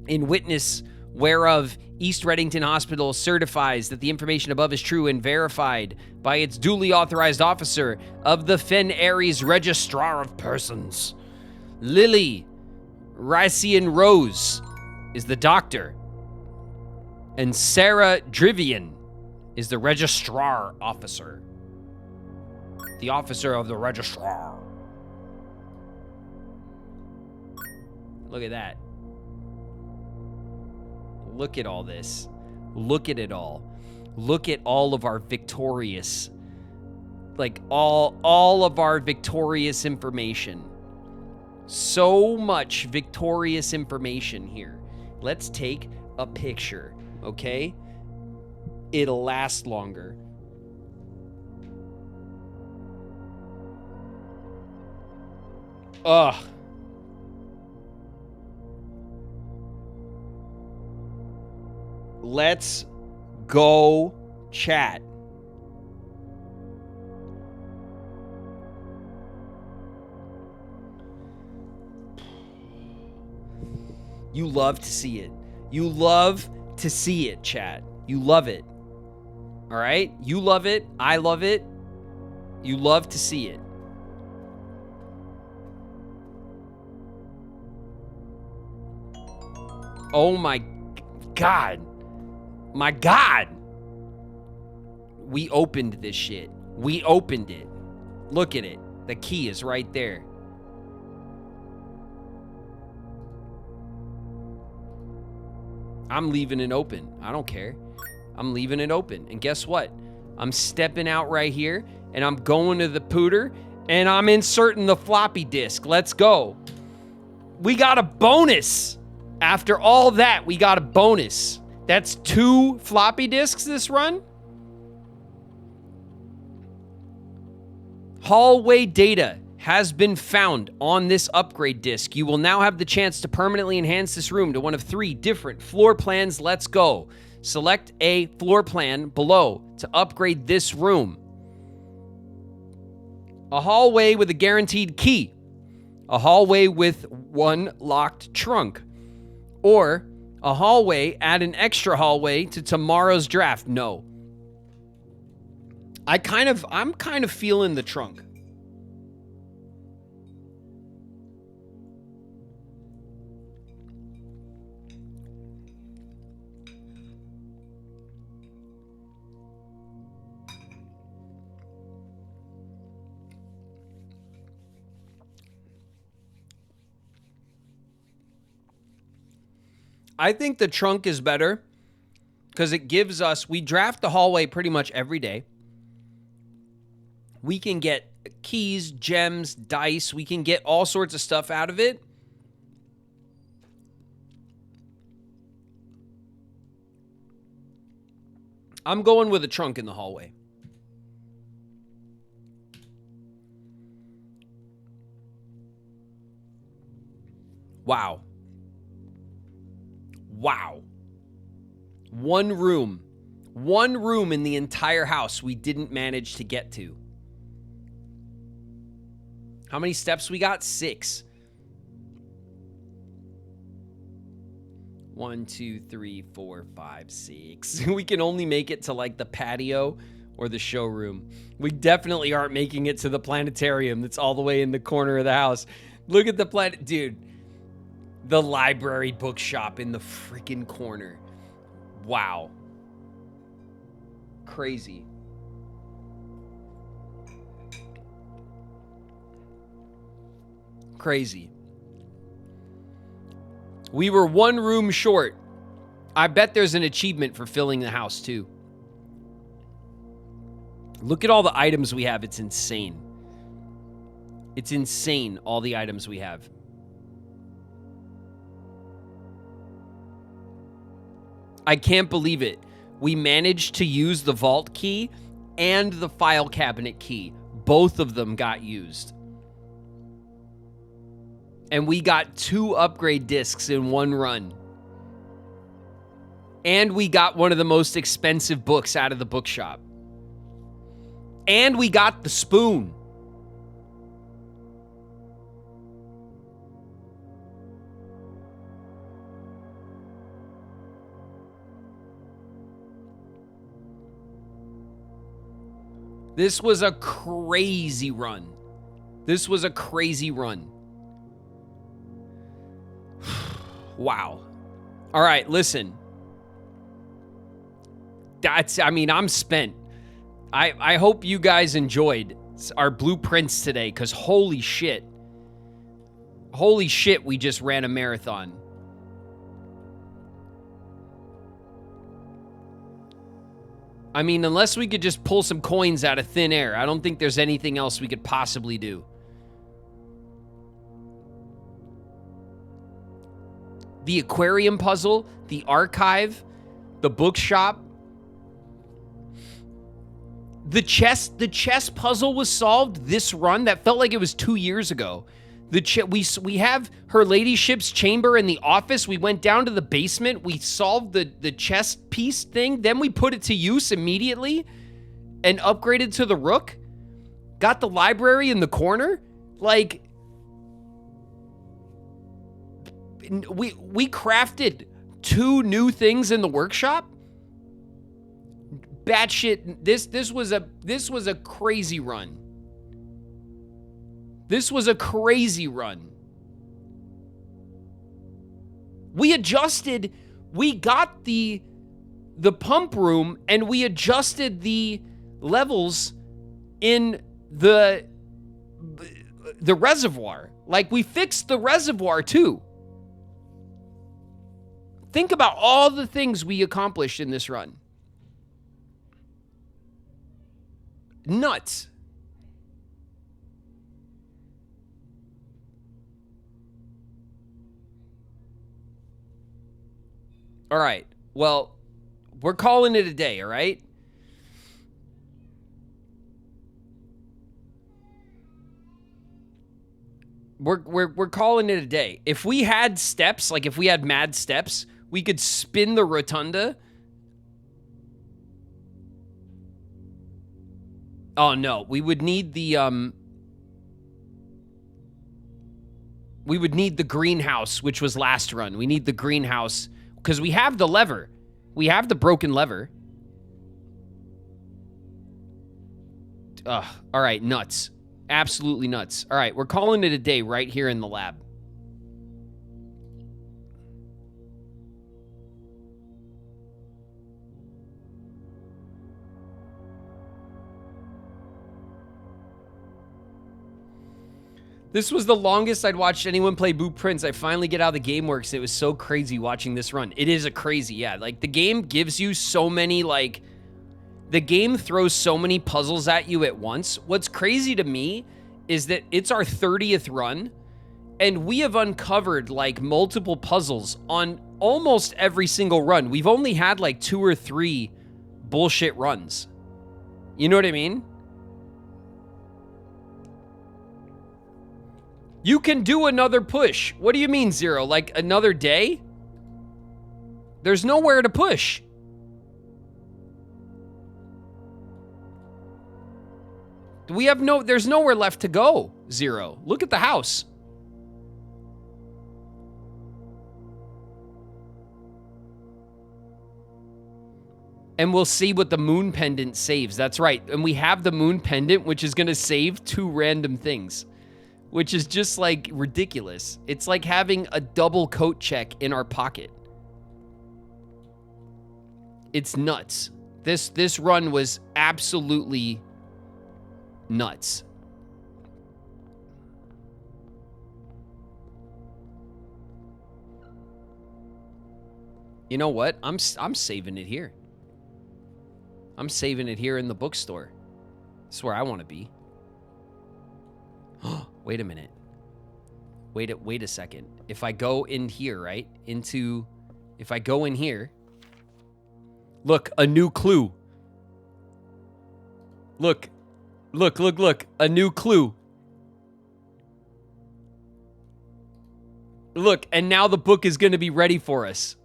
In witness whereof East Reddington Hospital certifies that the information above is true and verified by its duly authorized officer of the Fen Aries Registrar of Persons. Lily Rycian Rose is the doctor, and Sarah Drivian is the registrar officer. The officer of the registrar. Look at that. Look at all this. Look at it all. Look at all of our victorious, like all of our victorious information. So much victorious information here. Let's take a picture, okay? It'll last longer. Ugh. Let's go, chat. You love to see it. You love to see it, chat. You love it. All right? You love it. I love it. You love to see it. Oh my God. My God. We opened this shit. We opened it. Look at it. The key is right there. I'm leaving it open. I don't care. I'm leaving it open. And guess what? I'm stepping out right here and I'm going to the pooter and I'm inserting the floppy disk. Let's go. We got a bonus. After all that, we got a bonus. That's 2 floppy disks this run. Hallway data has been found on this upgrade disk. You will now have the chance to permanently enhance this room to one of 3 different floor plans. Let's go. Select a floor plan below to upgrade this room. A hallway with a guaranteed key. A hallway with 1 locked trunk. Or a hallway, add an extra hallway to tomorrow's draft. No. I'm kind of feeling the trunk. I think the trunk is better because it gives us, we draft the hallway pretty much every day. We can get keys, gems, dice. We can get all sorts of stuff out of it. I'm going with a trunk in the hallway. Wow. Wow. One room in the entire house we didn't manage to get to. How many steps we got? 6. 1, 2, 3, 4, 5, 6. We can only make it to like the patio or the showroom. We definitely aren't making it to the planetarium that's all the way in the corner of the house. Look at the planet, dude. The library bookshop in the freaking corner. Wow. Crazy. Crazy. We were one room short. I bet there's an achievement for filling the house too. Look at all the items we have. It's insane. It's insane, all the items we have. I can't believe it. We managed to use the vault key and the file cabinet key. Both of them got used. And we got 2 upgrade discs in one run. And we got one of the most expensive books out of the bookshop. And we got the spoon. This was a crazy run. This was a crazy run. Wow. All right, listen. I'm spent. I hope you guys enjoyed our blueprints today, because holy shit. Holy shit, we just ran a marathon. I mean, unless we could just pull some coins out of thin air, I don't think there's anything else we could possibly do. The aquarium puzzle, the archive, the bookshop. The chess puzzle was solved this run. That felt like it was 2 years ago. We have her ladyship's chamber in the office. We went down to the basement. We solved the chess piece thing. Then we put it to use immediately and upgraded to the rook. Got the library in the corner. Like, we crafted 2 new things in the workshop. Batshit. This was a crazy run. This was a crazy run. We adjusted, we got the pump room and we adjusted the levels in the reservoir. Like, we fixed the reservoir too. Think about all the things we accomplished in this run. Nuts. All right. Well, we're calling it a day, all right? We're calling it a day. If we had steps, like if we had mad steps, we could spin the rotunda. Oh no, we would need the greenhouse, which was last run. We need the greenhouse because we have the lever. We have the broken lever. Ugh. All right, nuts. Absolutely nuts. All right, we're calling it a day right here in the lab. This was the longest I'd watched anyone play Blueprints. I finally get out of the game works. It was so crazy watching this run. It is a crazy, yeah. Like, the game gives you so many, like... The game throws so many puzzles at you at once. What's crazy to me is that it's our 30th run, and we have uncovered, like, multiple puzzles on almost every single run. We've only had, like, 2 or 3 bullshit runs. You know what I mean? You can do another push. What do you mean, Zero? Like, another day? There's nowhere to push. There's nowhere left to go. 0. Look at the house. And we'll see what the moon pendant saves. That's right. And we have the moon pendant, which is going to save 2 random things, which is just like ridiculous. It's like having a double coat check in our pocket. It's nuts. This run was absolutely nuts. You know what? I'm saving it here. I'm saving it here in the bookstore. That's where I want to be. Wait a minute. Wait a second. If I go in here, right? If I go in here. Look, a new clue. Look. A new clue. Look, and now the book is going to be ready for us.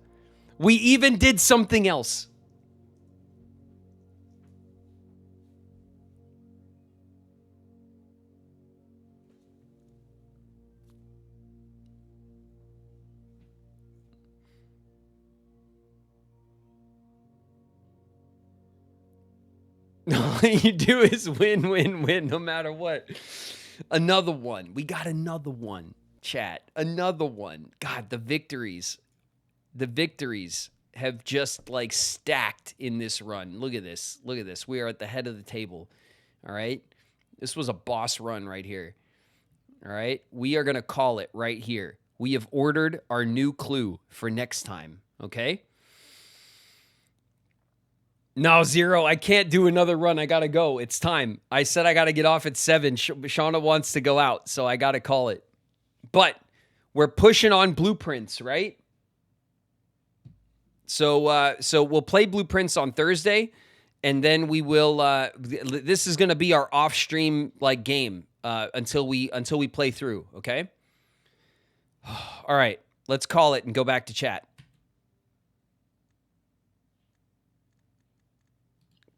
We even did something else. All you do is win, win, win, no matter what. Another one. We got another one, chat. Another one. God, the victories. The victories have just like stacked in this run. Look at this. Look at this. We are at the head of the table. All right. This was a boss run right here. All right. We are going to call it right here. We have ordered our new clue for next time. Okay. No, 0. I can't do another run. I got to go. It's time. I said I got to get off at 7. Shauna wants to go out, so I got to call it. But we're pushing on blueprints, right? So we'll play blueprints on Thursday, and then we will. This is going to be our off-stream like game until we play through. Okay. All right. Let's call it and go back to chat.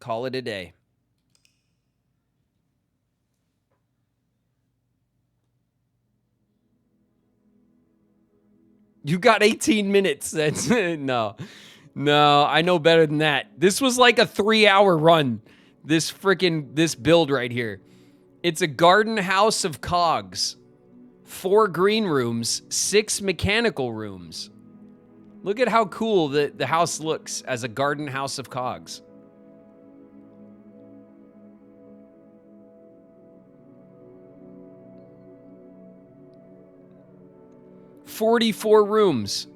Call it a day. You got 18 minutes. That's no. I know better than that. This was like a 3-hour run. This build right here. It's a garden house of cogs. 4 green rooms, 6 mechanical rooms. Look at how cool the house looks as a garden house of cogs. 44 rooms.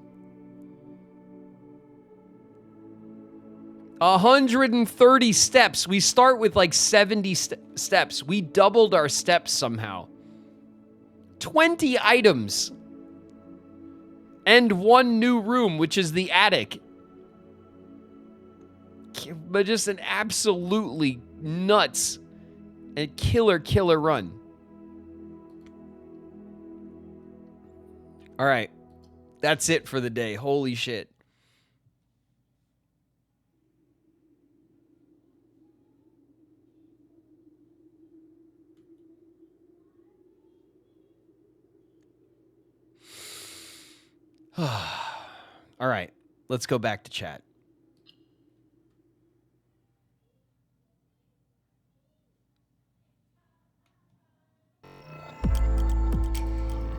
130 steps. We start with like 70 steps. We doubled our steps somehow. 20 items. And 1 new room, which is the attic. But just an absolutely nuts and killer run. All right. That's it for the day. Holy shit. All right. Let's go back to chat.